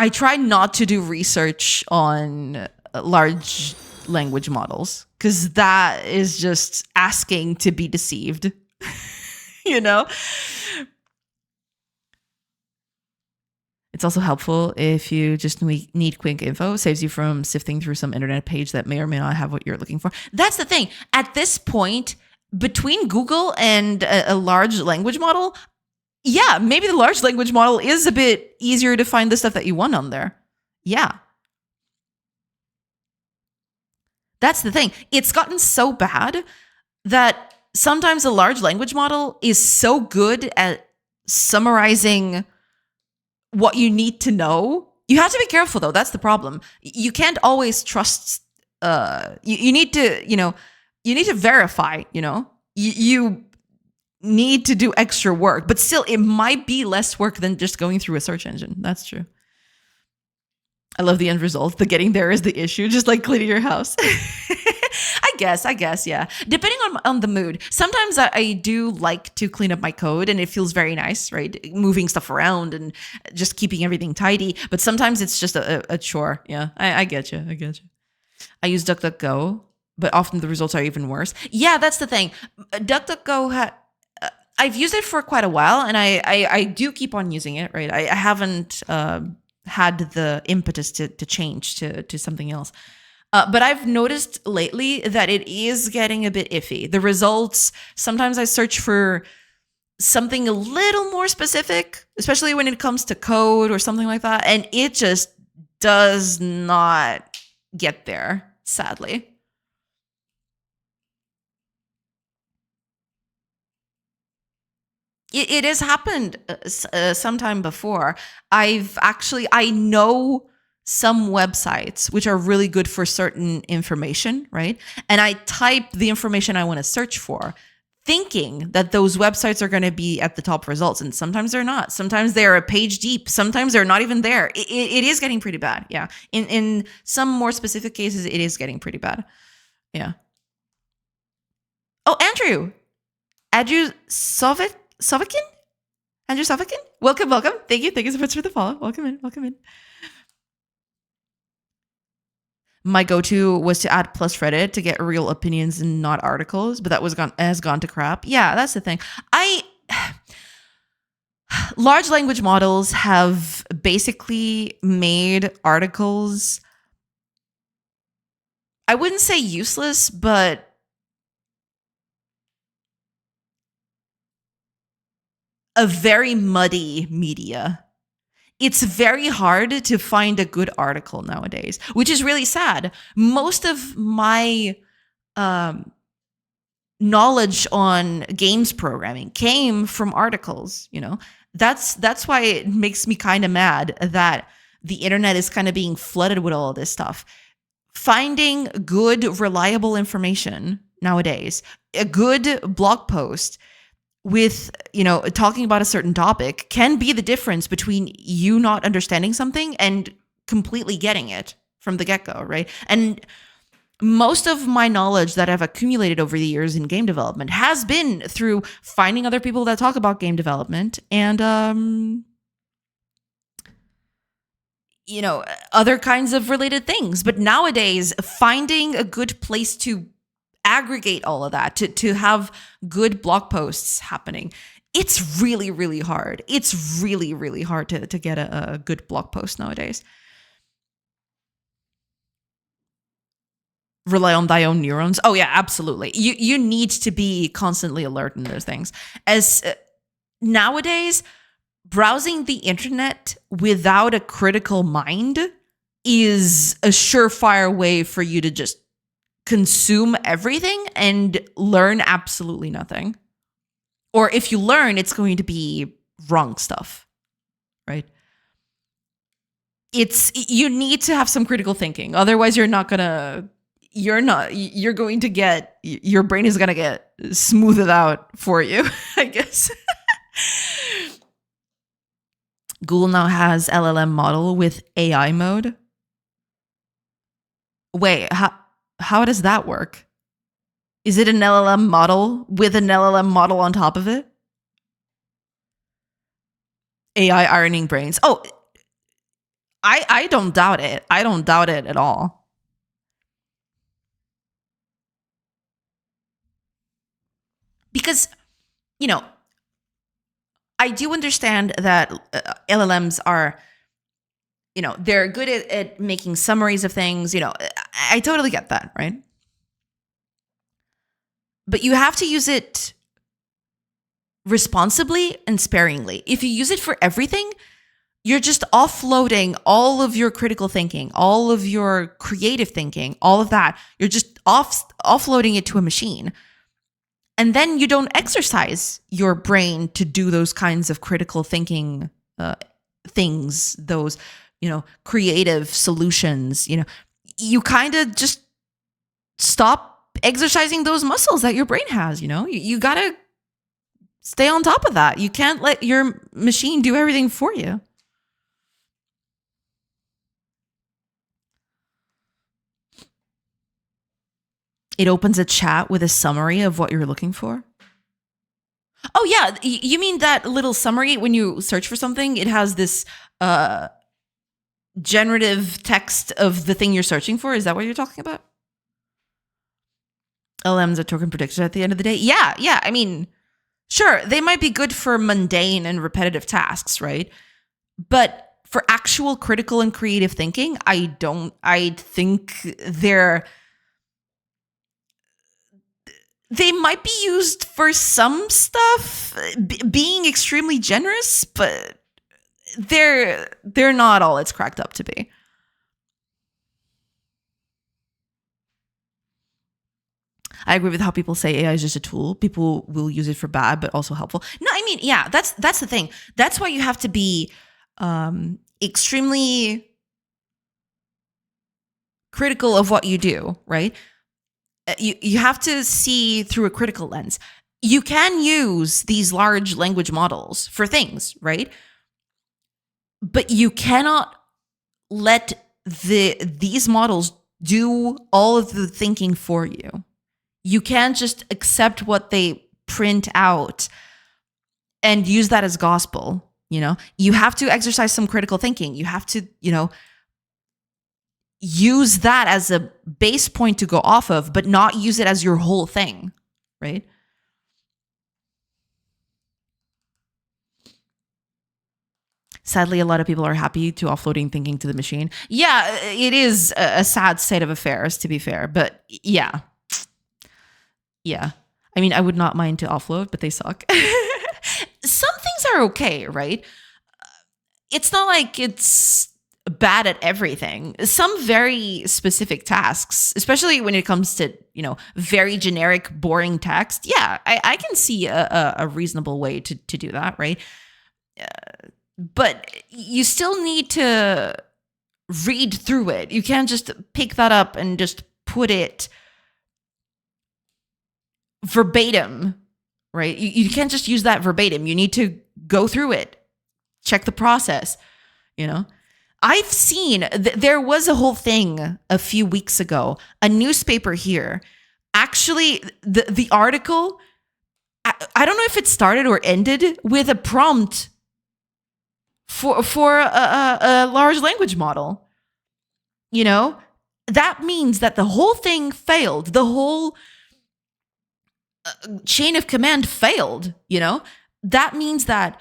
try not to do research on large language models, because that is just asking to be deceived. It's also helpful if you just need quick info. Saves you from sifting through some internet page that may or may not have what you're looking for. That's the thing. At this point, between Google and a large language model, yeah, maybe the large language model is a bit easier to find the stuff that you want on there. Yeah. That's the thing. It's gotten so bad that sometimes a large language model is so good at summarizing what you need to know. You have to be careful though. That's the problem. You can't always trust. You need to, you need to verify. You need to do extra work, but still, it might be less work than just going through a search engine. That's true. I love the end result. The getting there is the issue, just like cleaning your house. I guess, yeah. Depending on the mood. Sometimes I do like to clean up my code and it feels very nice, right? Moving stuff around and just keeping everything tidy. But sometimes it's just a chore. Yeah, I get you. I use DuckDuckGo, but often the results are even worse. Yeah, that's the thing. DuckDuckGo I've used it for quite a while, and I do keep on using it, right? I haven't had the impetus to change to something else. But I've noticed lately that it is getting a bit iffy. The results, sometimes I search for something a little more specific, especially when it comes to code or something like that, and it just does not get there, sadly. It has happened sometime before. I know some websites which are really good for certain information, right? And I type the information I want to search for, thinking that those websites are going to be at the top results. And sometimes they're not. Sometimes they're a page deep. Sometimes they're not even there. It is getting pretty bad. Yeah. In some more specific cases, it is getting pretty bad. Yeah. Oh, Andrew Sovakin? Andrew Sovakin? Welcome. Thank you so much for the follow. Welcome in. My go-to was to add plus Reddit to get real opinions and not articles, but that has gone to crap. Yeah, that's the thing. large language models have basically made articles, I wouldn't say useless, but a very muddy media. It's very hard to find a good article nowadays, which is really sad. Most of my knowledge on games programming came from articles, you know. That's why it makes me kind of mad that the internet is kind of being flooded with all of this stuff. Finding good, reliable information nowadays, a good blog post with, you know, talking about a certain topic can be the difference between you not understanding something and completely getting it from the get-go, right? And most of my knowledge that I've accumulated over the years in game development has been through finding other people that talk about game development and, you know, other kinds of related things. But nowadays, finding a good place to aggregate all of that, to have good blog posts happening, it's really, really hard. It's really, really hard to get a good blog post nowadays. Rely on thy own neurons. Oh yeah, absolutely. You need to be constantly alert in those things. As nowadays, browsing the internet without a critical mind is a surefire way for you to just consume everything and learn absolutely nothing. Or if you learn, it's going to be wrong stuff, right? You need to have some critical thinking. Otherwise, your brain is going to get smoothed out for you, I guess. Google now has LLM model with AI mode. Wait, how does that work? Is it an LLM model with an LLM model on top of it? AI ironing brains. Oh, I don't doubt it. I don't doubt it at all. Because, you know, I do understand that LLMs are, you know, they're good at making summaries of things. You know, I totally get that, right? But you have to use it responsibly and sparingly. If you use it for everything, you're just offloading all of your critical thinking, all of your creative thinking, all of that. You're just offloading it to a machine. And then you don't exercise your brain to do those kinds of critical thinking things, those, you know, creative solutions. You know, you kind of just stop exercising those muscles that your brain has. You know, you got to stay on top of that. You can't let your machine do everything for you. It opens a chat with a summary of what you're looking for. Oh, yeah. You mean that little summary when you search for something? It has this generative text of the thing you're searching for. Is that what you're talking about? LMs are token predictors at the end of the day. Yeah. I mean, sure, they might be good for mundane and repetitive tasks, right? But for actual critical and creative thinking, I think they might be used for some stuff, being extremely generous, but they're not all it's cracked up to be. I agree with how people say AI is just a tool. People will use it for bad, but also helpful. No, I mean, yeah, that's the thing. That's why you have to be extremely critical of what you do, right? You have to see through a critical lens. You can use these large language models for things, right? But you cannot let these models do all of the thinking for you. You can't just accept what they print out and use that as gospel, you know? You have to exercise some critical thinking. You have to, you know, use that as a base point to go off of, but not use it as your whole thing, right? Sadly, a lot of people are happy to offloading thinking to the machine. Yeah, it is a sad state of affairs, to be fair. But yeah. Yeah. I mean, I would not mind to offload, but they suck. Some things are okay, right? It's not like it's bad at everything. Some very specific tasks, especially when it comes to, very generic, boring text. Yeah, I can see a reasonable way to do that, right? But you still need to read through it. You can't just pick that up and just put it verbatim, right? You can't just use that verbatim. You need to go through it, check the process, I've seen, there was a whole thing a few weeks ago, a newspaper here. Actually, the article, I don't know if it started or ended with a prompt for a large language model. That means that the whole thing failed. The whole chain of command failed, That means that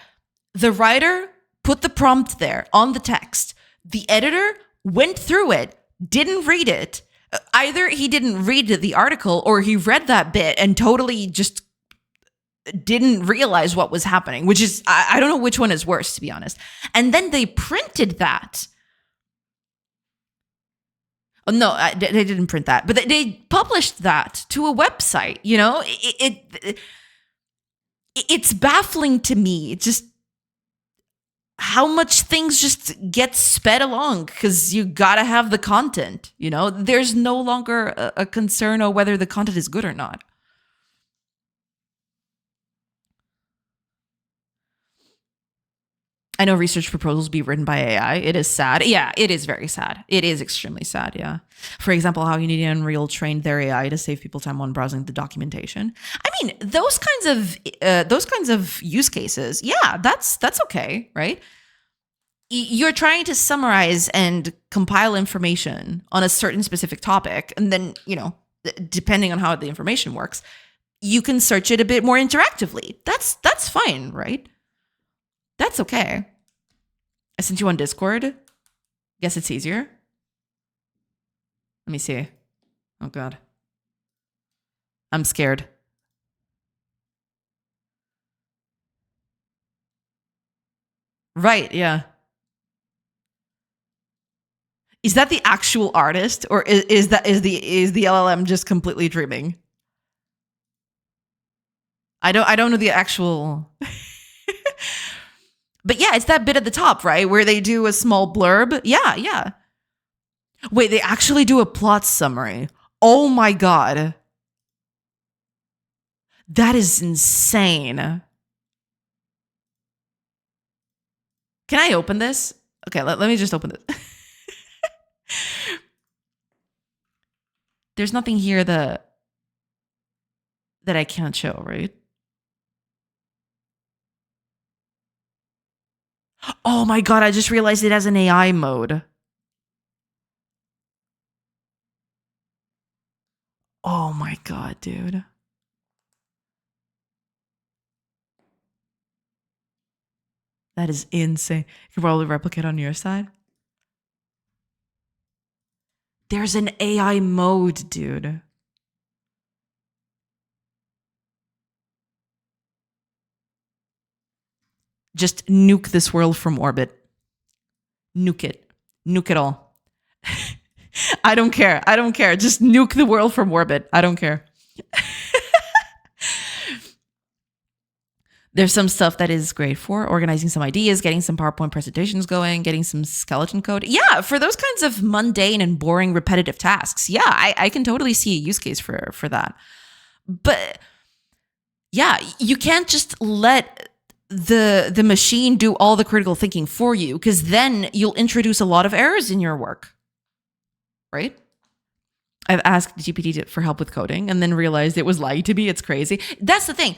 the writer put the prompt there on the text. The editor went through it, didn't read it. Either he didn't read the article or he read that bit and totally just didn't realize what was happening, which is, I don't know which one is worse, to be honest. And then they printed that. Oh, no, they didn't print that, but they published that to a website, It's baffling to me. It's just how much things just get sped along because you gotta have the content, There's no longer a concern of whether the content is good or not. I know research proposals be written by AI. It is sad. Yeah, it is very sad. It is extremely sad, yeah. For example, how Unity and Unreal trained their AI to save people time when browsing the documentation. I mean, those kinds of use cases, yeah, that's okay, right? You're trying to summarize and compile information on a certain specific topic, and then, depending on how the information works, you can search it a bit more interactively. That's fine, right? That's okay. I sent you on Discord. Guess it's easier. Let me see. Oh, God. I'm scared. Right, yeah. Is that the actual artist, or is the LLM just completely dreaming? I don't know the actual. But yeah, it's that bit at the top, right? Where they do a small blurb. Yeah. Wait, they actually do a plot summary. Oh my God. That is insane. Can I open this? Okay, let me just open it. There's nothing here that I can't show, right? Oh my God, I just realized it has an AI mode. Oh my God, dude. That is insane. You can probably replicate on your side. There's an AI mode, dude. Just nuke this world from orbit. Nuke it. Nuke it all. I don't care. Just nuke the world from orbit. I don't care. There's some stuff that is great for organizing some ideas, getting some PowerPoint presentations going, getting some skeleton code. Yeah, for those kinds of mundane and boring repetitive tasks. Yeah, I can totally see a use case for that. But yeah, you can't just let the machine do all the critical thinking for you, because then you'll introduce a lot of errors in your work, right? I've asked GPT for help with coding and then realized it was lying to me. It's crazy. That's the thing.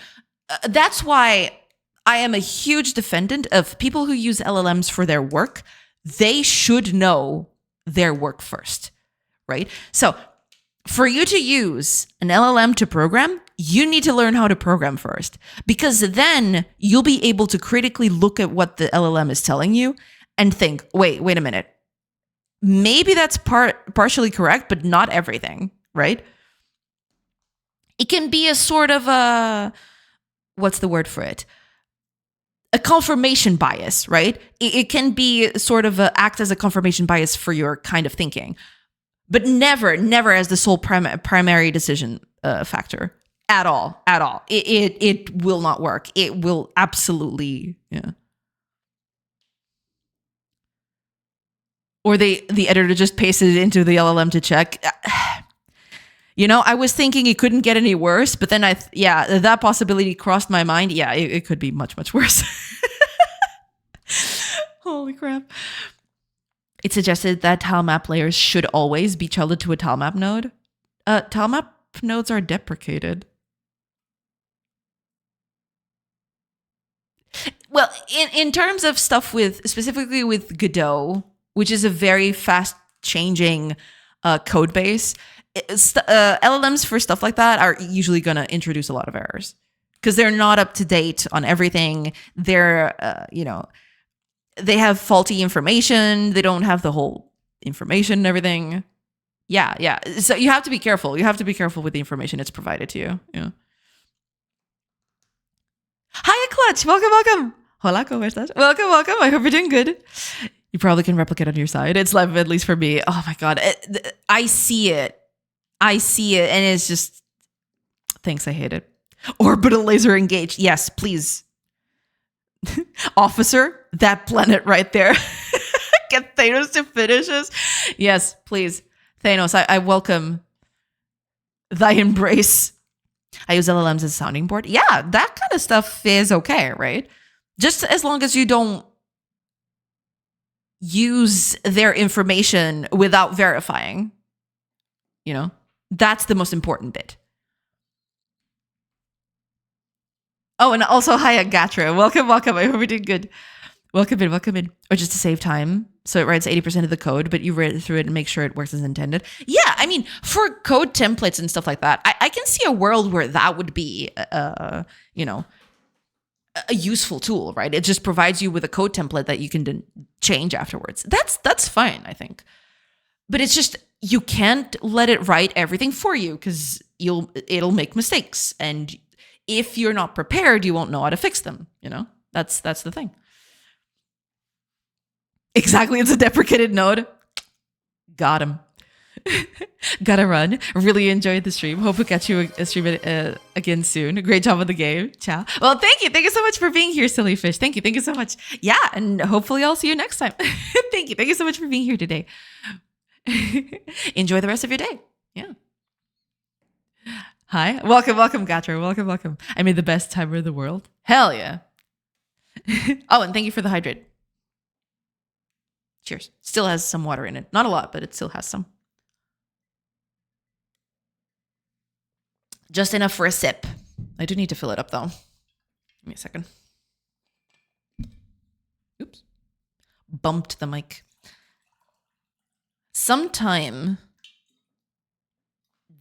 That's why I am a huge defendant of people who use LLMs for their work. They should know their work first, right? So For you to use an LLM to program, you need to learn how to program first, because then you'll be able to critically look at what the LLM is telling you and think, wait a minute. Maybe that's partially correct, but not everything, right? It can be a sort of what's the word for it? A confirmation bias, right? It can be sort of act as a confirmation bias for your kind of thinking, but never as the sole primary decision factor at all. It will not work. It will absolutely, yeah. Or the editor just pasted it into the LLM to check. I was thinking it couldn't get any worse, but then that possibility crossed my mind. Yeah, it could be much, much worse. Holy crap. It suggested that tilemap layers should always be childed to a tilemap node. Tilemap nodes are deprecated. Well, in terms of stuff specifically with Godot, which is a very fast changing code base, LLMs for stuff like that are usually going to introduce a lot of errors because they're not up to date on everything. They're, they have faulty information. They don't have the whole information and everything. Yeah. So you have to be careful. You have to be careful with the information it's provided to you. Yeah. Hi, Clutch. Welcome. Hola, ¿cómo estás? Welcome. I hope you're doing good. You probably can replicate on your side. It's live, at least for me. Oh my God. I see it. And it's just, thanks, I hate it. Orbital laser engaged. Yes, please. Officer, that planet right there. Get Thanos to finish us. Yes, please. Thanos, I welcome thy embrace. I use LLMs as a sounding board. Yeah, that kind of stuff is okay, right? Just as long as you don't use their information without verifying. That's the most important bit. Oh, and also, hi, Gatra. Welcome. I hope you're doing good. Welcome in. Or just to save time. So it writes 80% of the code, but you read through it and make sure it works as intended. Yeah, I mean, for code templates and stuff like that, I can see a world where that would be, a useful tool, right? It just provides you with a code template that you can then change afterwards. That's fine, I think. But it's just, you can't let it write everything for you because it'll make mistakes. And if you're not prepared, you won't know how to fix them. That's the thing. Exactly. It's a deprecated node. Got him. Gotta run. Really enjoyed the stream. Hope we catch you a stream again soon. Great job on the game. Ciao. Well, thank you. Thank you so much for being here, silly fish. Thank you so much. Yeah, and hopefully I'll see you next time. Thank you so much for being here today. Enjoy the rest of your day. Yeah. Hi. Welcome, Gatra. Welcome. I made the best timer in the world. Hell yeah. Oh, and thank you for the hydrate. Cheers. Still has some water in it. Not a lot, but it still has some. Just enough for a sip. I do need to fill it up, though. Give me a second. Oops. Bumped the mic. Sometime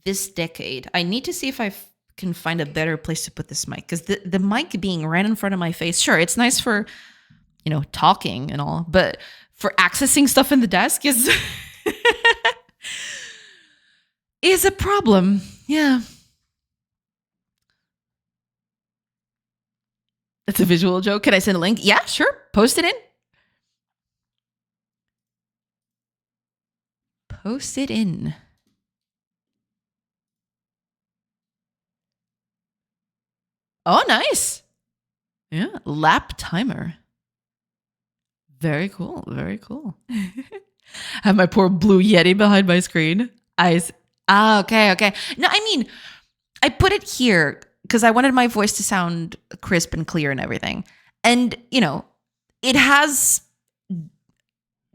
this decade, I need to see if I can find a better place to put this mic. Because the mic being right in front of my face, sure, it's nice for, talking and all. But for accessing stuff in the desk is a problem. Yeah. That's a visual joke. Can I send a link? Yeah, sure. Post it in. Post it in. Oh, nice. Yeah, lap timer. Very cool. Have my poor blue Yeti behind my screen. Eyes. Okay. No, I mean, I put it here because I wanted my voice to sound crisp and clear and everything. And, it has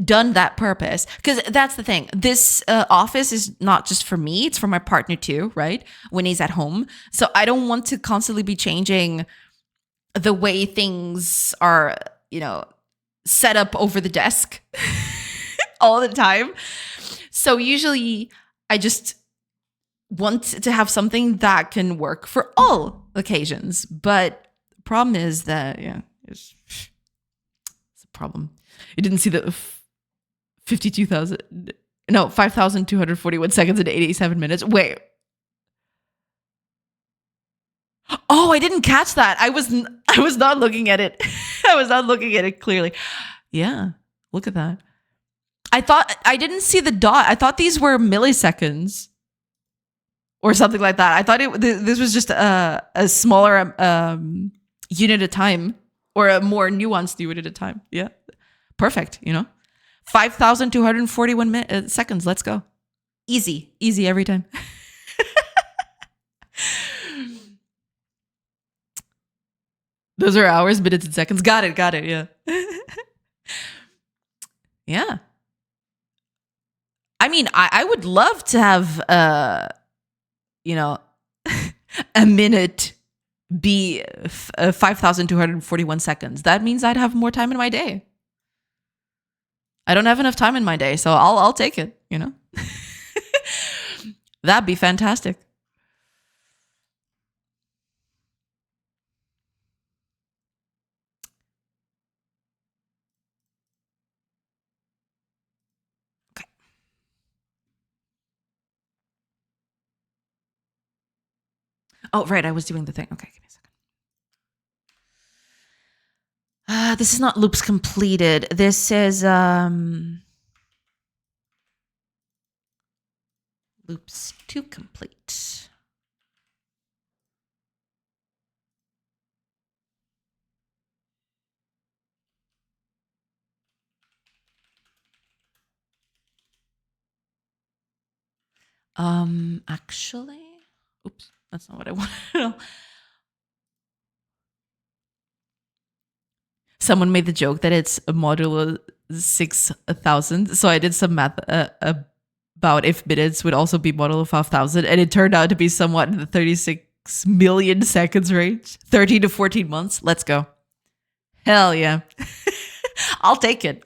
done that purpose. Because that's the thing. This office is not just for me. It's for my partner too, right? When he's at home. So I don't want to constantly be changing the way things are, set up over the desk all the time. So usually I just want to have something that can work for all occasions. But the problem is that, yeah, it's a problem. You didn't see the 52,000, no, 5,241 seconds and 87 minutes. Wait. Oh, I didn't catch that. I was not looking at it. I was not looking at it clearly. Yeah, look at that. I didn't see the dot. I thought these were milliseconds or something like that. I thought this was just a smaller unit of time, or a more nuanced unit of time. Yeah, perfect. 5,241 seconds. Let's go. Easy every time. Those are hours, minutes, and seconds. Got it. Yeah. Yeah. I mean, I would love to have, a minute be 5,241 seconds. That means I'd have more time in my day. I don't have enough time in my day, so I'll take it, That'd be fantastic. Okay. Oh, right, I was doing the thing. Okay, give me a second. This is not loops completed. This is loops to complete. Actually, oops, that's not what I wanted to know. Someone made the joke that it's a modulo 6,000. So I did some math about if minutes would also be modulo 5,000. And it turned out to be somewhat in the 36 million seconds range. 13 to 14 months. Let's go. Hell yeah. I'll take it.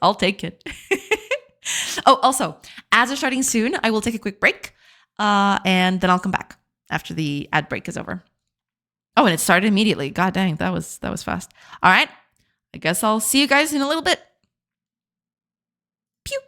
Oh, also, ads are starting soon. I will take a quick break. And then I'll come back after the ad break is over. Oh, and it started immediately. God dang, that was fast. All right. I guess I'll see you guys in a little bit. Pew.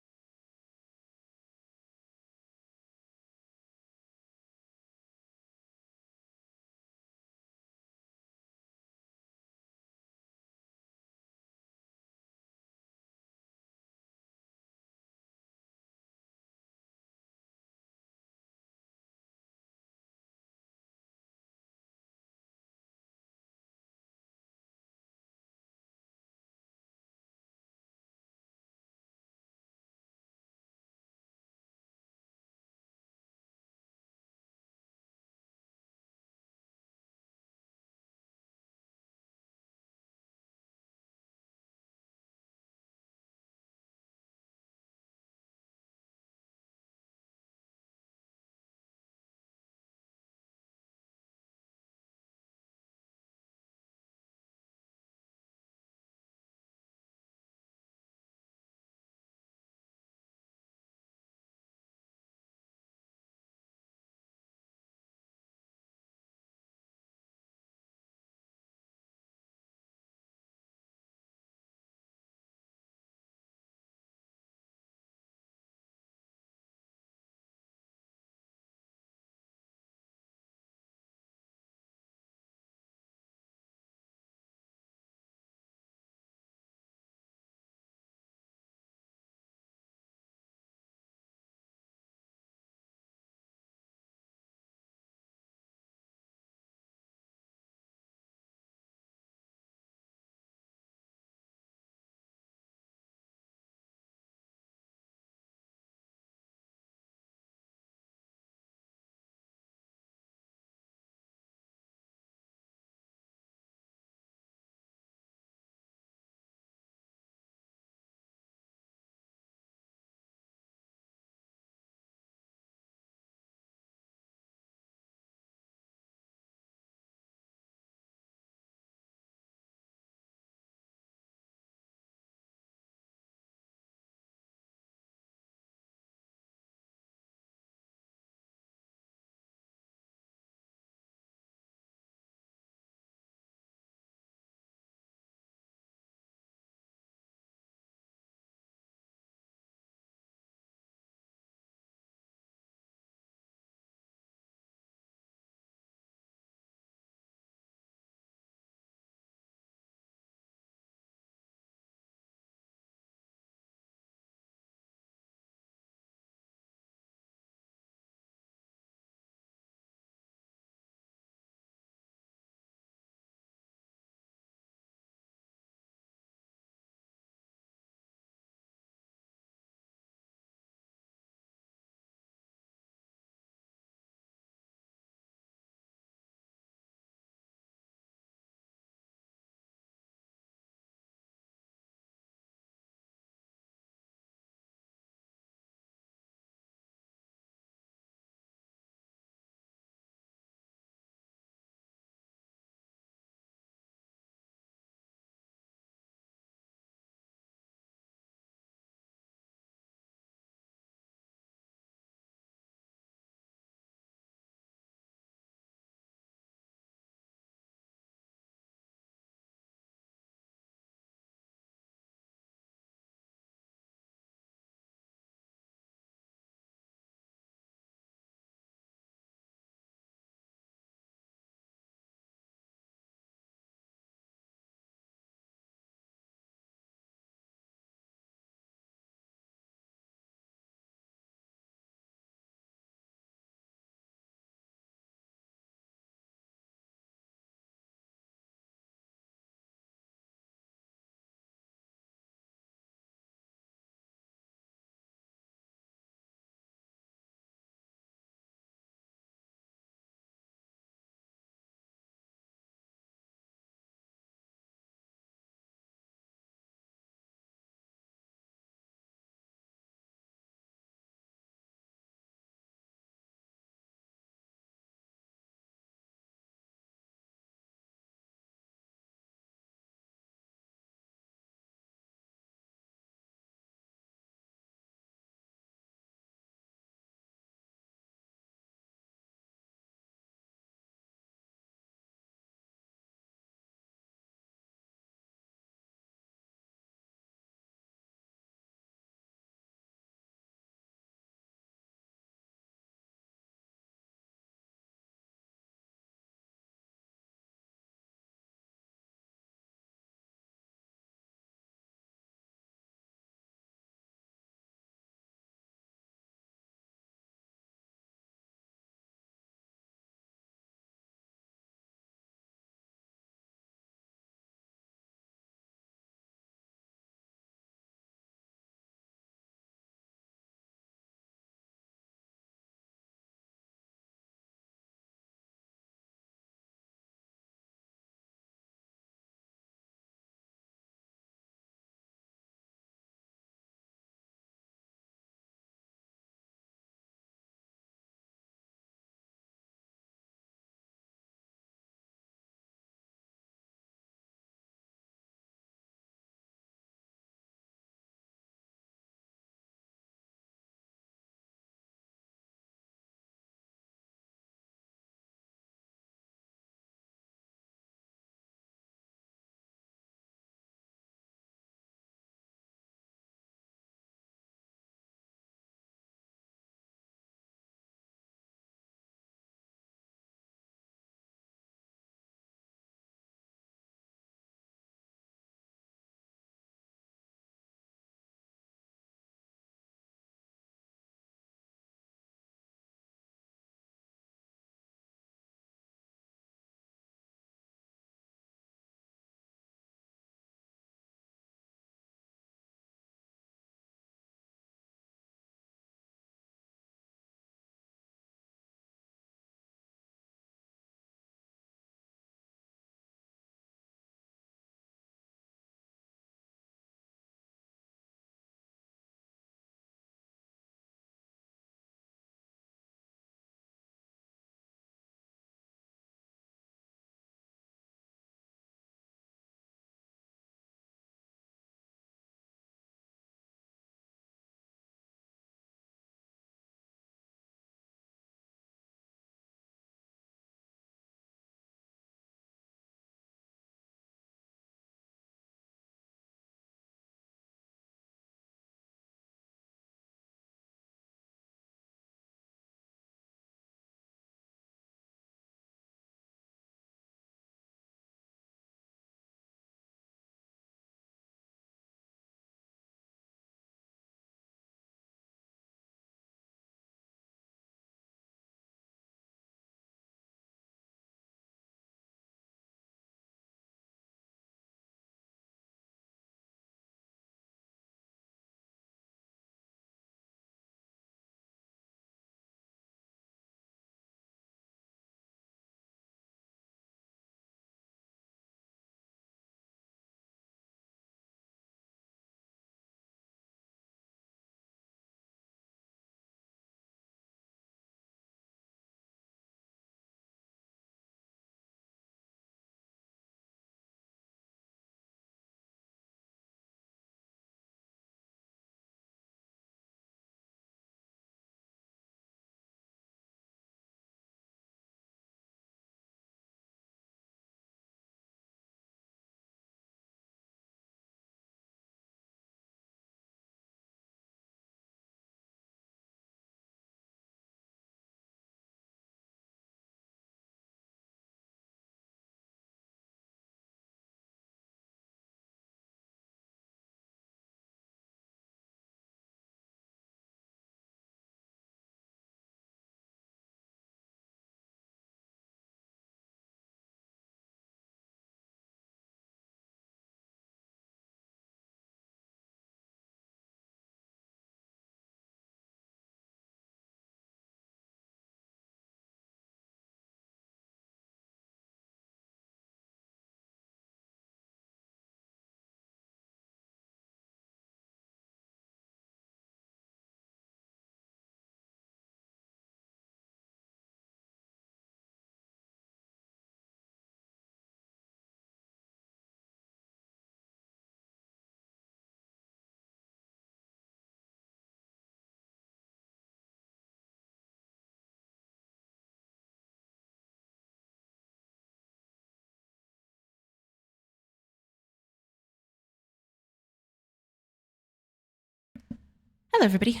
Hello, everybody.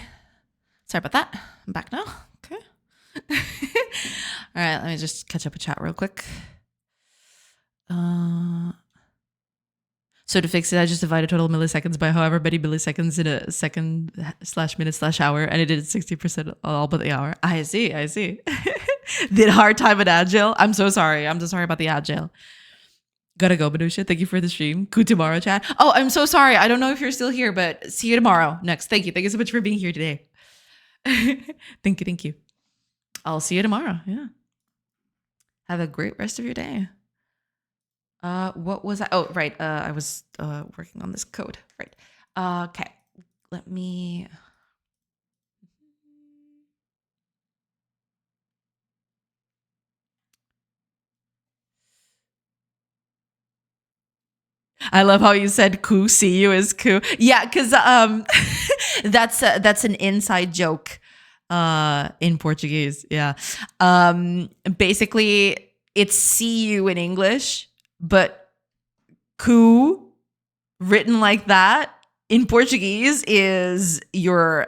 Sorry about that. I'm back now. Okay. All right, let me just catch up a chat real quick. So to fix it, I just divided total milliseconds by however many milliseconds in a second / minute / hour, and it did 60% all but the hour. I see. Did hard time at Agile. I'm so sorry. I'm so sorry about the Agile. Gotta go, Manusha. Thank you for the stream. Ku tomorrow, chat. Oh, I'm so sorry. I don't know if you're still here, but see you tomorrow. Next. Thank you. Thank you so much for being here today. Thank you. I'll see you tomorrow. Yeah. Have a great rest of your day. What was I? Oh, right. I was working on this code. Right. Okay. Let me. I love how you said "ku." See you is "ku." Yeah, because that's an inside joke in Portuguese. Yeah. Basically, it's "see you" in English, but "ku" written like that in Portuguese is your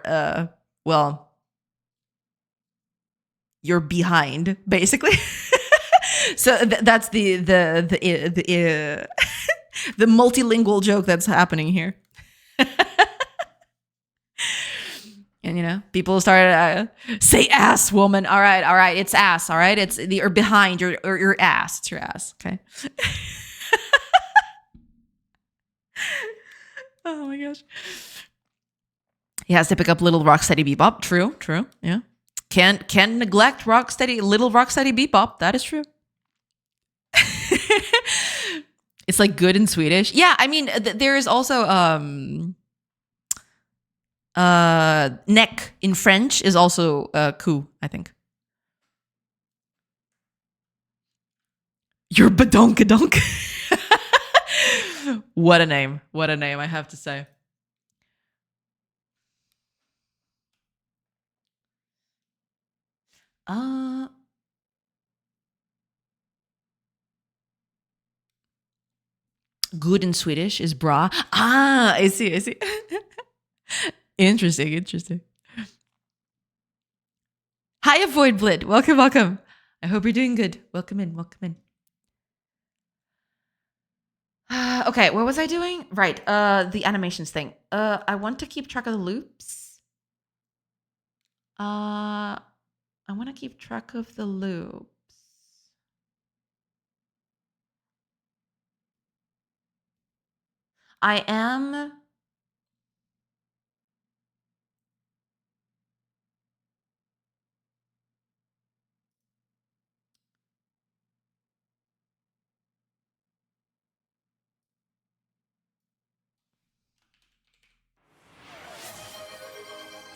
you're behind, basically. So that's the the multilingual joke that's happening here. And people started say ass woman. All right, it's ass. All right, it's you're behind your ass. It's your ass. Okay. Oh my gosh. He has to pick up Little Rocksteady Bebop. True. Yeah. Can't neglect Little Rocksteady Bebop. That is true. It's like good in Swedish. Yeah, I mean there is also neck in French is also "ku," I think. You're badonkadonk. What a name. What a name, I have to say. Good in Swedish is bra. I see. Interesting. Hi, Avoid Blit. Welcome. I hope you're doing good. Welcome in. Okay, what was I doing? Right, the animations thing. I want to keep track of the loops. I want to keep track of the loops. I am.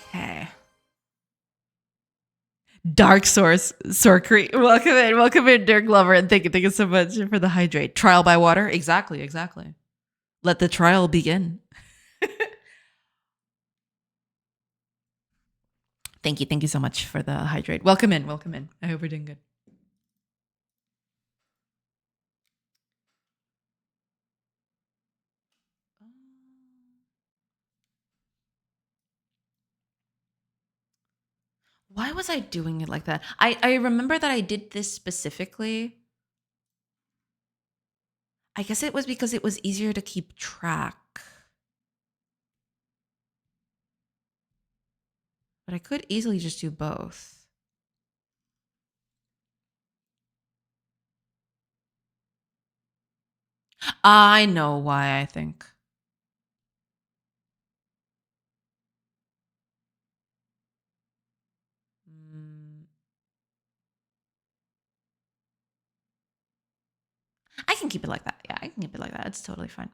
Okay. Dark Source Sorcery. Welcome in, Dirk Glover, and thank you so much for the hydrate. Trial by water. Exactly. Let the trial begin. Thank you so much for the hydrate. Welcome in. I hope we're doing good. Why was I doing it like that? I remember that I did this specifically. I guess it was because it was easier to keep track. But I could easily just do both. I know why, I think. I can keep it like that. Yeah, I can keep it like that. It's totally fine.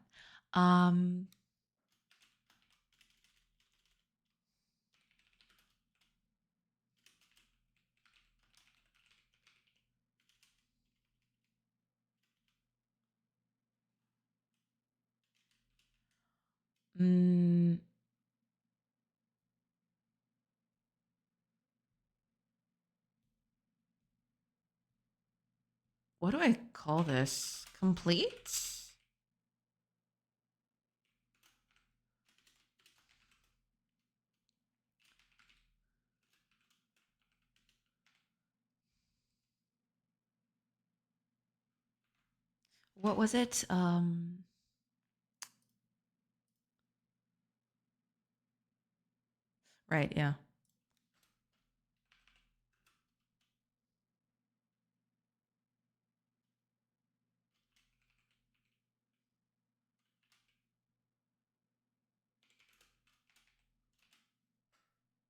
What do I call this? Complete? What was it? Right, yeah.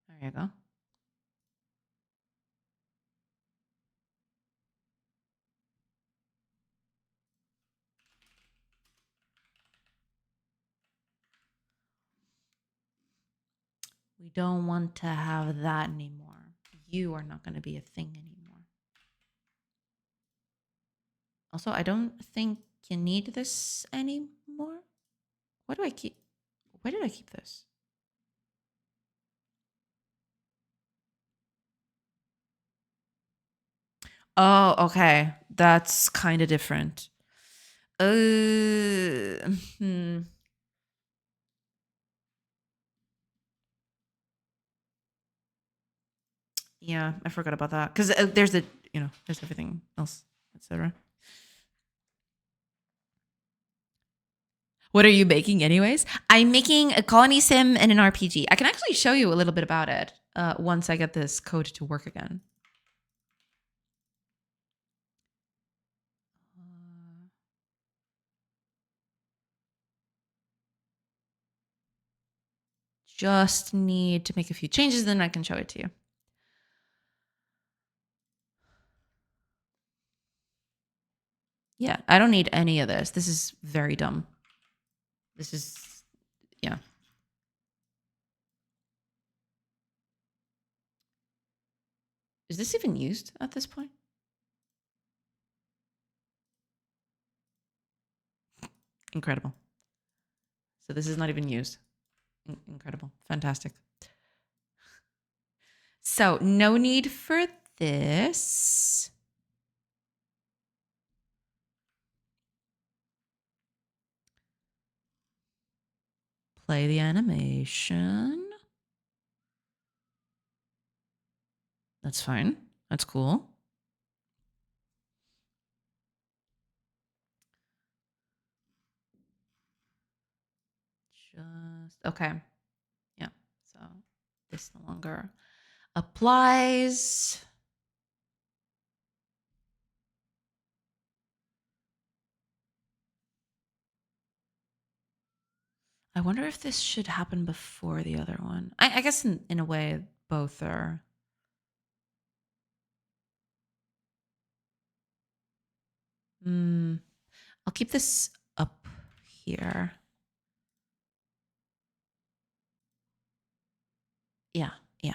There you go. We don't want to have that anymore. You are not going to be a thing anymore. Also, I don't think you need this anymore. What do I keep? Where did I keep this? Oh, okay. That's kind of different. Hmm. Yeah, I forgot about that because there's the there's everything else, etc. What are you making, anyways? I'm making a colony sim and an RPG. I can actually show you a little bit about it once I get this code to work again. Just need to make a few changes, then I can show it to you. Yeah, I don't need any of this. This is very dumb. This is, yeah. Is this even used at this point? Incredible. So this is not even used. Incredible. Fantastic. So no need for this. Play the animation. That's fine. That's cool. Just, okay. Yeah. So this no longer applies. I wonder if this should happen before the other one. I guess in a way, both are. I'll keep this up here. Yeah, yeah.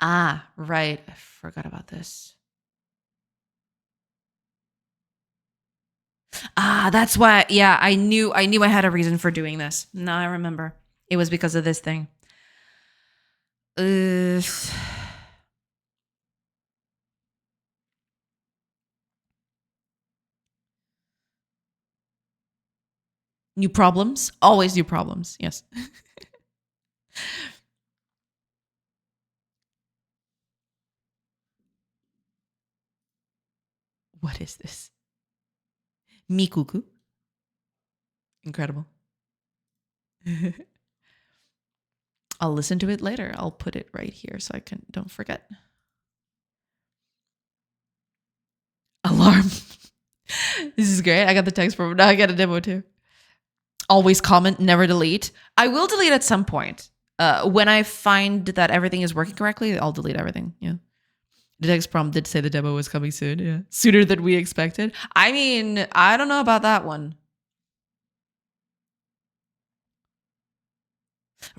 Ah, right. I forgot about this. Ah, that's why. Yeah, I knew I had a reason for doing this. Now I remember. It was because of this thing. Ugh. New problems? Always new problems. Yes. What is this? Mikuku. Incredible. I'll listen to it later. I'll put it right here so I don't forget. Alarm. This is great. I got the text from now. I got a demo too. Always comment, never delete. I will delete at some point. When I find that everything is working correctly, I'll delete everything. Yeah. The text prompt did say the demo was coming soon. Yeah. Sooner than we expected. I mean, I don't know about that one.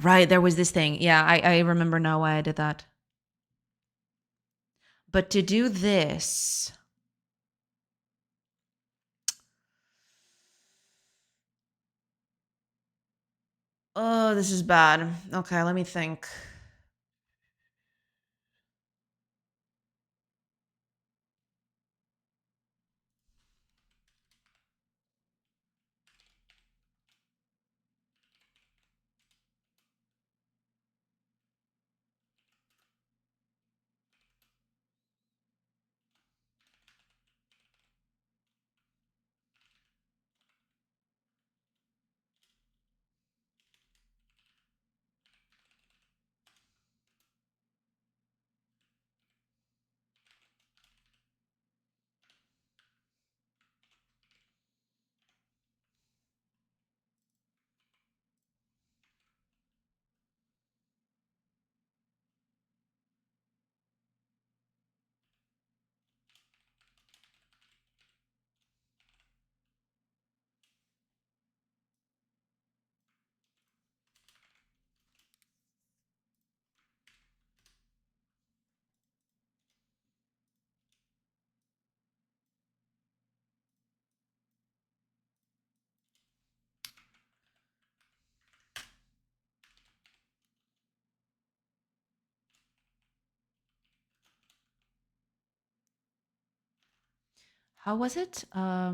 Right. There was this thing. Yeah. I remember now why I did that. But to do this, oh, this is bad. Okay, let me think. How was it? Yeah.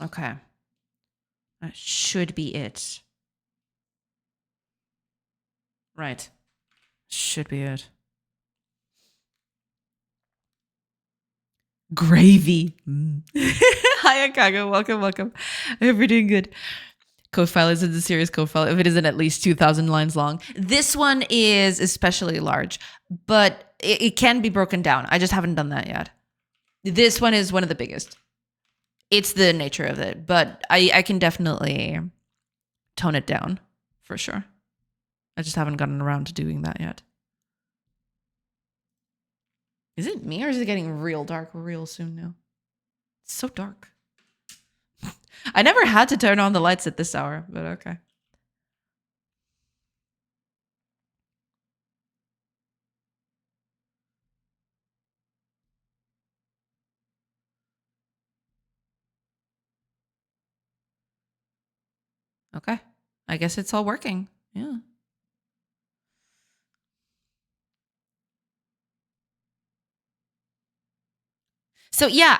Okay. That should be it. Right. Should be it. Gravy. Hi, Akago. Welcome, welcome. I hope you're doing good. Code file is a serious code file if it isn't at least 2,000 lines long. This one is especially large, but it can be broken down. I just haven't done that yet. This one is one of the biggest. It's the nature of it, but I can definitely tone it down for sure. I just haven't gotten around to doing that yet. Is it me or is it getting real dark real soon now? It's so dark. I never had to turn on the lights at this hour, but okay. Okay. I guess it's all working. Yeah. So yeah,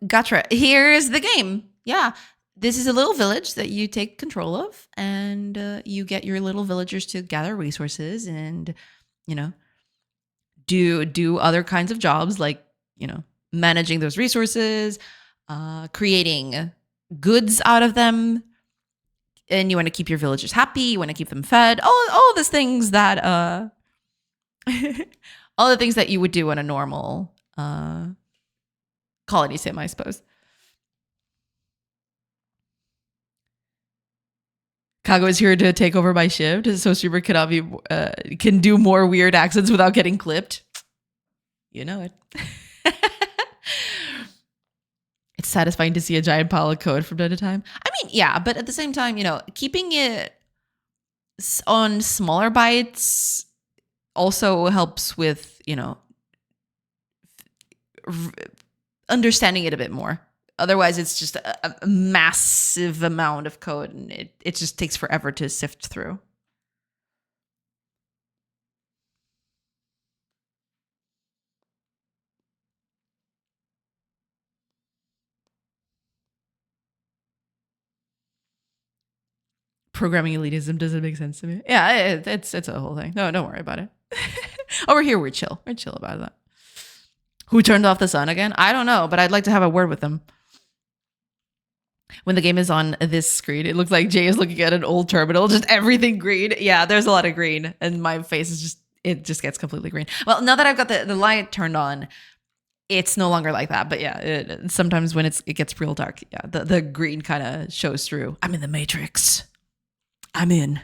Gatra, here's the game. Yeah. This is a little village that you take control of, and you get your little villagers to gather resources and, you know, do other kinds of jobs like, you know, managing those resources, creating goods out of them. And you want to keep your villagers happy, you want to keep them fed, all those things that all the things that you would do on a normal colony sim, I suppose. Kago is here to take over my shift, so Super cannot be can do more weird accents without getting clipped. You know it. It's satisfying to see a giant pile of code from time to time. I mean, yeah, but at the same time, you know, keeping it on smaller bytes also helps with, you know, understanding it a bit more. Otherwise, it's just a massive amount of code, and it just takes forever to sift through. Programming elitism doesn't make sense to me. Yeah, it's a whole thing. No, don't worry about it. Over here, we're chill. We're chill about that. Who turned off the sun again? I don't know, but I'd like to have a word with them. When the game is on this screen, it looks like Jay is looking at an old terminal, just everything green. Yeah, there's a lot of green, and my face is just, it just gets completely green. Well, now that I've got the light turned on, it's no longer like that. But yeah, sometimes when it gets real dark, yeah, the green kind of shows through. I'm in the Matrix. I'm in.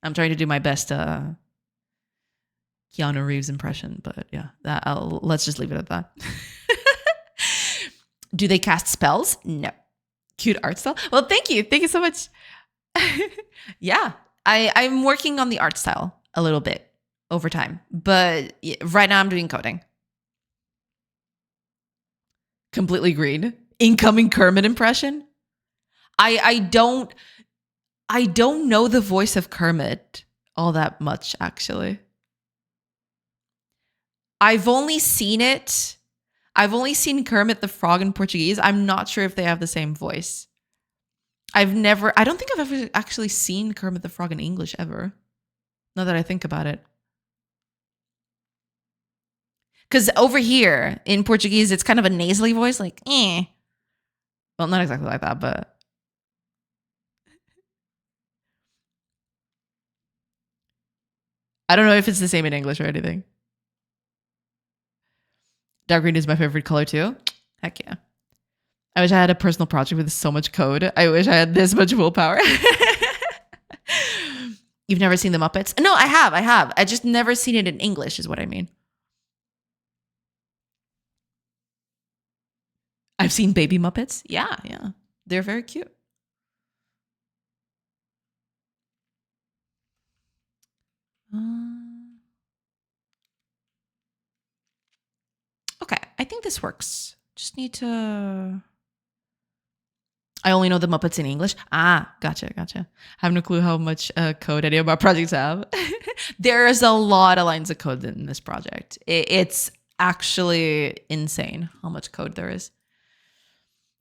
I'm trying to do my best Keanu Reeves impression, but yeah, let's just leave it at that. Do they cast spells? No. Cute art style? Well, thank you. Thank you so much. Yeah, I'm working on the art style a little bit over time, but right now I'm doing coding. Completely green. Incoming Kermit impression? I don't know the voice of Kermit all that much, actually. I've only seen it. I've only seen Kermit the Frog in Portuguese. I'm not sure if they have the same voice. I don't think I've ever actually seen Kermit the Frog in English ever. Now that I think about it. Because over here in Portuguese, it's kind of a nasally voice, like, eh. Well, not exactly like that, but. I don't know if it's the same in English or anything. Dark green is my favorite color too. Heck yeah. I wish I had a personal project with so much code. I wish I had this much willpower. You've never seen the Muppets? No, I have. I just never seen it in English is what I mean. I've seen baby Muppets. Yeah, yeah. They're very cute. Okay, I think this works. Just need to... I only know the Muppets in English. Ah, gotcha. I have no clue how much code any of our projects have. There's a lot of lines of code in this project. It's actually insane how much code there is.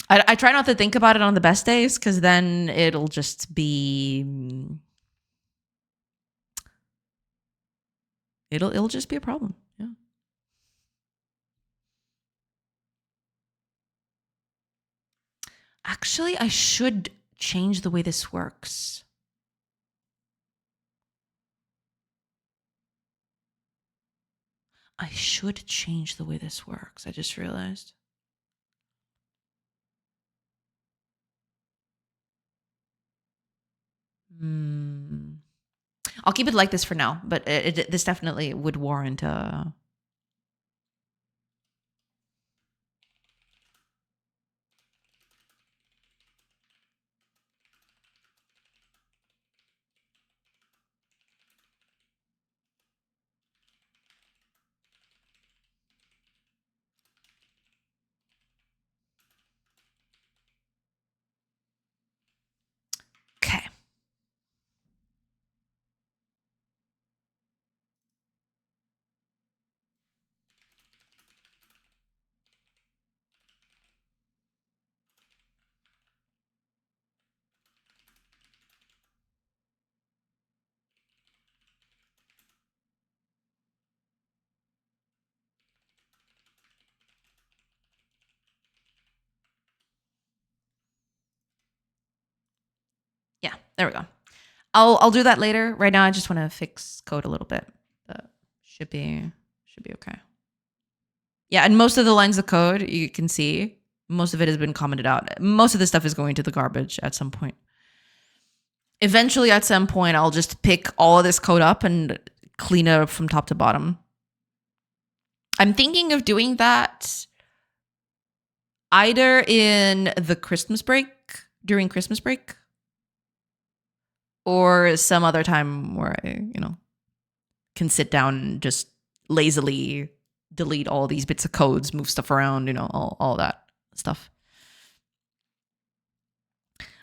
I try not to think about it on the best days because then it'll just be... It'll just be a problem. Yeah. Actually, I should change the way this works. I should change the way this works. I just realized. I'll keep it like this for now, but this definitely would warrant okay. Yeah, there we go. I'll do that later. Right now, I just want to fix code a little bit. But should be okay. Yeah, and most of the lines of code you can see, most of it has been commented out. Most of the stuff is going to the garbage at some point. Eventually, at some point, I'll just pick all of this code up and clean it up from top to bottom. I'm thinking of doing that either in the Christmas break, during Christmas break, or some other time where I, can sit down and just lazily delete all these bits of codes, move stuff around, all that stuff.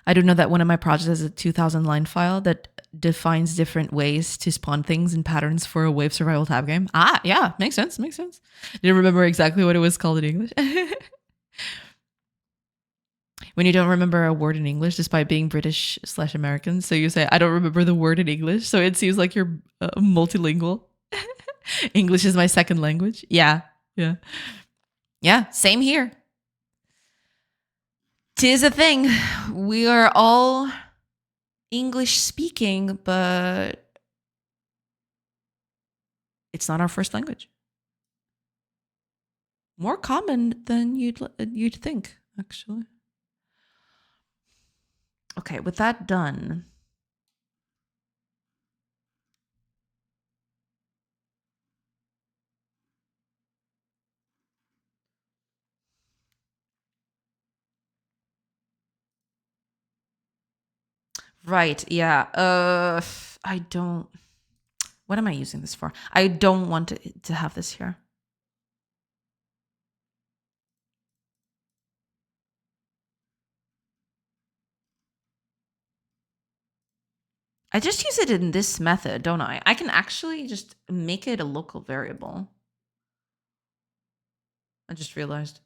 I do know that one of my projects has a 2,000 line file that defines different ways to spawn things and patterns for a wave survival tab game. Ah, yeah, makes sense. Didn't remember exactly what it was called in English. When you don't remember a word in English, despite being British/American, so you say, I don't remember the word in English, so it seems like you're multilingual. English is my second language. Yeah. Same here. 'Tis a thing. We are all English speaking, but it's not our first language. More common than you'd think, actually. Okay, with that done. Right, yeah. I don't... What am I using this for? I don't want to have this here. I just use it in this method, don't I? I can actually just make it a local variable. I just realized.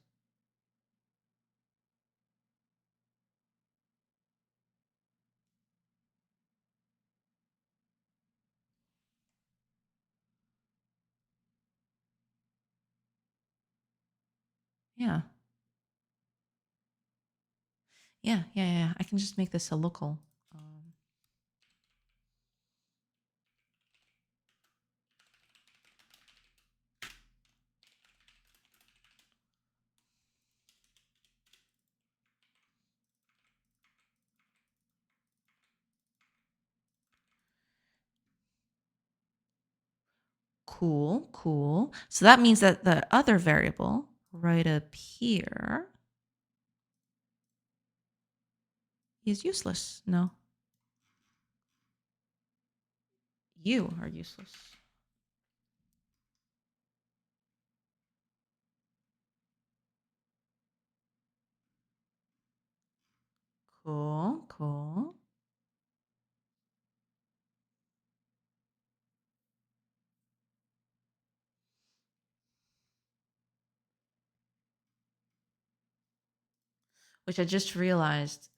Yeah. Yeah. I can just make this a local. Cool, cool. So that means that the other variable right up here is useless. No. You are useless. Cool, cool. Which I just realized.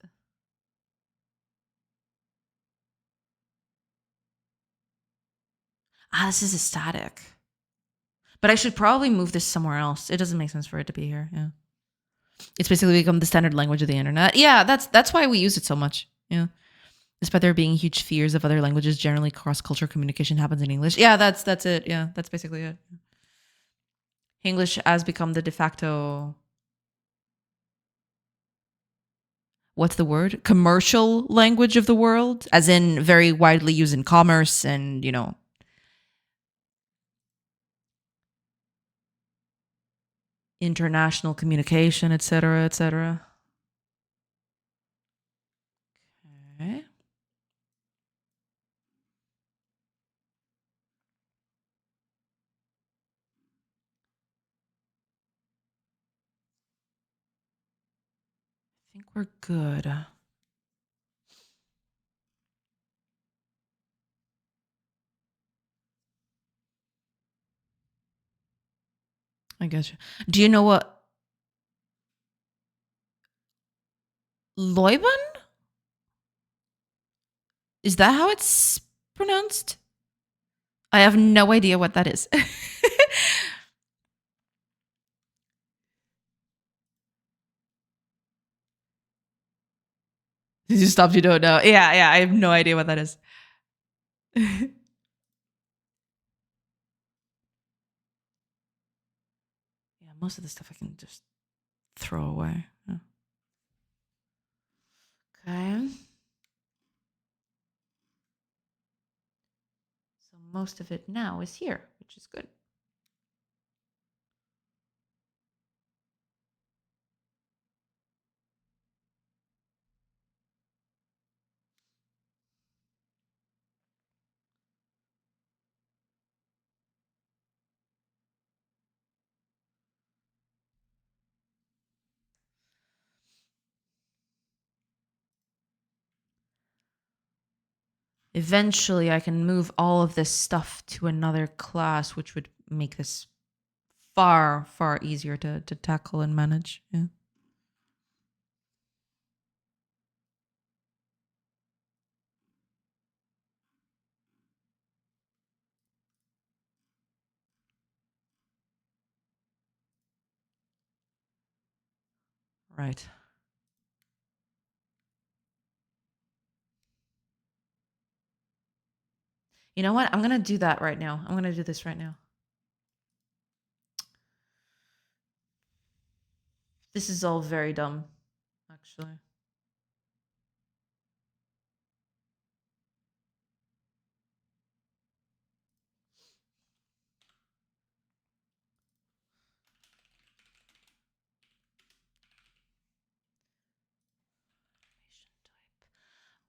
This is a static. But I should probably move this somewhere else. It doesn't make sense for it to be here. Yeah. It's basically become the standard language of the internet. Yeah, that's why we use it so much. Yeah. Despite there being huge fears of other languages, generally cross-cultural communication happens in English. Yeah, that's it. Yeah, that's basically it. English has become the de facto, what's the word? Commercial language of the world, as in very widely used in commerce and, international communication, etc., etc. Okay. I think we're good. I guess. Do you know what Leuben? Is that how it's pronounced? I have no idea what that is. You stopped, you don't know. Yeah, I have no idea what that is. Yeah, most of the stuff I can just throw away. Yeah. Okay. So most of it now is here, which is good. Eventually, I can move all of this stuff to another class, which would make this far, far easier to tackle and manage. Yeah. Right. You know what? I'm going to do that right now. I'm going to do this right now. This is all very dumb, actually.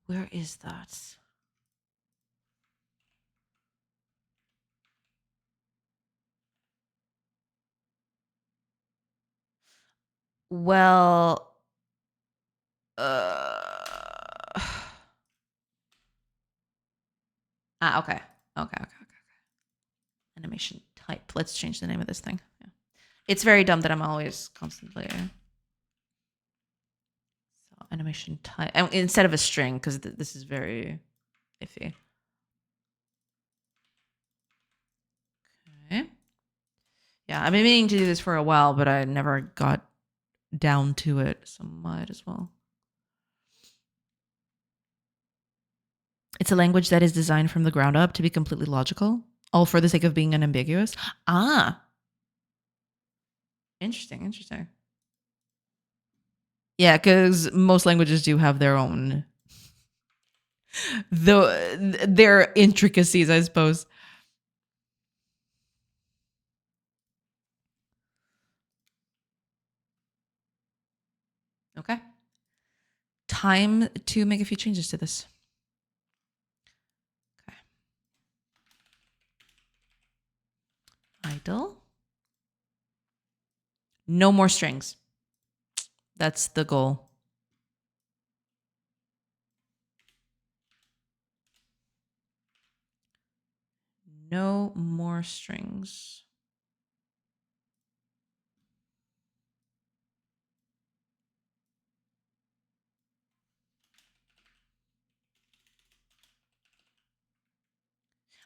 Where is that? Well, okay. Okay. Animation type. Let's change the name of this thing. Yeah. It's very dumb that I'm always constantly. So animation type instead of a string, because this is very iffy. Okay. Yeah, I've been meaning to do this for a while, but I never got down to it, so might as well. It's a language that is designed from the ground up to be completely logical, all for the sake of being unambiguous. Interesting. Yeah, because most languages do have their own, their intricacies, I suppose. time to make a few changes to this. Okay. Idle. No more strings. That's the goal. No more strings.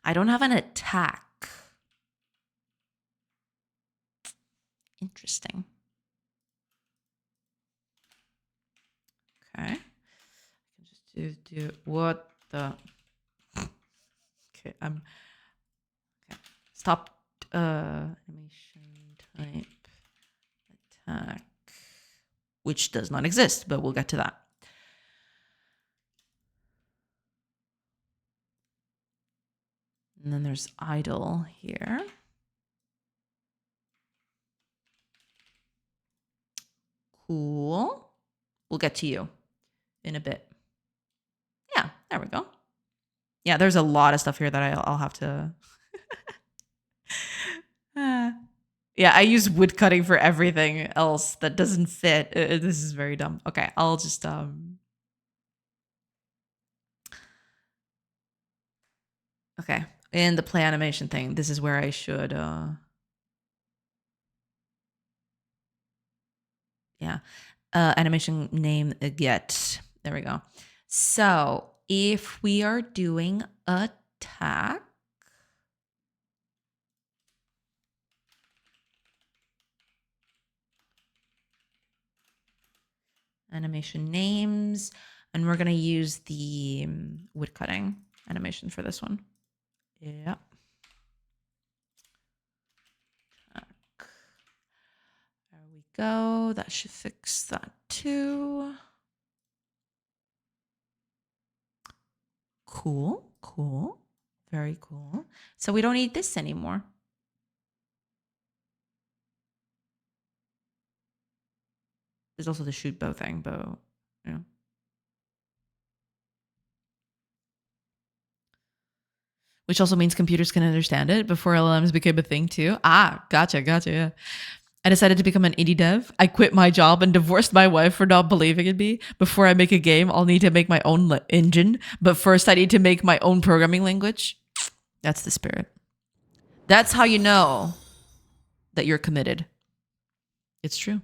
I don't have an attack. Interesting. Okay. I can just do what the. Okay, I'm. Okay. Stop. Animation type attack, which does not exist, but we'll get to that. And then there's idle here. Cool. We'll get to you in a bit. Yeah, there we go. Yeah, there's a lot of stuff here that I'll have to. Yeah, I use wood cutting for everything else that doesn't fit. This is very dumb. Okay, I'll just Okay, in the play animation thing, this is where I should yeah. Animation name get. There we go. So if we are doing attack, animation names, and we're going to use the wood cutting animation for this one. Yeah. There we go. That should fix that too. Cool, cool. Very cool. So we don't need this anymore. There's also the shoot bow thing, but yeah. Which also means computers can understand it before LLMs became a thing too. Ah, gotcha, yeah. I decided to become an indie dev. I quit my job and divorced my wife for not believing in me. Before I make a game, I'll need to make my own engine. But first, I need to make my own programming language. That's the spirit. That's how you know that you're committed. It's true.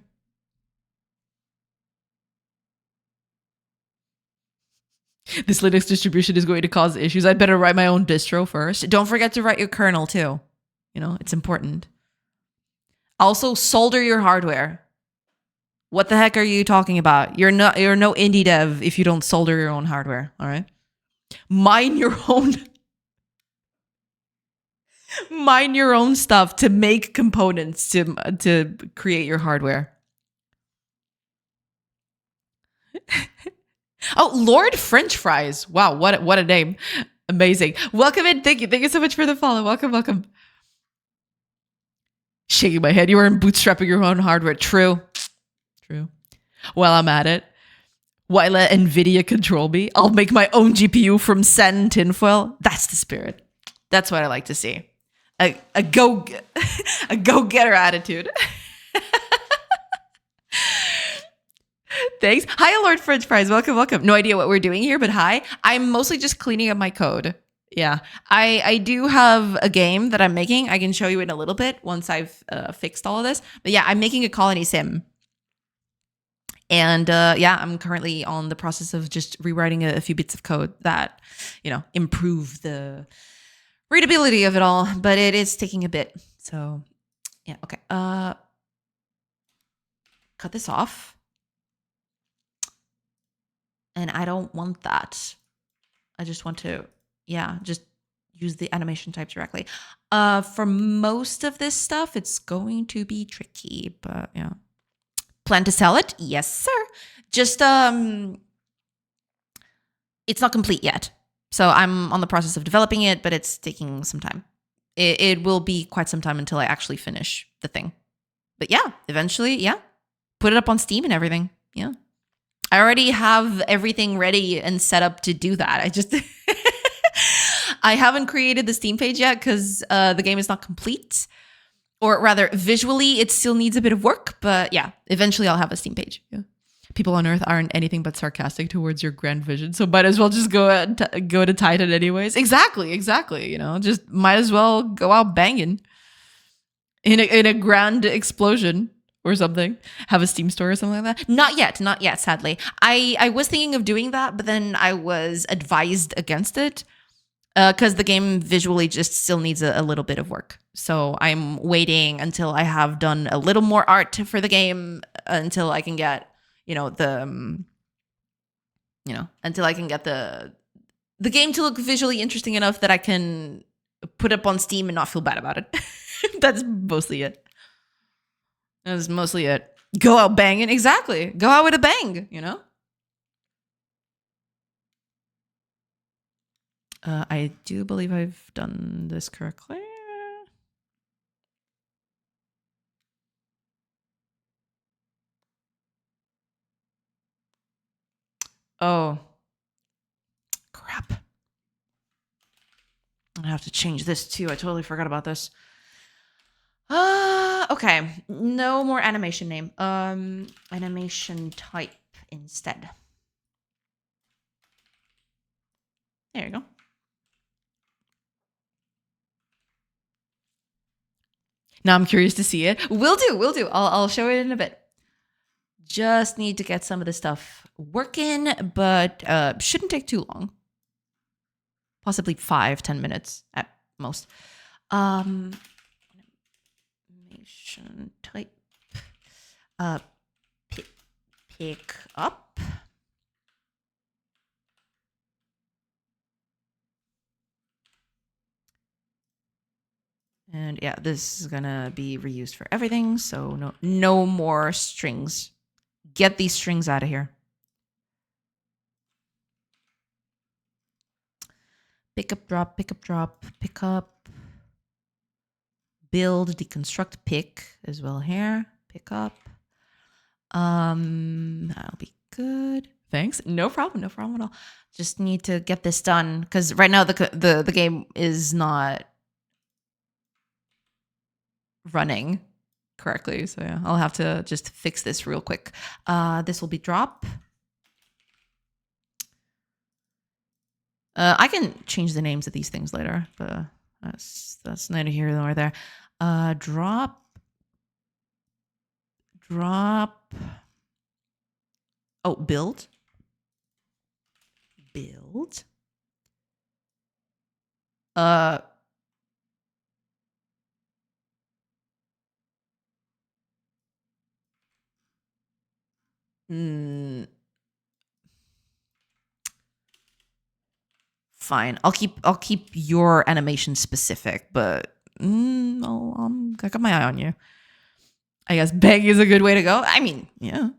This Linux distribution is going to cause issues. I'd better write my own distro first. Don't forget to write your kernel too. You know, it's important. Also, solder your hardware. What the heck are you talking about? You're no indie dev if you don't solder your own hardware, all right? Mine your own stuff to make components to create your hardware. Oh, Lord French Fries. Wow, what a name. Amazing. Welcome in. Thank you so much for the follow. Welcome. Shaking my head. You are bootstrapping your own hardware. True. While I'm at it, why let NVIDIA control me? I'll make my own GPU from satin tinfoil. That's the spirit. That's what I like to see. A go-getter attitude. Thanks. Hi, Lord French Fries. Welcome. No idea what we're doing here, but hi. I'm mostly just cleaning up my code. Yeah. I do have a game that I'm making. I can show you in a little bit once I've fixed all of this. But yeah, I'm making a colony sim. And yeah, I'm currently on the process of just rewriting a few bits of code that, you know, improve the readability of it all. But it is taking a bit. So yeah, okay. Cut this off. And I don't want that. I just want to, yeah, just use the animation type directly. For most of this stuff, it's going to be tricky, but yeah. Plan to sell it? Yes, sir. Just, it's not complete yet. So I'm on the process of developing it, but it's taking some time. It will be quite some time until I actually finish the thing. But yeah, eventually, yeah. Put it up on Steam and everything. Yeah. I already have everything ready and set up to do that. I just I haven't created the Steam page yet because the game is not complete. Or rather, visually, it still needs a bit of work. But yeah, eventually I'll have a Steam page. Yeah. People on Earth aren't anything but sarcastic towards your grand vision. So might as well just go to Titan anyways. Exactly. You know, just might as well go out banging in a grand explosion or something. Have a Steam store or something like that. Not yet, sadly. I was thinking of doing that, but then I was advised against it. Because the game visually just still needs a little bit of work. So I'm waiting until I have done a little more art for the game until I can get, until I can get the game to look visually interesting enough that I can put up on Steam and not feel bad about it. That's mostly it. That's mostly it. Go out banging. Exactly. Go out with a bang, you know? I do believe I've done this correctly. Oh, crap. I have to change this too. I totally forgot about this. Okay. No more animation name. Animation type instead. There you go. Now I'm curious to see it. Will do. I'll show it in a bit. Just need to get some of the stuff working, but shouldn't take too long. Possibly 5-10 minutes at most. Animation type. Pick up. And yeah, this is gonna be reused for everything. So no more strings. Get these strings out of here. Pick up, drop, pick up, drop, pick up. Build, deconstruct, pick as well here. Pick up. That'll be good. Thanks. No problem at all. Just need to get this done because right now the game is not running correctly. So yeah, I'll have to just fix this real quick. This will be drop. I can change the names of these things later, but that's neither here nor there. Drop. Oh, build. Fine. I'll keep your animation specific, but I got my eye on you. I guess bang is a good way to go. I mean, yeah.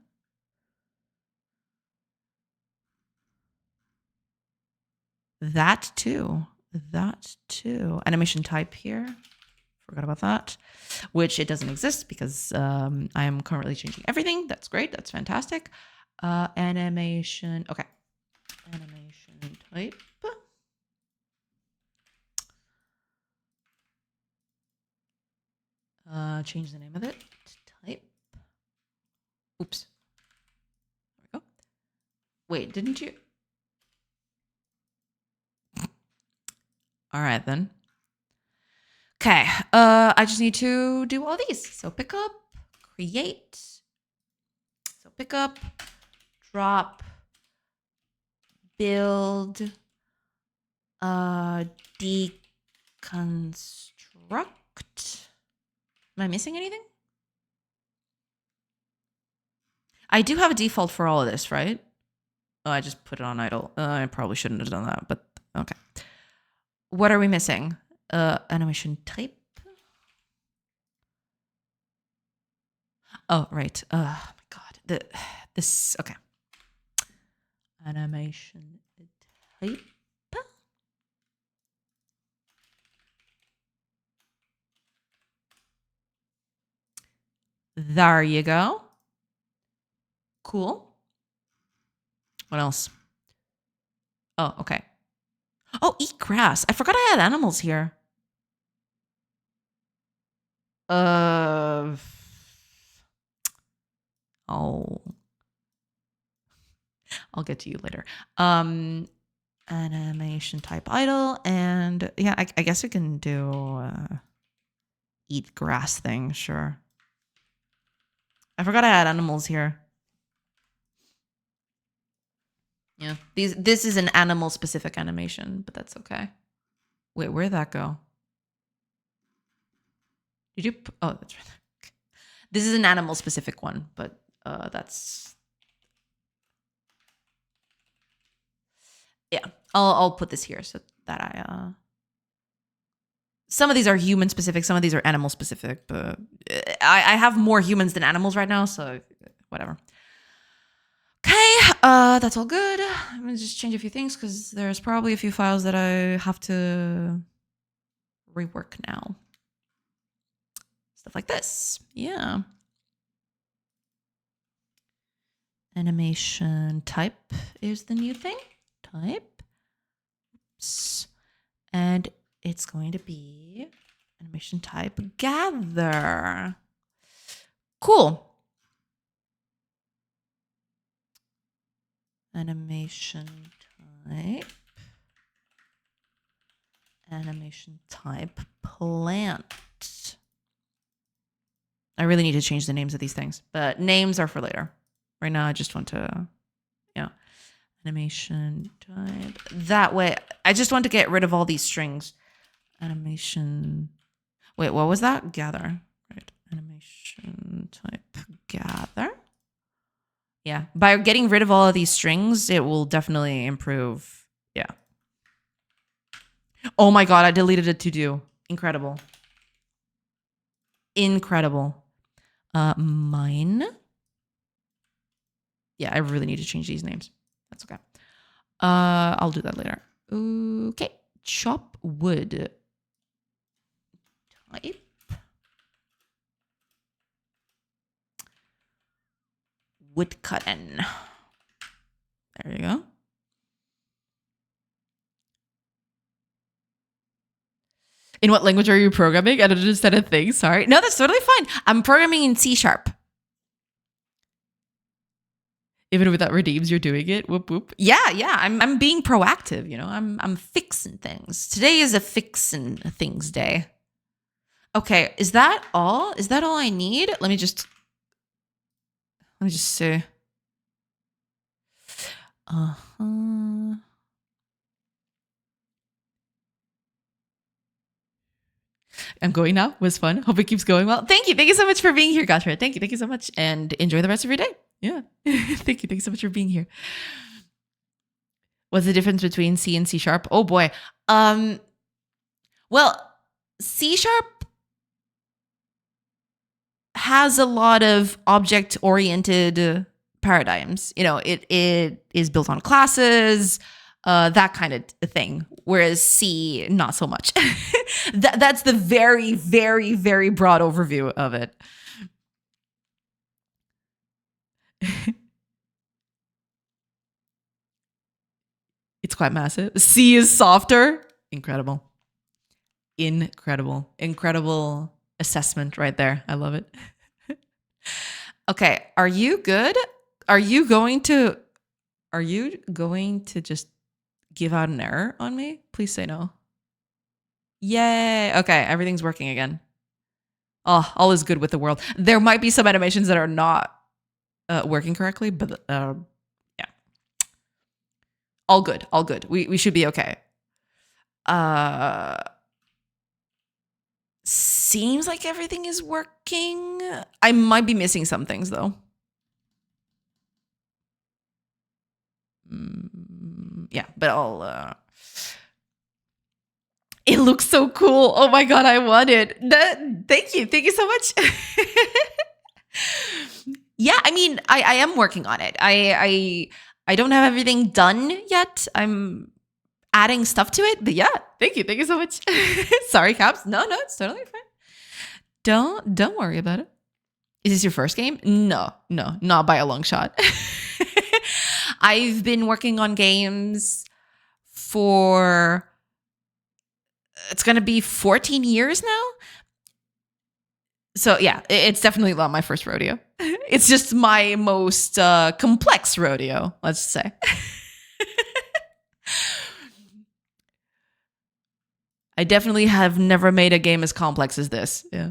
That too. Animation type here. Forgot about that. Which it doesn't exist because I am currently changing everything. That's great. That's fantastic. Animation. Okay. Animation type. Change the name of it. Type. Oops. There we go. Wait, didn't you? All right, then. Okay. I just need to do all these. So pick up, create. So pick up, drop, build, deconstruct. Am I missing anything? I do have a default for all of this, right? Oh, I just put it on idle. I probably shouldn't have done that, but okay. What are we missing? Animation type. Oh, right. Oh my God. This okay. Animation type. There you go. Cool. What else? Oh, okay. Oh, eat grass. I forgot I had animals here. Oh, I'll get to you later. Animation type idle, and yeah, I guess I can do eat grass thing. Sure. I forgot I had animals here. Yeah, this is an animal specific animation, but that's okay. Wait, where'd that go? Did you? Oh, that's right. This is an animal specific one, but that's yeah. I'll put this here so that I some of these are human specific, some of these are animal specific, but I have more humans than animals right now, so whatever. Okay, that's all good. I'm gonna just change a few things because there's probably a few files that I have to rework now. Stuff like this. Yeah. Animation type is the new thing. Type. Oops. And it's going to be animation type gather. Cool. Animation type. Animation type plant. I really need to change the names of these things, but names are for later. Right now, I just want to, yeah. Animation type. That way, I just want to get rid of all these strings. Animation. Wait, what was that? Gather. Right. Animation type gather. Yeah. By getting rid of all of these strings, it will definitely improve. Yeah. Oh my God, I deleted a to-do. Incredible. Incredible. Mine. Yeah, I really need to change these names. That's okay. I'll do that later. Okay. Chop wood. Type. Woodcutting. There you go. In what language are you programming? I don't understand a thing. Sorry. No, that's totally fine. I'm programming in C#. Even without redeems, you're doing it. Whoop whoop. Yeah. I'm being proactive. You know, I'm fixing things. Today is a fixing things day. Okay, is that all? Is that all I need? Let me just see. I'm going now. Was fun. Hope it keeps going well. Thank you. Thank you so much for being here, Gotcha. Thank you. Thank you so much. And enjoy the rest of your day. Yeah. Thank you. Thank you so much for being here. What's the difference between C and C#? Oh boy. Well, C# has a lot of object-oriented paradigms. You know, it is built on classes, that kind of thing. Whereas C, not so much. That's the very, very, very broad overview of it. It's quite massive. C is softer. Incredible. Incredible assessment right there. I love it. Okay, are you good? Are you going to just give out an error on me? Please say no. Yay. Okay, everything's working again. Oh, all is good with the world. There might be some animations that are not working correctly, but yeah. All good. We should be okay. Seems like everything is working. I might be missing some things though. Yeah, but I'll it looks so cool. Oh my God, I want it. Thank you so much. Yeah, I mean, I am working on it. I don't have everything done yet. I'm adding stuff to it, but yeah, thank you so much. Sorry, Caps. No, it's totally fine. Don't worry about it. Is this your first game? No, not by a long shot. I've been working on games for, it's going to be 14 years now. So yeah, it's definitely not my first rodeo. It's just my most complex rodeo, let's say. I definitely have never made a game as complex as this. Yeah.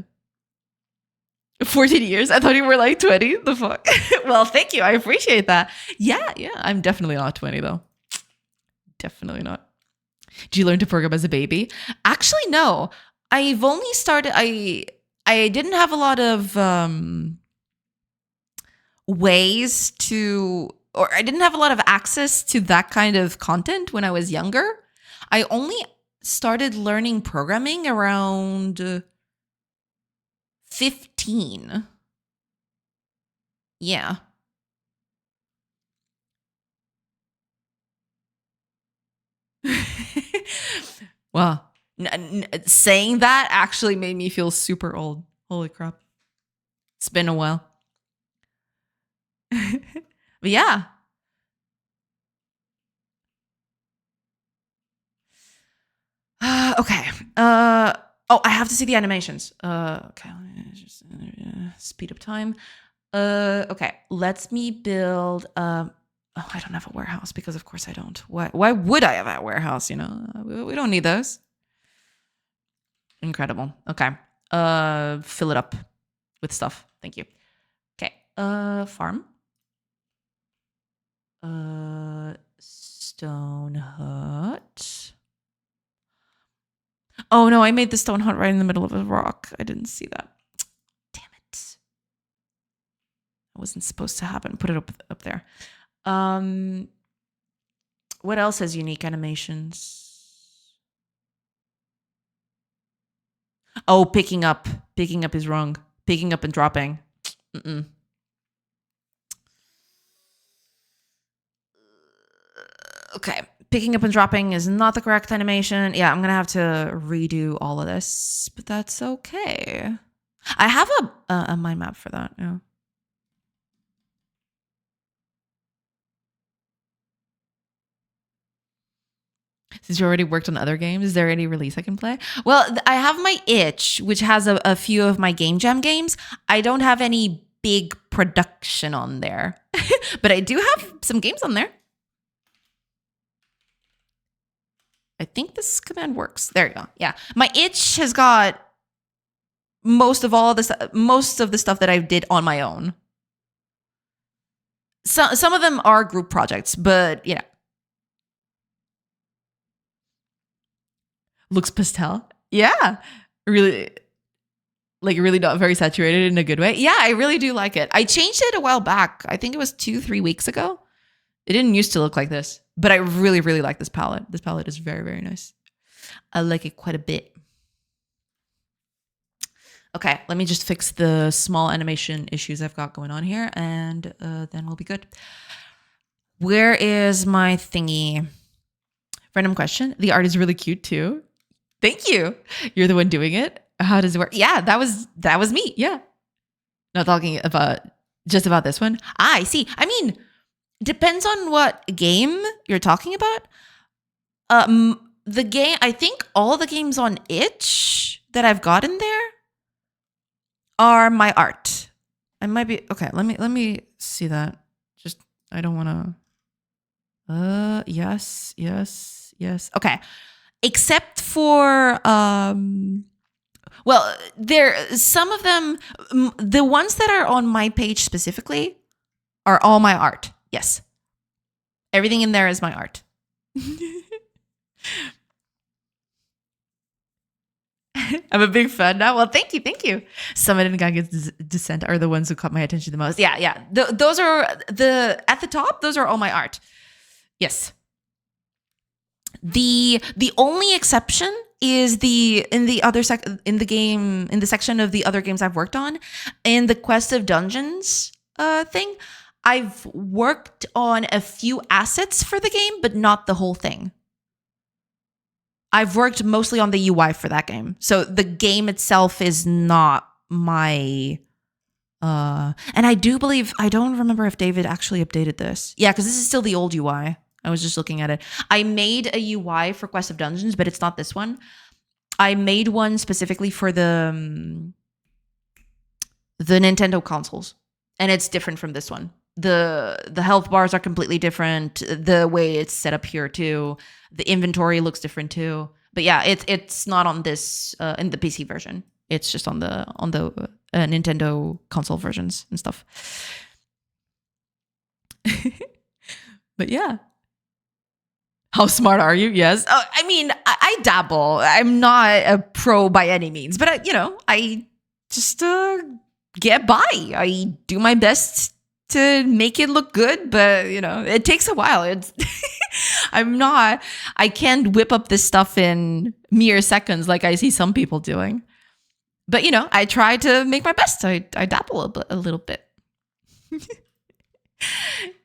14 years? I thought you were like 20. The fuck? Well, thank you. I appreciate that. Yeah. I'm definitely not 20 though. Definitely not. Did you learn to program as a baby? Actually, no. I've only started, I didn't have a lot of ways to, or I didn't have a lot of access to that kind of content when I was younger. I only started learning programming around 15. Yeah. Well, saying that actually made me feel super old. Holy crap. It's been a while. But yeah. Okay. Oh, I have to see the animations. Okay. Just speed up time. Okay. Let me build. Oh, I don't have a warehouse because, of course, I don't. Why would I have a warehouse? You know, we don't need those. Incredible. Okay. Fill it up with stuff. Thank you. Okay. Farm. Stone hut. Oh no, I made the stone hut right in the middle of a rock. I didn't see that. Damn it. That wasn't supposed to happen. Put it up there. What else has unique animations? Oh, picking up. Picking up is wrong. Picking up and dropping. Okay. Picking up and dropping is not the correct animation. Yeah, I'm going to have to redo all of this, but that's okay. I have a mind map for that. Yeah. Since you already worked on other games, is there any release I can play? Well, I have my itch, which has a few of my Game Jam games. I don't have any big production on there, but I do have some games on there. I think this command works. There you go. Yeah. My itch has got most of the stuff that I did on my own. Some of them are group projects, but you know. Looks pastel. Yeah. Really not very saturated in a good way. Yeah, I really do like it. I changed it a while back. I think it was 2-3 weeks ago. It didn't used to look like this, but I really, really like this palette. This palette is very, very nice. I like it quite a bit. Okay, let me just fix the small animation issues I've got going on here, and then we'll be good. Where is my thingy? Random question. The art is really cute too. Thank you. You're the one doing it. How does it work? Yeah, that was me. Yeah. Not talking about just about this one. I see. I mean, depends on what game you're talking about. The game, I think all the games on itch that I've got in there are my art. I might be okay. Let me see that. Just I don't want to. Yes. Okay, except for well, some of them. The ones that are on my page specifically are all my art. Yes, everything in there is my art. I'm a big fan now. Well, thank you. Summit and Gaga's Descent are the ones who caught my attention the most. Yeah. Those are at the top. Those are all my art. Yes. The only exception is in the section of the other games I've worked on, in the Quest of Dungeons thing. I've worked on a few assets for the game, but not the whole thing. I've worked mostly on the UI for that game. So the game itself is not my And I do believe, I don't remember if David actually updated this. Yeah, because this is still the old UI. I was just looking at it. I made a UI for Quest of Dungeons, but it's not this one. I made one specifically for the Nintendo consoles, and it's different from this one. The health bars are completely different. The way it's set up here too. The inventory looks different too. But yeah, it's not on this in the PC version. It's just on the Nintendo console versions and stuff. But yeah. How smart are you? Yes. I mean, I dabble. I'm not a pro by any means, but I just get by. I do my best to make it look good, but it takes a while. It's I can't whip up this stuff in mere seconds like I see some people doing. But I try to make my best. I dabble a little bit.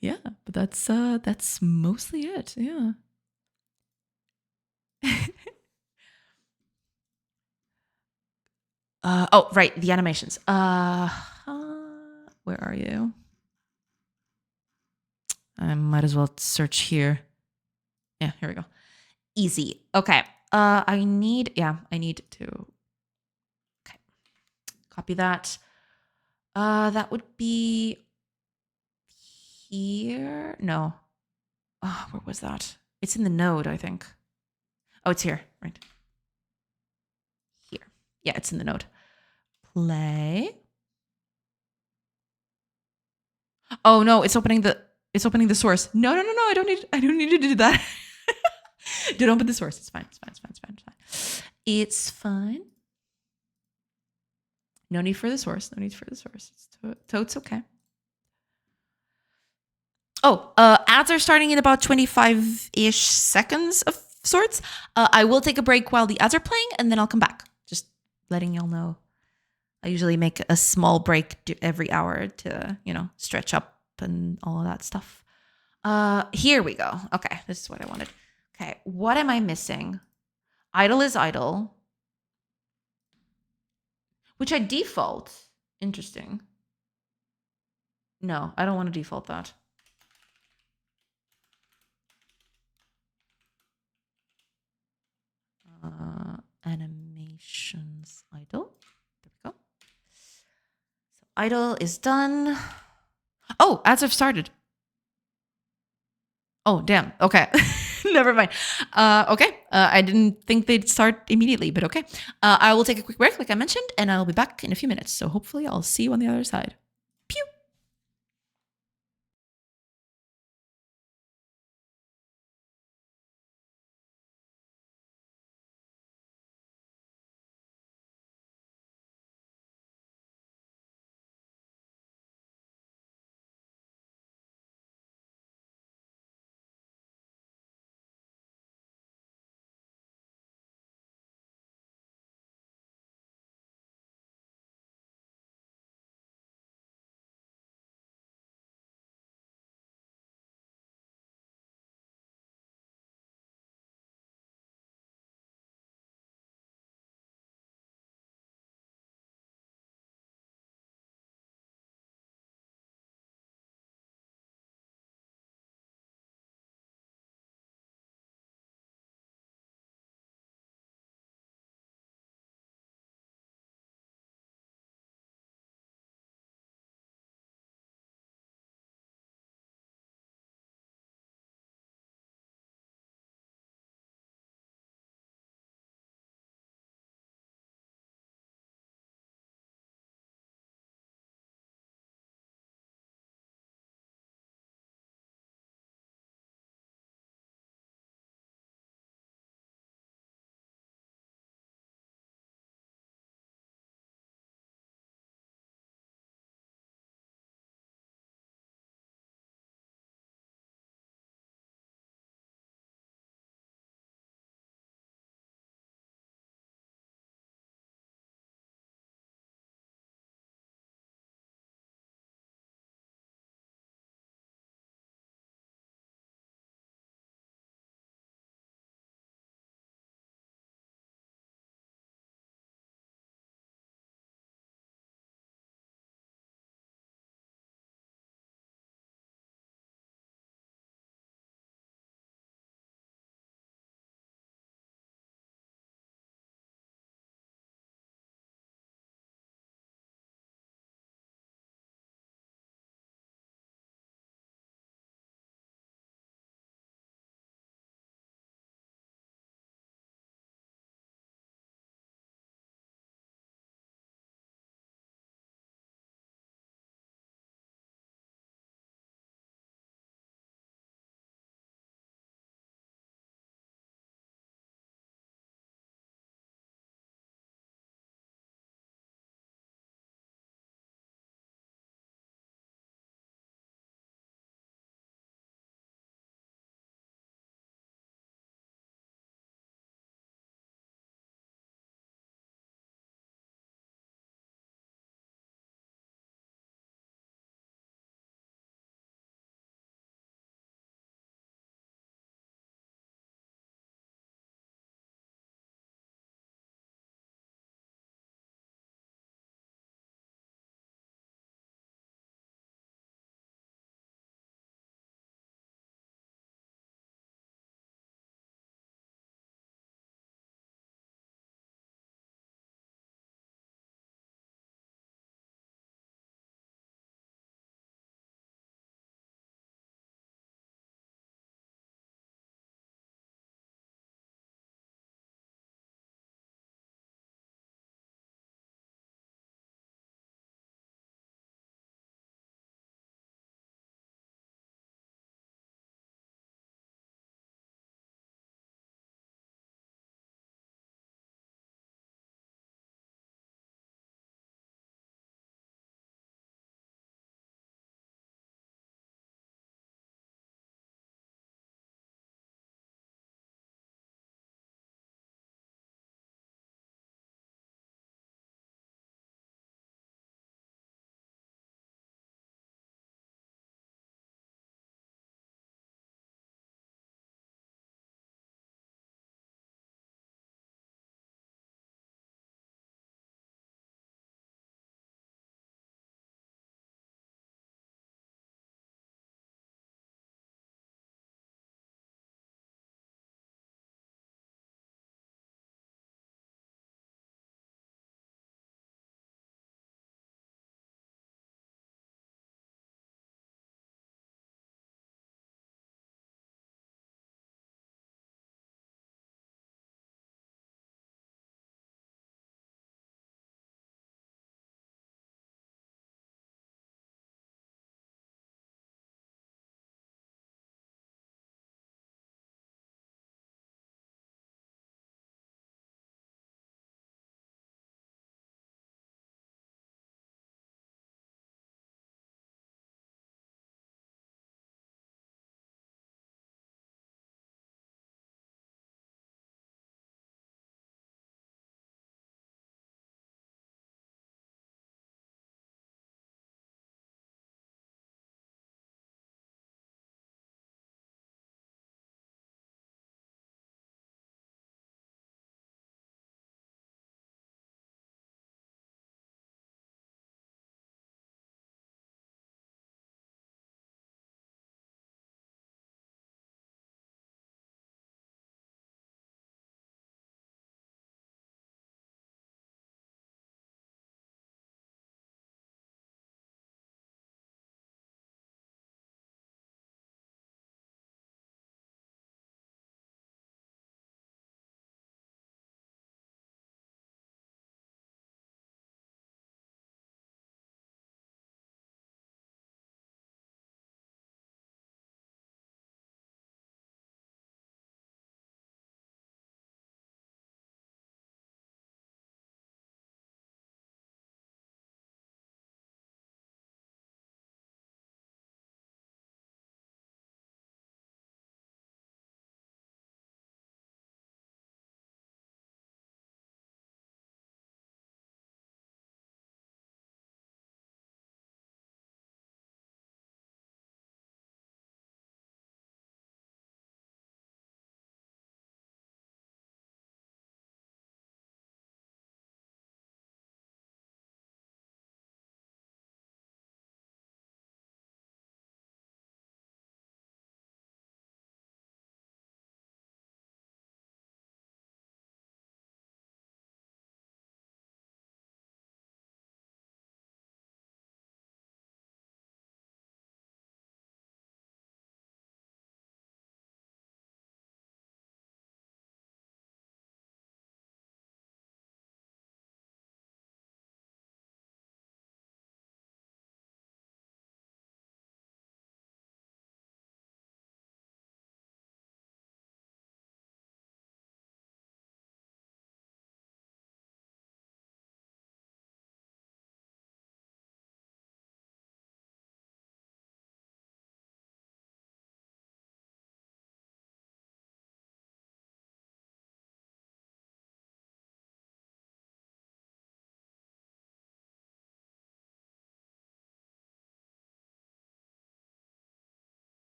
Yeah, but that's mostly it. Yeah. Oh, right, the animations. Where are you? I might as well search here. Yeah, here we go. Easy. Okay. I need to okay. Copy that. That would be here. No. Oh, where was that? It's in the node, I think. Oh, it's here. Right. Here. Yeah, it's in the node. Play. Oh no, it's opening the source. No, I don't need to do that. Don't open the source. It's fine. It's fine. No need for the source. It's totes okay. Oh, ads are starting in about 25-ish seconds of sorts. I will take a break while the ads are playing, and then I'll come back. Just letting y'all know. I usually make a small break every hour to, stretch up and all of that stuff. Here we go. Okay, this is what I wanted. Okay, what am I missing? Idle is idle, which I default. Interesting. No, I don't want to default that. Animations idle. There we go. So idle is done. Oh, ads have started. Oh, damn. Okay. Never mind. Okay. I didn't think they'd start immediately, but okay. I will take a quick break, like I mentioned, and I'll be back in a few minutes. So hopefully I'll see you on the other side. Pew.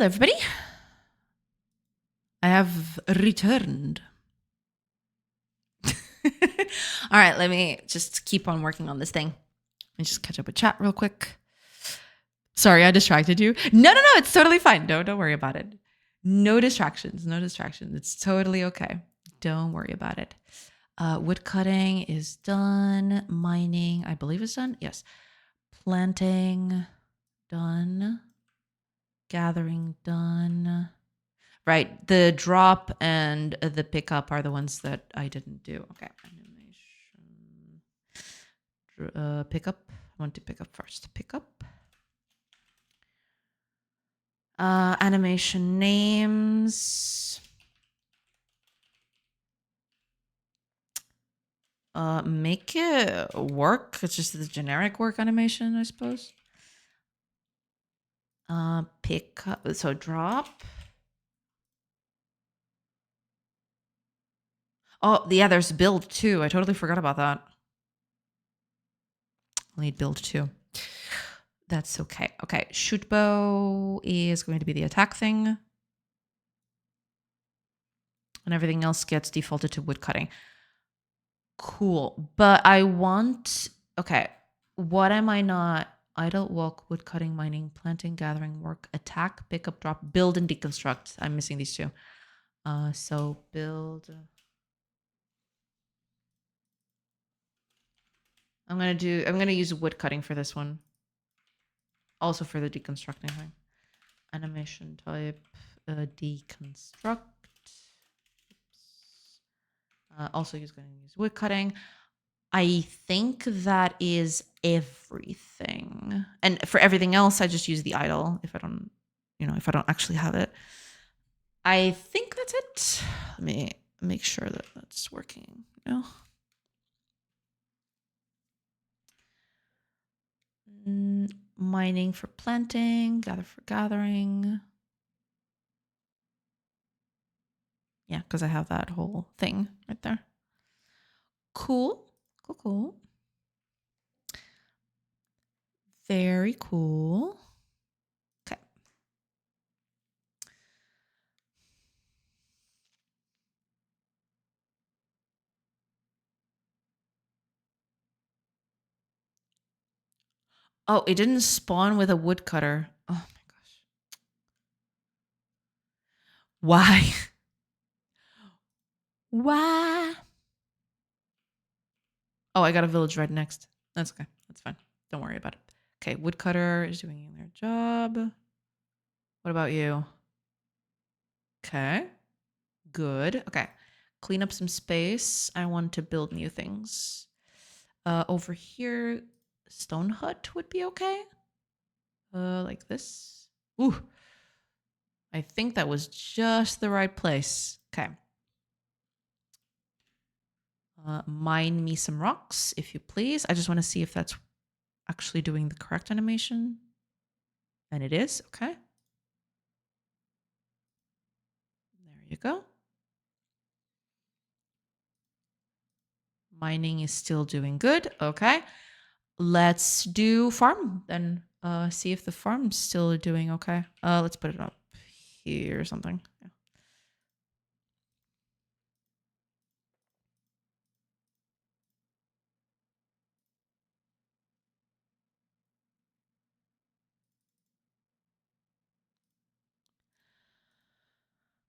Hello, everybody. I have returned. All right, let me just keep on working on this thing. Let me just catch up with chat real quick. Sorry, I distracted you. No, it's totally fine. Don't worry about it. No distractions. It's totally okay. Don't worry about it. Wood cutting is done. Mining, I believe, is done. Yes. Planting, done. Gathering, done. Right. The drop and the pickup are the ones that I didn't do. Okay. Animation. Pickup. I want to pick up first. Pickup. Animation names. Make it work. It's just the generic work animation, I suppose. Pick up. So drop. Oh, yeah, there's build too. I totally forgot about that. I'll need build too. That's okay. Okay, shoot bow is going to be the attack thing. And everything else gets defaulted to wood cutting. Cool. But I want... Okay, what am I not... Idle, walk, wood cutting, mining, planting, gathering, work, attack, pick up, drop, build, and deconstruct. I'm missing these two. So build... I'm gonna use wood cutting for this one. Also for the deconstructing thing. Animation type, deconstruct. Also going to use wood cutting. I think that is everything. And for everything else, I just use the idle if I don't, if I don't actually have it. I think that's it. Let me make sure that that's working. Mining for planting, gather for gathering. Yeah, because I have that whole thing right there. Cool. Very cool. Okay. Oh, it didn't spawn with a woodcutter. Oh my gosh. Why? Why? Oh, I got a village right next. That's okay. That's fine. Don't worry about it. Okay, woodcutter is doing their job. What about you? Okay. Good. Okay. Clean up some space. I want to build new things. Over here, stone hut would be okay. Like this. Ooh. I think that was just the right place. Okay. Mine me some rocks, if you please. I just want to see if that's actually doing the correct animation. And it is. Okay. There you go. Mining is still doing good. Okay. Let's do farm then. See if the farm's still doing okay. Let's put it up here or something. Yeah.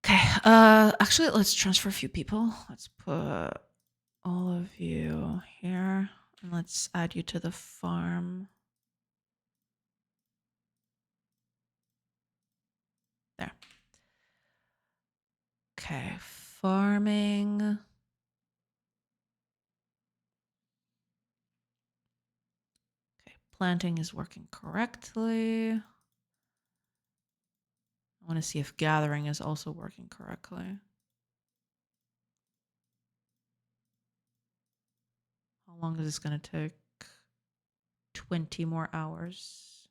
Okay. Actually, let's transfer a few people. Let's put all of you here. And let's add you to the farm. There. Okay, farming. Okay, planting is working correctly. I want to see if gathering is also working correctly. How long is this going to take? 20 more hours.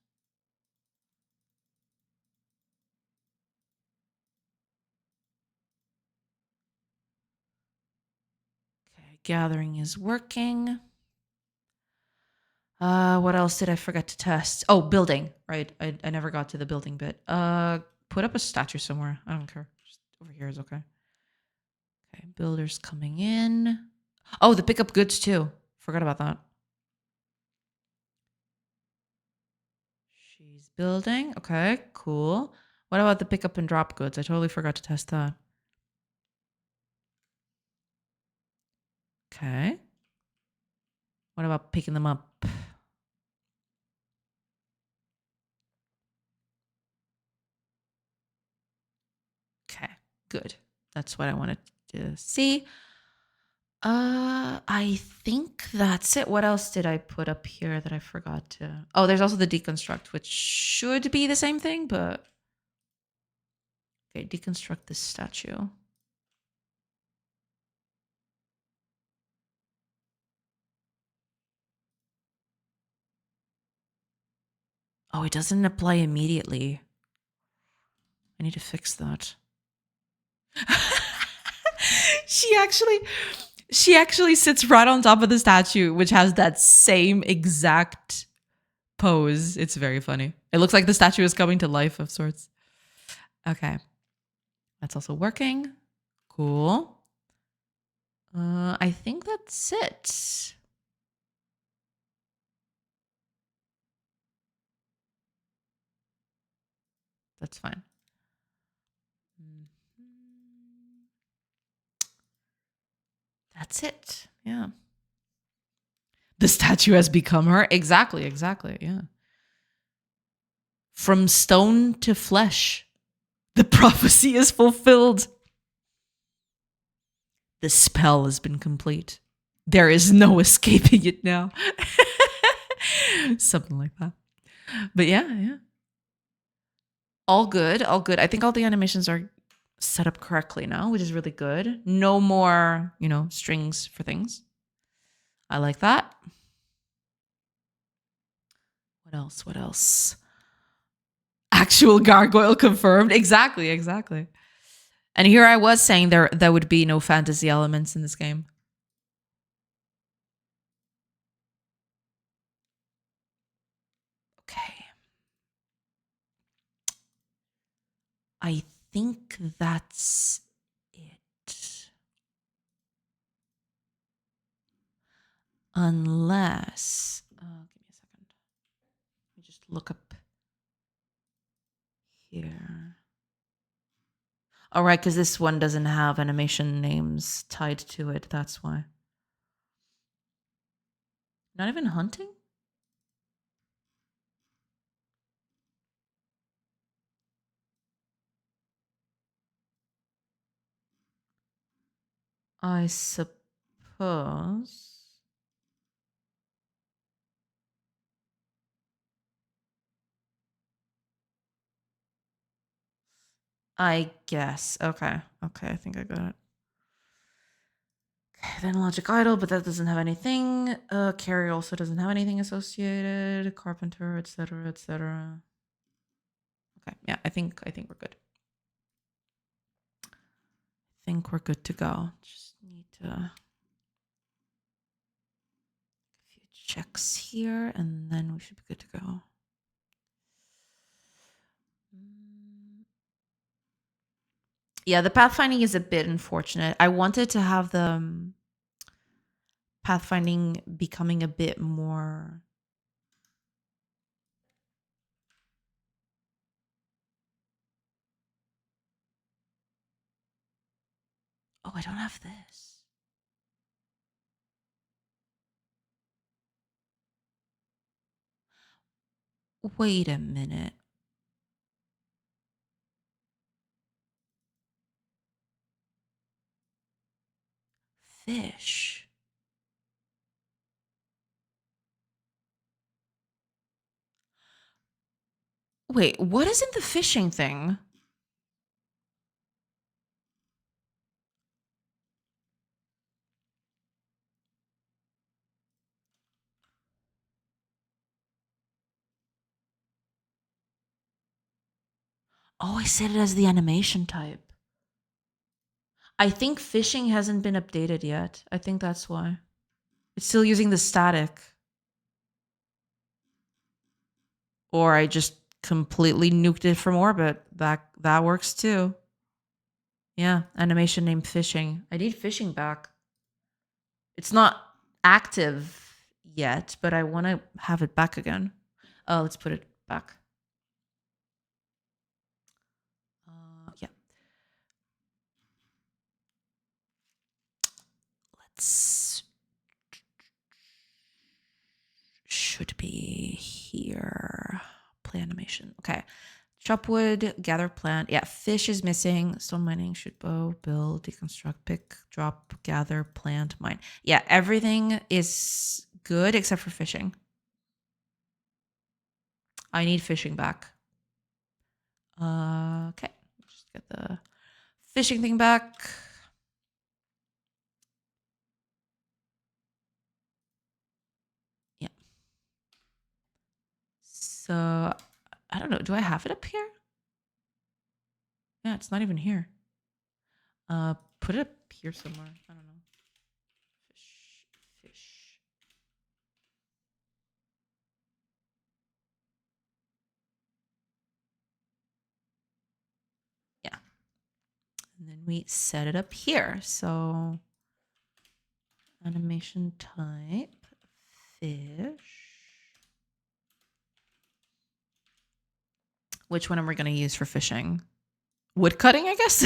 Okay, gathering is working. What else did I forget to test? Oh, building, right? I never got to the building bit. put up a statue somewhere. I don't care. Just over here is okay. Okay, builders coming in. Oh, the pick up goods too. Forgot about that. She's building. Okay, cool. What about the pick up and drop goods? I totally forgot to test that. Okay. What about picking them up? Okay, good. That's what I wanted to see. I think that's it. What else did I put up here that I forgot to? Oh, there's also the deconstruct, which should be the same thing, but okay, deconstruct this statue. Oh, it doesn't apply immediately. I need to fix that. She actually sits right on top of the statue, which has that same exact pose. It's very funny. It looks like the statue is coming to life of sorts. Okay. That's also working. Cool. I think that's it. That's fine. That's it. Yeah. The statue has become her. Exactly. Yeah. From stone to flesh, the prophecy is fulfilled. The spell has been complete. There is no escaping it now. Something like that. But yeah. All good. I think all the animations are set up correctly now, which is really good. No more, strings for things. I like that. What else? Actual gargoyle confirmed. Exactly. And here I was saying there would be no fantasy elements in this game. Okay. I think that's it. Unless, give me a second. Let me just look up here. All right, because this one doesn't have animation names tied to it. That's why. Not even hunting? I suppose. I guess. Okay, I think I got it. Okay, then Logic Idol, but that doesn't have anything. Carry also doesn't have anything associated. Carpenter, etc. Okay, yeah, I think we're good. I think we're good to go. Just need to a few checks here, and then we should be good to go. Yeah, the pathfinding is a bit unfortunate. I wanted to have the pathfinding becoming a bit more. Oh, I don't have this. Wait a minute. Fish. Wait, what is in the fishing thing? Oh, I set it as the animation type. I think fishing hasn't been updated yet. I think that's why. It's still using the static. Or I just completely nuked it from orbit. That works too. Yeah, animation named fishing. I need fishing back. It's not active yet, but I want to have it back again. Oh, let's put it back. Yeah. Let's should be here. Play animation. Okay. Chop wood, gather plant. Yeah, fish is missing. Stone mining, shoot bow, build, deconstruct, pick, drop, gather, plant, mine. Yeah, everything is good except for fishing. I need fishing back. Okay. Just get the fishing thing back. Yeah. So, I don't know. Do I have it up here? Yeah, it's not even here. Put it up here somewhere. I don't know. Fish. Yeah. And then we set it up here. So animation type, fish. Which one am we going to use for fishing? Wood cutting, I guess.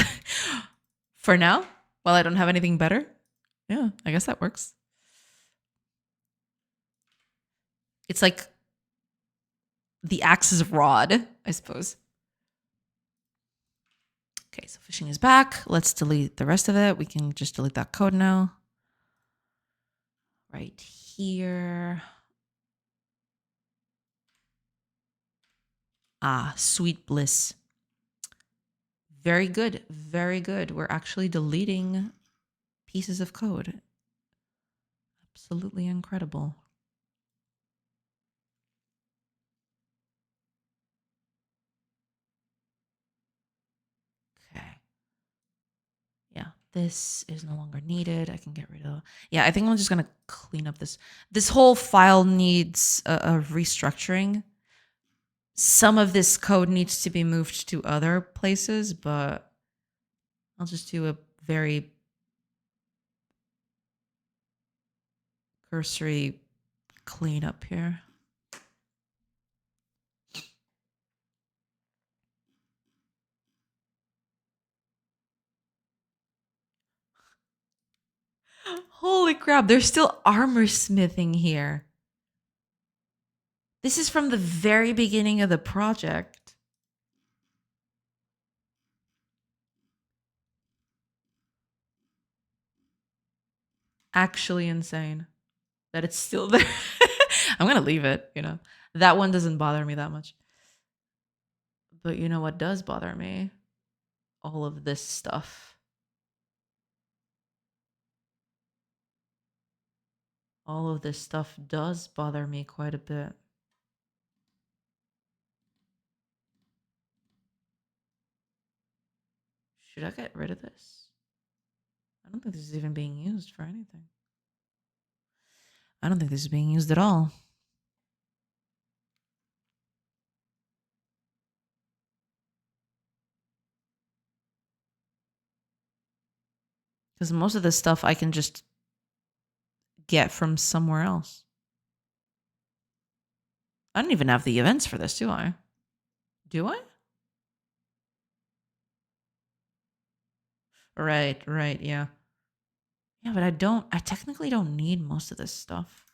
For now, while I don't have anything better. Yeah, I guess that works. It's like the axe's rod, I suppose. Okay, so fishing is back. Let's delete the rest of it. We can just delete that code now. Right here. Ah, sweet bliss. Very good. Very good. We're actually deleting pieces of code. Absolutely incredible. Okay. Yeah, this is no longer needed. I can get rid of. Yeah, I think I'm just gonna clean up this. This whole file needs a restructuring. Some of this code needs to be moved to other places, but I'll just do a very cursory cleanup here. Holy crap, there's still armor smithing here. This is from the very beginning of the project. Actually insane that it's still there. I'm going to leave it, you know. That one doesn't bother me that much. But you know what does bother me? All of this stuff. All of this stuff does bother me quite a bit. Should I get rid of this? I don't think this is even being used for anything. I don't think this is being used at all. Because most of this stuff I can just get from somewhere else. I don't even have the events for this, do I? Do I? Right, yeah. Yeah, but I technically don't need most of this stuff.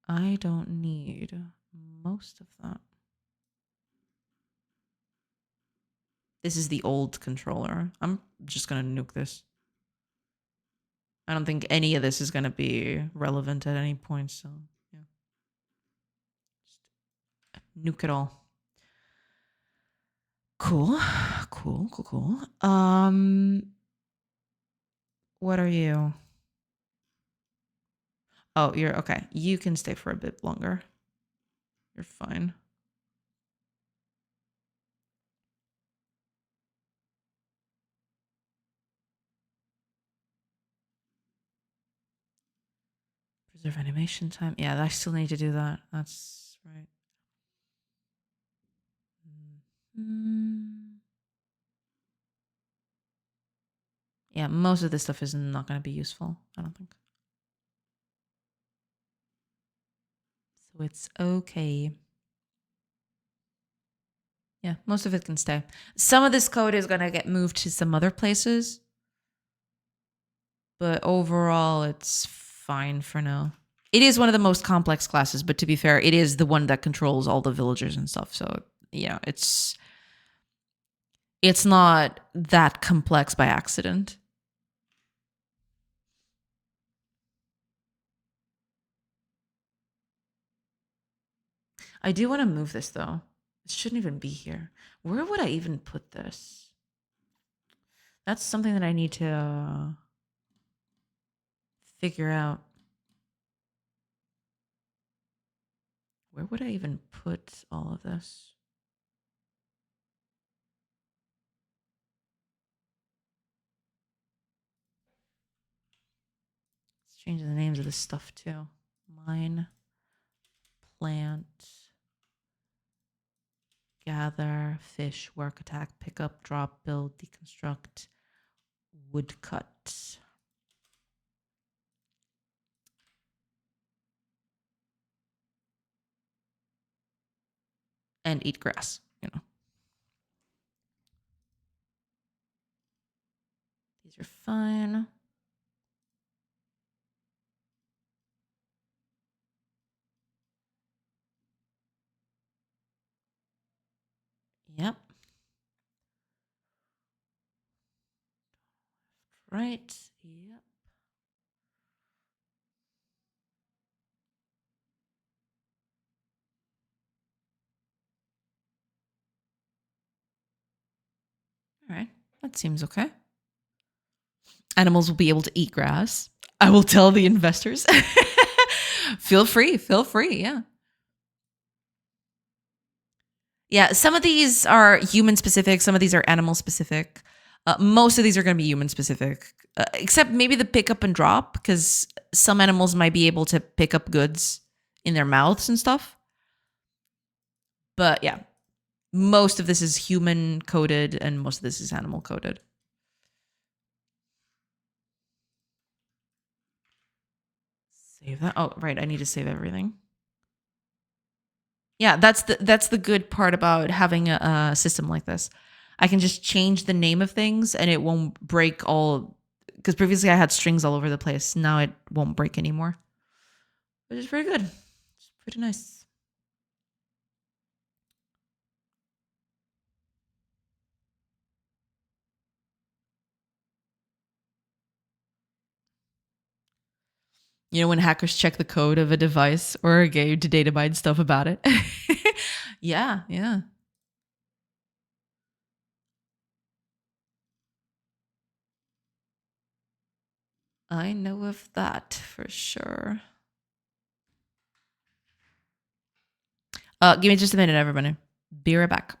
I don't need most of that. This is the old controller. I'm just going to nuke this. I don't think any of this is going to be relevant at any point, so yeah. Just nuke it all. Cool. What are you? Oh, you're okay. You can stay for a bit longer. You're fine. Preserve animation time. Yeah, I still need to do that. That's right. Yeah, most of this stuff is not going to be useful, I don't think. So it's okay. Yeah, most of it can stay. Some of this code is going to get moved to some other places. But overall, it's fine for now. It is one of the most complex classes, but to be fair, it is the one that controls all the villagers and stuff. So, yeah, it's not that complex by accident. I do want to move this though. It shouldn't even be here. Where would I even put this? That's something that I need to figure out. Where would I even put all of this? Let's change the names of this stuff too. Mine, plant, gather, fish, work, attack, pick up, drop, build, deconstruct, woodcut. And eat grass, you know. These are fine. Yep. Right. Yep. All right. That seems okay. Animals will be able to eat grass. I will tell the investors. Feel free. Feel free. Yeah. Yeah. Some of these are human specific. Some of these are animal specific. Most of these are going to be human specific, except maybe the pick up and drop, because some animals might be able to pick up goods in their mouths and stuff. But yeah, most of this is human coded and most of this is animal coded. Save that. Oh, right. I need to save everything. Yeah, that's the good part about having a system like this. I can just change the name of things and it won't break all, because previously I had strings all over the place. Now it won't break anymore, which is pretty good. It's pretty nice. You know, when hackers check the code of a device or a game to data mine stuff about it. Yeah, yeah. I know of that for sure. Give me just a minute, everybody. Be right back.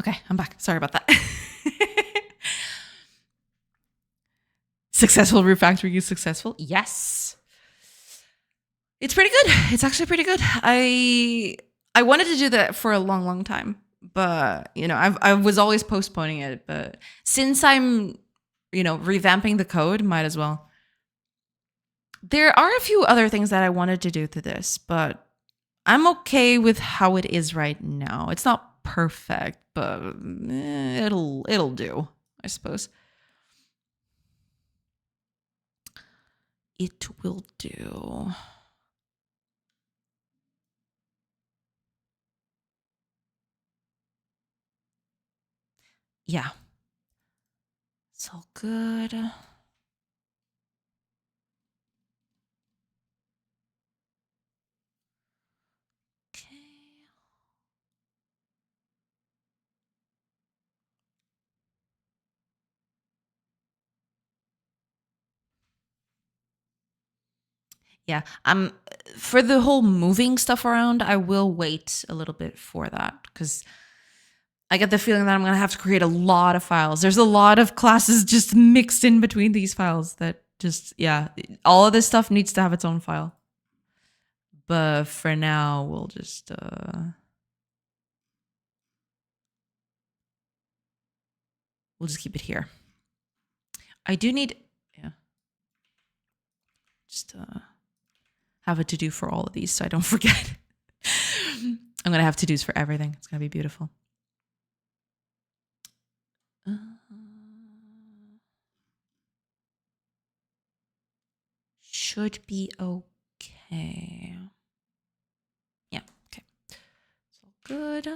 Okay, I'm back. Sorry about that. Successful refactoring is successful. Yes. It's pretty good. It's actually pretty good. I wanted to do that for a long, long time, but I was always postponing it. But since I'm, revamping the code, might as well. There are a few other things that I wanted to do to this, but I'm okay with how it is right now. It's not perfect, but it'll do, I suppose. It will do. Yeah. It's all good. Okay. Yeah. For the whole moving stuff around, I will wait a little bit for that because I get the feeling that I'm going to have to create a lot of files. There's a lot of classes just mixed in between these files that just, yeah, all of this stuff needs to have its own file. But for now, we'll just, keep it here. I do need, yeah, just have a to-do for all of these so I don't forget. I'm going to have to-dos for everything. It's going to be beautiful. Should be okay. Yeah, okay. It's all good.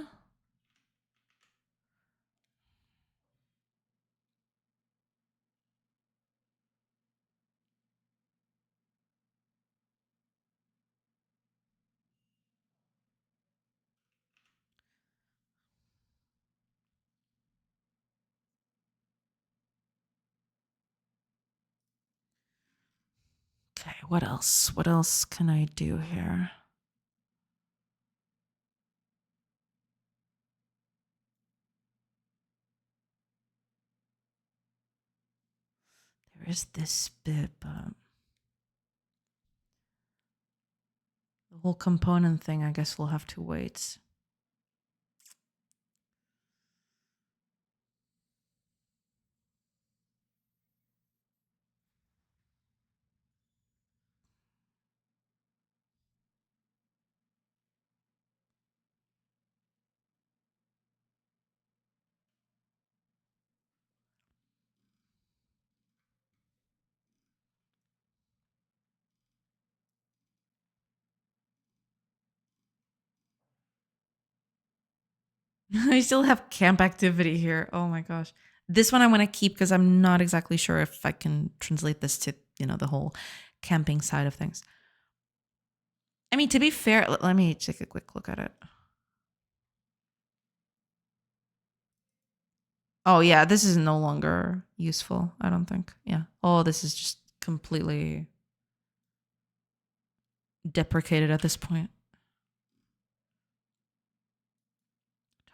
Okay, what else? What else can I do here? There is this bit, but the whole component thing, I guess we'll have to wait. I still have camp activity here. Oh my gosh. This one I want to keep because I'm not exactly sure if I can translate this to, the whole camping side of things. I mean, to be fair, let me take a quick look at it. Oh yeah, this is no longer useful, I don't think. Yeah. Oh, this is just completely deprecated at this point.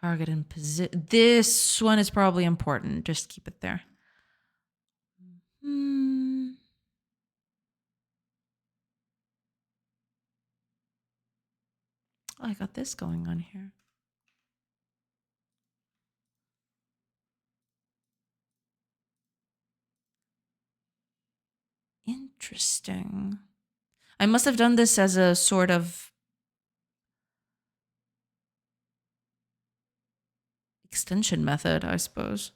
Target and position. This one is probably important. Just keep it there. Oh, I got this going on here. Interesting. I must have done this as a sort of extension method, I suppose.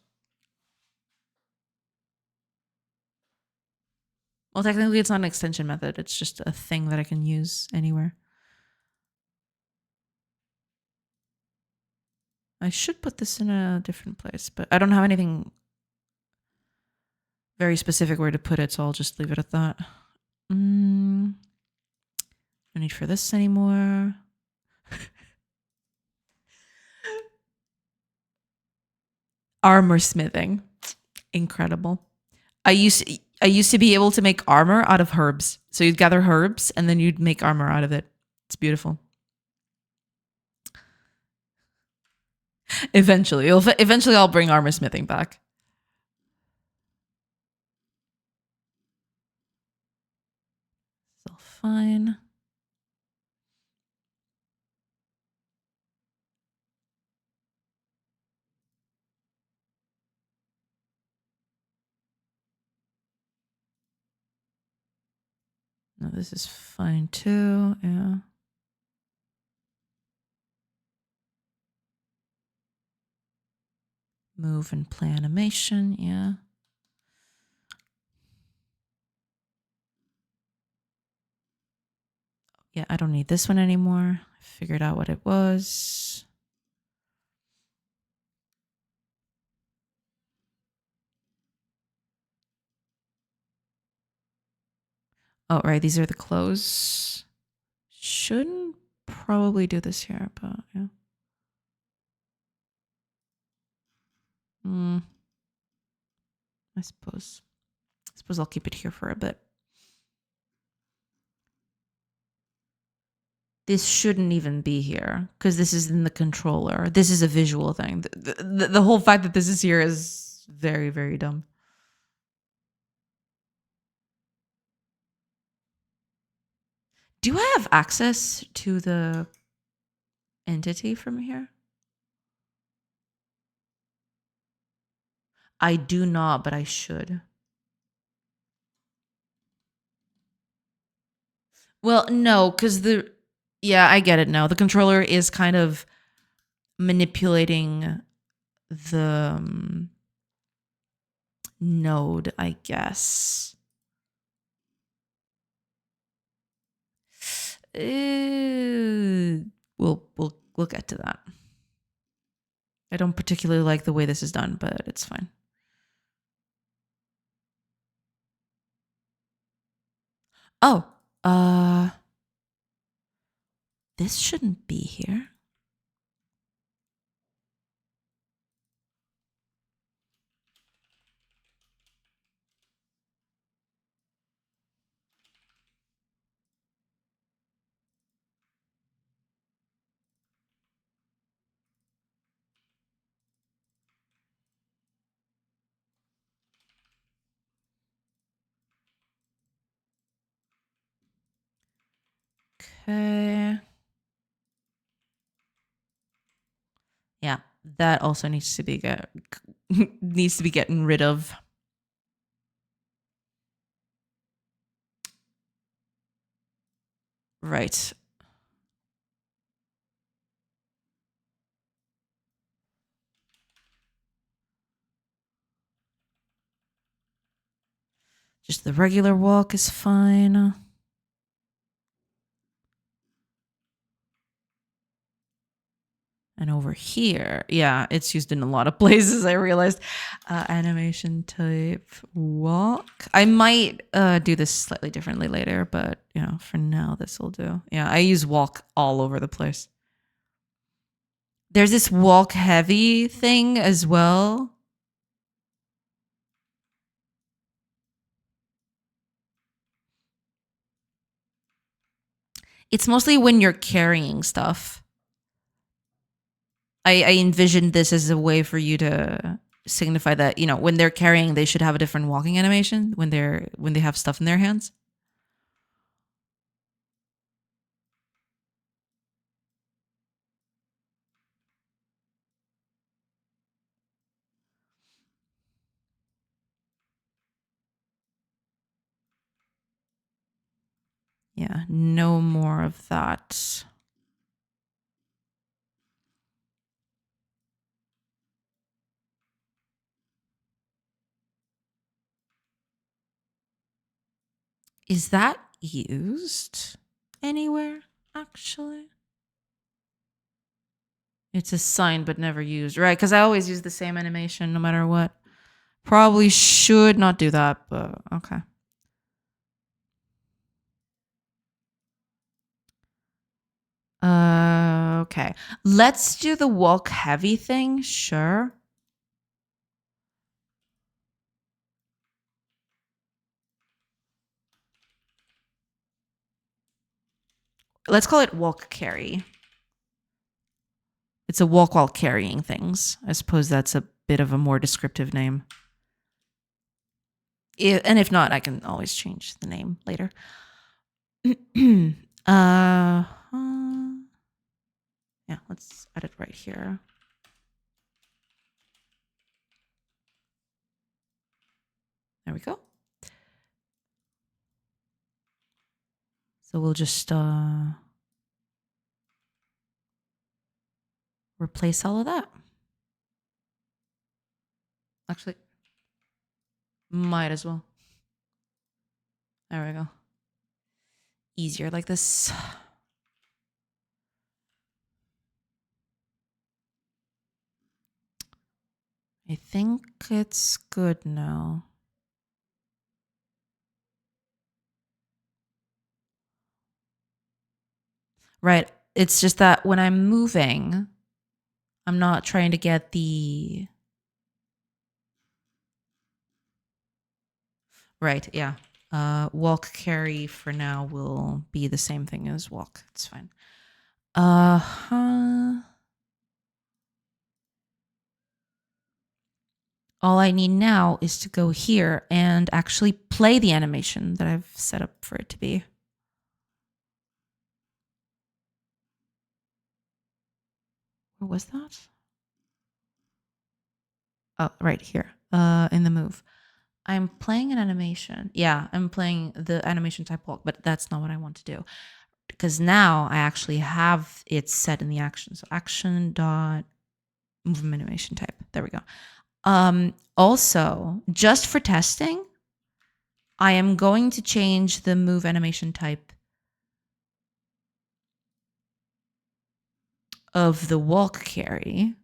Well, technically it's not an extension method. It's just a thing that I can use anywhere. I should put this in a different place, but I don't have anything very specific where to put it, so I'll just leave it at that. No need for this anymore. Armor smithing. Incredible. I used to be able to make armor out of herbs. So you'd gather herbs and then you'd make armor out of it. It's beautiful. Eventually. Eventually I'll bring armor smithing back. It's all fine. No, this is fine too. Yeah. Move and play animation. Yeah. Yeah, I don't need this one anymore. I figured out what it was. Oh, right. These are the clothes. Shouldn't probably do this here, but yeah. I suppose I'll keep it here for a bit. This shouldn't even be here because this is in the controller. This is a visual thing. The whole fact that this is here is very, very dumb. Do I have access to the entity from here? I do not, but I should. Well, no, because yeah, I get it now. The controller is kind of manipulating the node, I guess. We'll get to that. I don't particularly like the way this is done, but it's fine. Oh, this shouldn't be here. Okay. Yeah, that also needs to be getting rid of. Right. Just the regular walk is fine. And over here, yeah, it's used in a lot of places, I realized. Animation type walk. I might do this slightly differently later, but for now, this will do. Yeah, I use walk all over the place. There's this walk heavy thing as well. It's mostly when you're carrying stuff. I envisioned this as a way for you to signify that, when they're carrying, they should have a different walking animation when they have stuff in their hands. Yeah, no more of that. Is that used anywhere, actually? It's assigned but never used, right? Because I always use the same animation no matter what. Probably should not do that, but okay. Okay. Let's do the walk heavy thing, sure. Let's call it walk carry. It's a walk while carrying things. I suppose that's a bit of a more descriptive name. And if not, I can always change the name later. Yeah, let's add it right here. There we go. So we'll just replace all of that. Actually, might as well. There we go. Easier like this. I think it's good now. Right. It's just that when I'm moving, I'm not trying to get the... Right, yeah. Walk carry for now will be the same thing as walk. It's fine. All I need now is to go here and actually play the animation that I've set up for it to be. Where was that? Oh, right here. In the move. I'm playing an animation. Yeah, I'm playing the animation type walk, but that's not what I want to do. Because now I actually have it set in the action. So action dot movement animation type. There we go. Also, just for testing, I am going to change the move animation type of the walk carry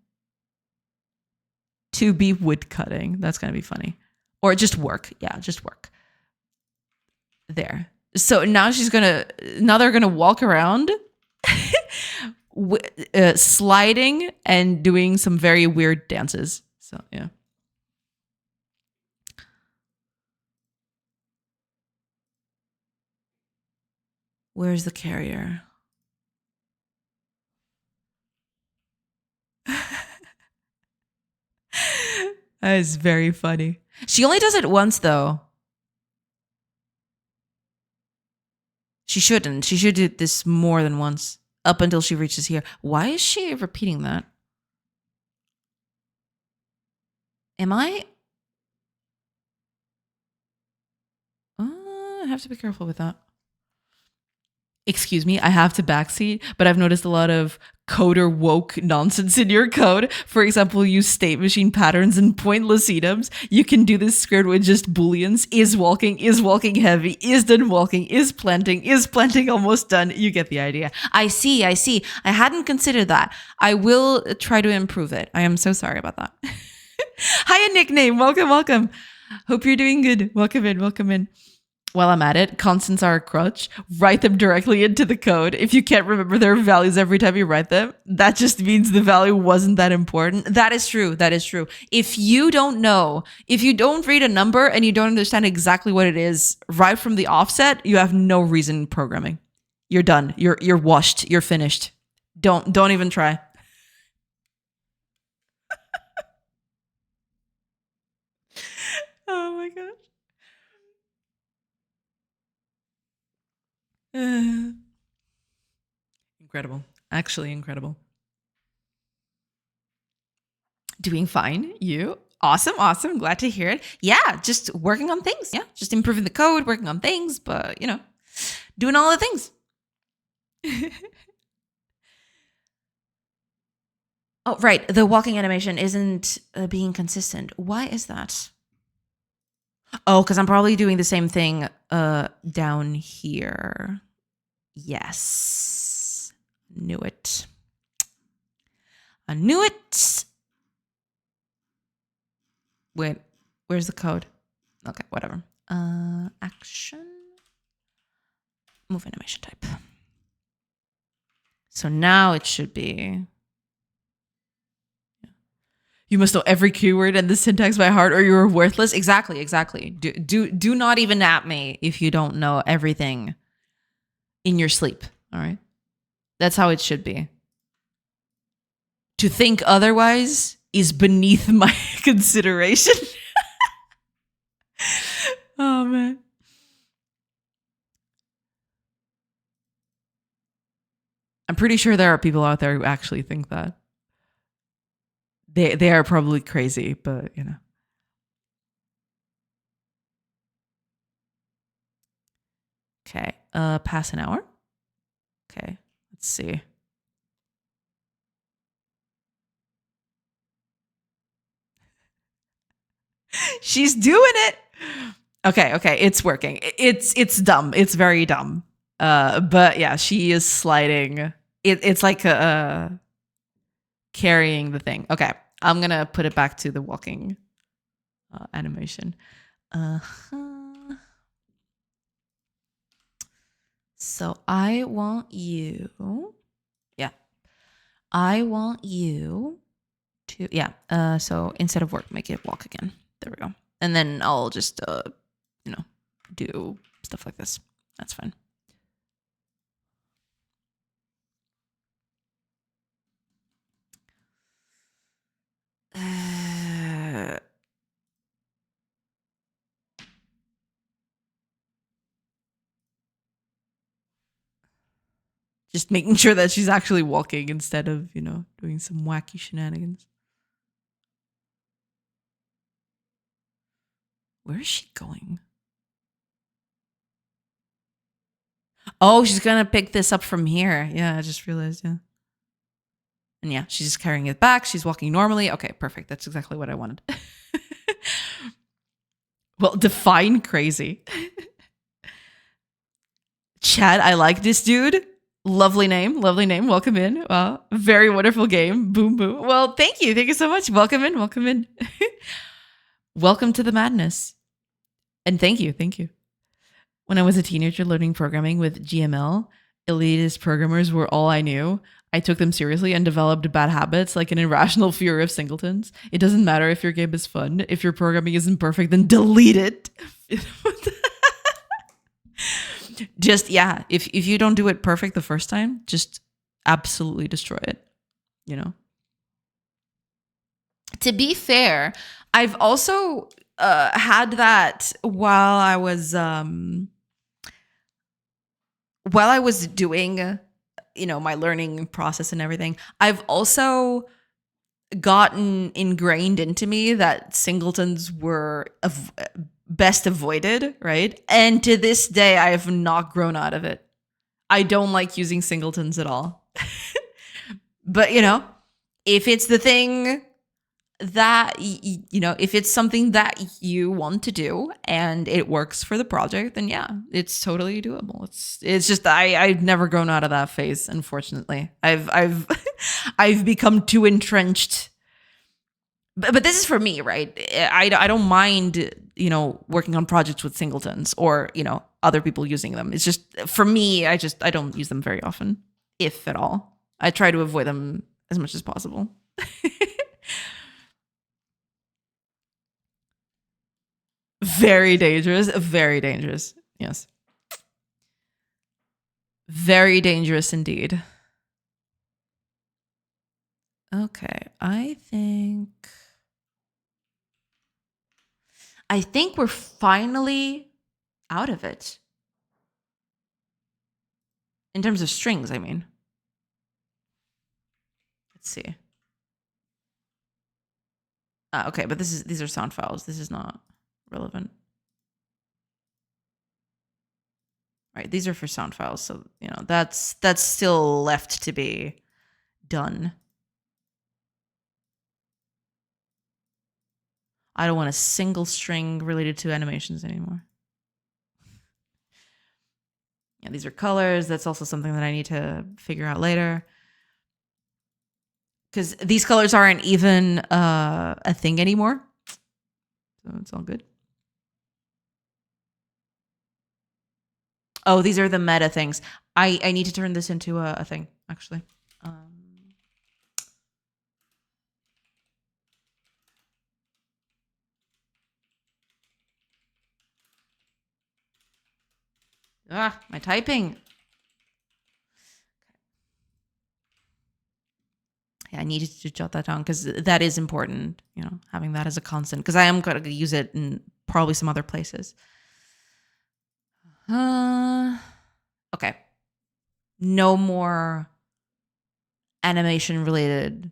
to be wood cutting. That's going to be funny. Or just work. Yeah, just work. There. So now they're going to walk around sliding and doing some very weird dances. So, yeah. Where's the carrier? That is very funny. She only does it once, though. She shouldn't. She should do this more than once, up until she reaches here. Why is she repeating that? Am I? I have to be careful with that. Excuse me, I have to backseat, but I've noticed a lot of coder woke nonsense in your code. For example, use state machine patterns and pointless enums. You can do this script with just booleans. Is walking heavy, is done walking, is planting almost done. You get the idea. I see. I hadn't considered that. I will try to improve it. I am so sorry about that. Hiya, nickname. Welcome. Hope you're doing good. Welcome in. While I'm at it, constants are a crutch. Write them directly into the code. If you can't remember their values every time you write them, that just means the value wasn't that important. That is true. If you don't read a number and you don't understand exactly what it is right from the offset, you have no reason in programming. You're done. You're washed. You're finished. Don't even try. Oh my gosh. Incredible. Actually incredible. Doing fine. You? Awesome. Glad to hear it. Yeah, just working on things. Yeah, just improving the code, working on things, but, doing all the things. Oh, right. The walking animation isn't being consistent. Why is that? Oh, because I'm probably doing the same thing down here. Yes. Knew it. I knew it. Wait, where's the code? Okay, whatever. Action. Move animation type. So now it should be... You must know every keyword and the syntax by heart or you're worthless. Exactly. Do not even at me if you don't know everything in your sleep. All right. That's how it should be. To think otherwise is beneath my consideration. Oh, man. I'm pretty sure there are people out there who actually think that. They are probably crazy, but you know. Okay. Past an hour. Okay. Let's see. She's doing it. Okay, it's working. It's dumb. It's very dumb. But yeah, she is sliding. It's like carrying the thing. Okay, I'm gonna put it back to the walking animation. So I want you. Yeah, I want you to. Yeah. So instead of work, make it walk again. There we go. And then I'll just do stuff like this. That's fine. Just making sure that she's actually walking instead of, doing some wacky shenanigans. Where is she going? Oh, she's going to pick this up from here. Yeah, I just realized, yeah. And yeah, she's just carrying it back. She's walking normally. Okay, perfect. That's exactly what I wanted. Well, define crazy. Chad, I like this dude. Lovely name. Welcome in. Wow. Very wonderful game. Boom, boom. Well, thank you. Thank you so much. Welcome in. Welcome to the madness. And thank you. When I was a teenager learning programming with GML, elitist programmers were all I knew. I took them seriously and developed bad habits like an irrational fear of singletons. It doesn't matter if your game is fun. If your programming isn't perfect, then delete it. Just, yeah, if you don't do it perfect the first time, just absolutely destroy it, To be fair, I've also had that while I was doing, my learning process and everything. I've also gotten ingrained into me that singletons were best avoided, right? And to this day, I have not grown out of it. I don't like using singletons at all. But, if it's the thing that, if it's something that you want to do and it works for the project, then yeah, it's totally doable. It's just, I've never grown out of that phase, unfortunately. I've become too entrenched. But this is for me, right? I don't mind, working on projects with singletons or, other people using them. It's just, for me, I don't use them very often, if at all. I try to avoid them as much as possible. Very dangerous. Yes. Very dangerous indeed. Okay, I think we're finally out of it. In terms of strings, I mean. Let's see. Okay, but these are sound files. This is not relevant. Right, these are for sound files, so that's still left to be done. I don't want a single string related to animations anymore. Yeah, these are colors. That's also something that I need to figure out later. Because these colors aren't even a thing anymore. So it's all good. Oh, these are the meta things. I need to turn this into a thing, actually. My typing. I needed to jot that down because that is important, having that as a constant, because I am going to use it in probably some other places. Okay. No more animation related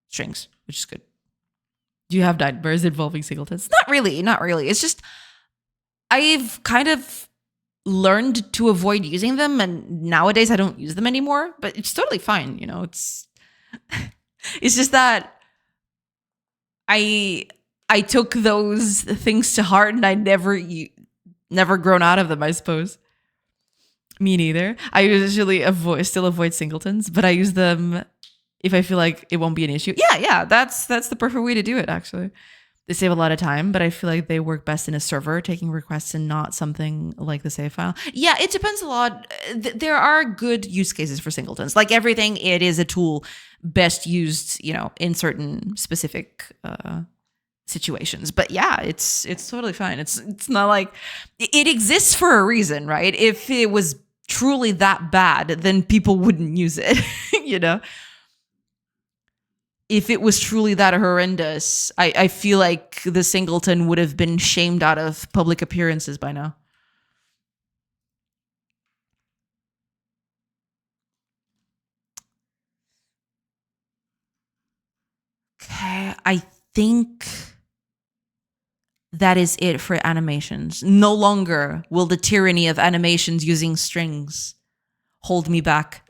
strings, which is good. Do you have nightmares involving singletons? Not really. It's just I've kind of learned to avoid using them, and nowadays I don't use them anymore, but it's totally fine. It's it's just that I took those things to heart, and I never grown out of them, I suppose. Me neither. I usually still avoid singletons, but I use them if I feel like it won't be an issue. Yeah, that's the perfect way to do it, actually. They save a lot of time, but I feel like they work best in a server taking requests and not something like the save file. Yeah, it depends a lot. There are good use cases for singletons. Like everything, it is a tool best used, in certain specific situations. But yeah, it's totally fine. It's not like it exists for a reason, right? If it was truly that bad, then people wouldn't use it, If it was truly that horrendous, I feel like the singleton would have been shamed out of public appearances by now. Okay, I think that is it for animations. No longer will the tyranny of animations using strings hold me back.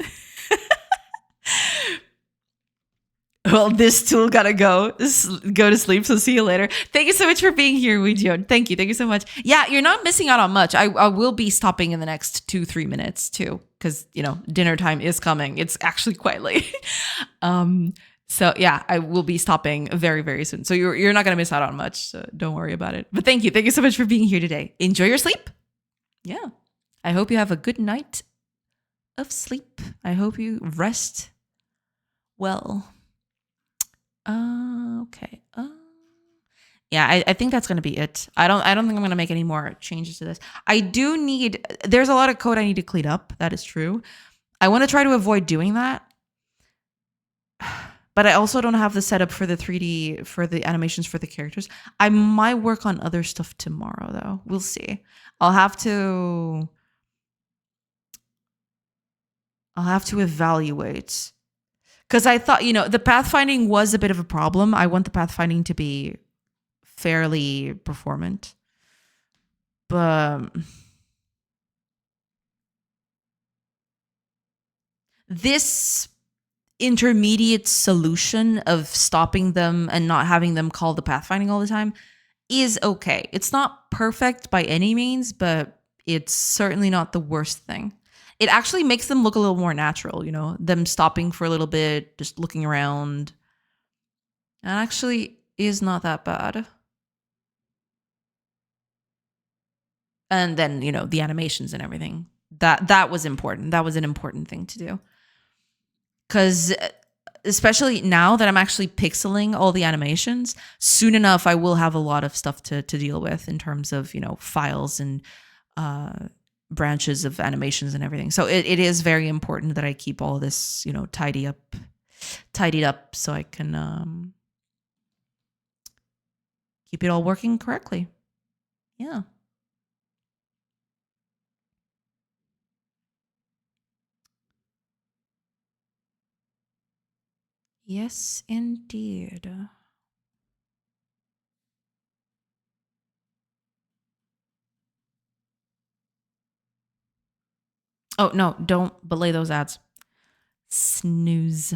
Well, this tool gotta go to sleep, so see you later. Thank you so much for being here, Ouijon. Thank you so much. Yeah, you're not missing out on much. I will be stopping in the next 2-3 minutes too, because dinner time is coming. It's actually quite late. So yeah, I will be stopping very, very soon. So you're not gonna miss out on much. So don't worry about it. But thank you so much for being here today. Enjoy your sleep. Yeah, I hope you have a good night of sleep. I hope you rest well. Okay. Yeah, I think that's gonna be it. I don't think I'm gonna make any more changes to this. There's a lot of code I need to clean up. That is true. I want to try to avoid doing that. But I also don't have the setup for the 3D, for the animations for the characters. I might work on other stuff tomorrow, though. We'll see. I'll have to evaluate. Because I thought, the pathfinding was a bit of a problem. I want the pathfinding to be fairly performant. But this intermediate solution of stopping them and not having them call the pathfinding all the time is okay. It's not perfect by any means, but it's certainly not the worst thing. It actually makes them look a little more natural, them stopping for a little bit, just looking around. It actually is not that bad. And then, the animations and everything. That was important. That was an important thing to do. Because especially now that I'm actually pixeling all the animations, soon enough I will have a lot of stuff to deal with in terms of, files and branches of animations and everything. So it is very important that I keep all of this, tidied up so I can keep it all working correctly. Yeah. Yes, indeed. Oh, no, don't belay those ads. Snooze.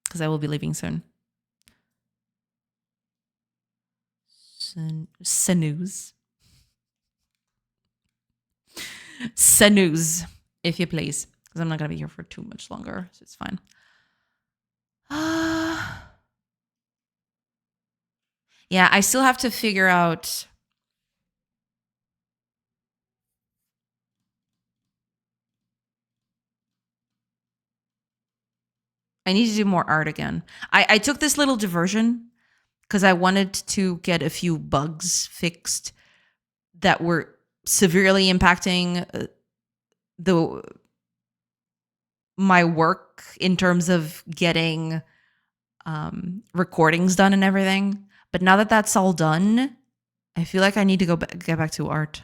Because I will be leaving soon. Snooze. Snooze, if you please. Because I'm not going to be here for too much longer, so it's fine. Yeah, I still have to figure out... I need to do more art again. I took this little diversion because I wanted to get a few bugs fixed that were severely impacting the my work in terms of getting recordings done and everything. But now that that's all done, I feel like I need to get back to art.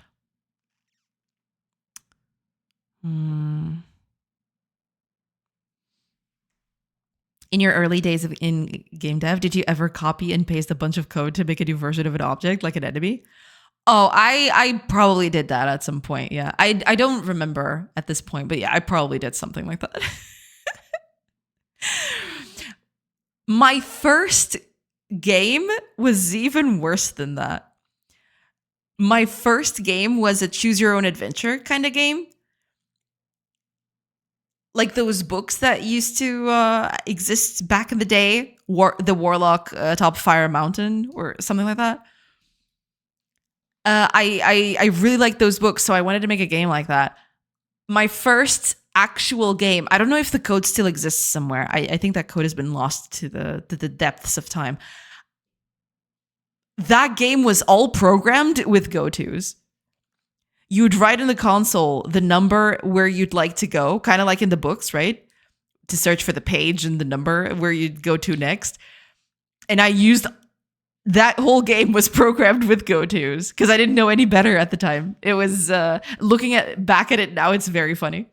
In your early days in game dev, did you ever copy and paste a bunch of code to make a new version of an object, like an enemy? Oh, I probably did that at some point. Yeah, I don't remember at this point, but yeah, I probably did something like that. My first game was even worse than that. My first game was a choose your own adventure kind of game. Like those books that used to exist back in the day, the Warlock Top Fire Mountain or something like that. I really liked those books, so I wanted to make a game like that. My first actual game, I don't know if the code still exists somewhere. I think that code has been lost to the depths of time. That game was all programmed with go-tos. You'd write in the console the number where you'd like to go, kind of like in the books, right? To search for the page and the number where you'd go to next. And I used that whole game was programmed with go-tos because I didn't know any better at the time. It was looking back at it now, it's very funny.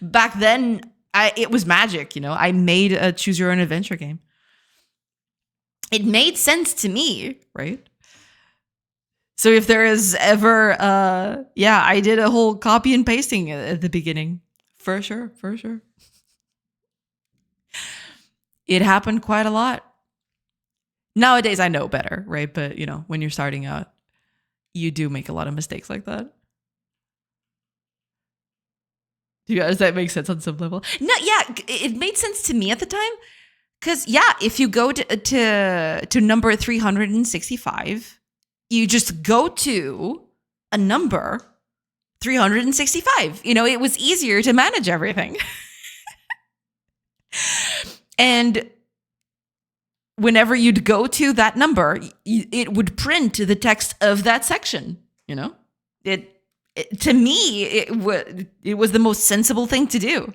Back then, it was magic. I made a choose your own adventure game. It made sense to me, right? So if there is ever, I did a whole copy and pasting at the beginning. For sure. It happened quite a lot. Nowadays, I know better, right? But, when you're starting out, you do make a lot of mistakes like that. Does that make sense on some level? No, yeah, it made sense to me at the time. Because, if you go to number 365, you just go to a number 365. It was easier to manage everything. And whenever you'd go to that number, it would print the text of that section. To me, it was the most sensible thing to do.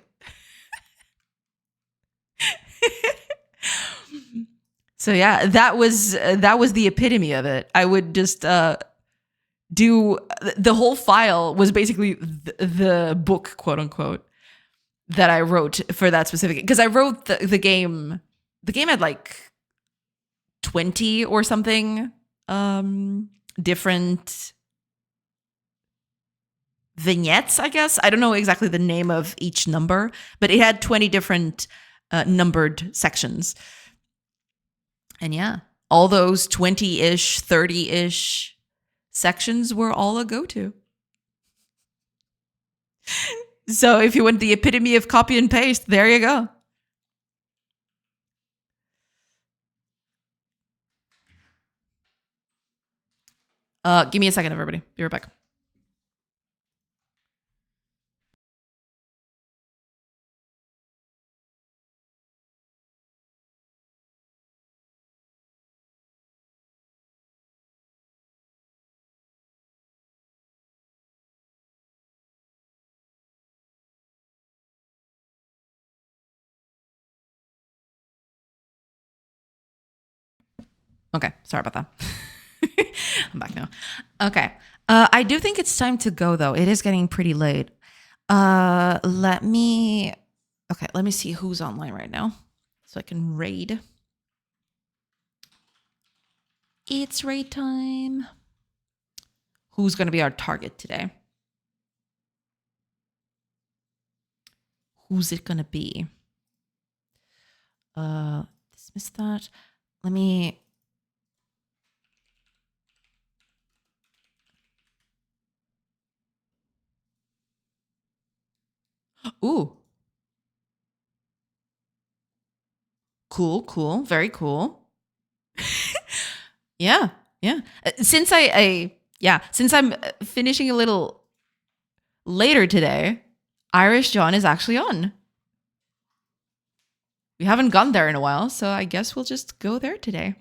So yeah, that was the epitome of it. I would just do the whole file was basically the book, quote unquote, that I wrote for that specific, because I wrote the game. The game had like 20 or something different vignettes, I guess. I don't know exactly the name of each number, but it had 20 different numbered sections. And yeah, all those 20-ish, 30-ish sections were all a go-to. So if you want the epitome of copy and paste, there you go. Give me a second, everybody. Be right back. Okay, sorry about that. I'm back now. Okay. I do think it's time to go, though. It is getting pretty late. Let me see who's online right now so I can raid. It's raid time. Who's going to be our target today? Who's it going to be? Dismiss that. Let me... Ooh. Cool. Very cool. Yeah. Since since I'm finishing a little later today, Irish John is actually on. We haven't gone there in a while, so I guess we'll just go there today.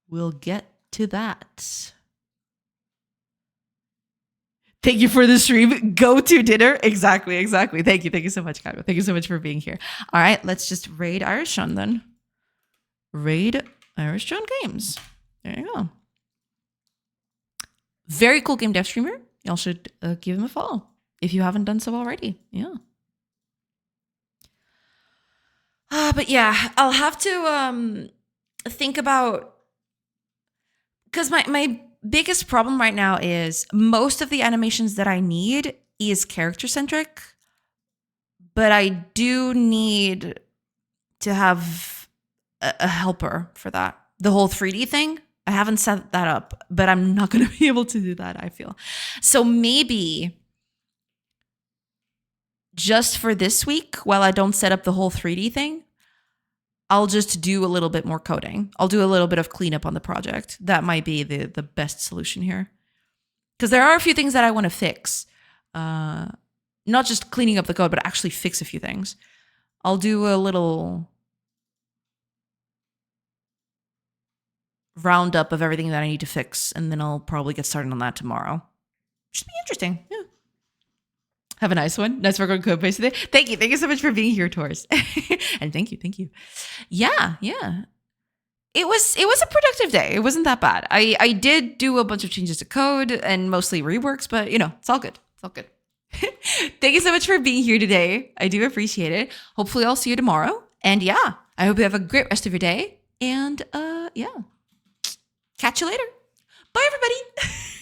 We'll get to that. Thank you for the stream. Go to dinner. Exactly. Thank you so much, Kago. Thank you so much for being here. All right, let's just raid Irish John then. Raid Irish John Games. There you go. Very cool game dev streamer. Y'all should give him a follow if you haven't done so already. Yeah. But yeah, I'll have to think about, because my biggest problem right now is most of the animations that I need is character centric, but I do need to have a helper for that. The whole 3D thing, I haven't set that up, but I'm not going to be able to do that, I feel. So maybe just for this week, while I don't set up the whole 3D thing, I'll just do a little bit more coding. I'll do a little bit of cleanup on the project. That might be the best solution here. Because there are a few things that I want to fix. Not just cleaning up the code, but actually fix a few things. I'll do a little roundup of everything that I need to fix, and then I'll probably get started on that tomorrow. Should be interesting. Yeah. Have a nice one. Nice work on code base today. Thank you so much for being here, Taurus. And thank you. Yeah. It was a productive day. It wasn't that bad. I did do a bunch of changes to code and mostly reworks, but it's all good. Thank you so much for being here today. I do appreciate it. Hopefully I'll see you tomorrow. And yeah, I hope you have a great rest of your day. And yeah. Catch you later. Bye, everybody.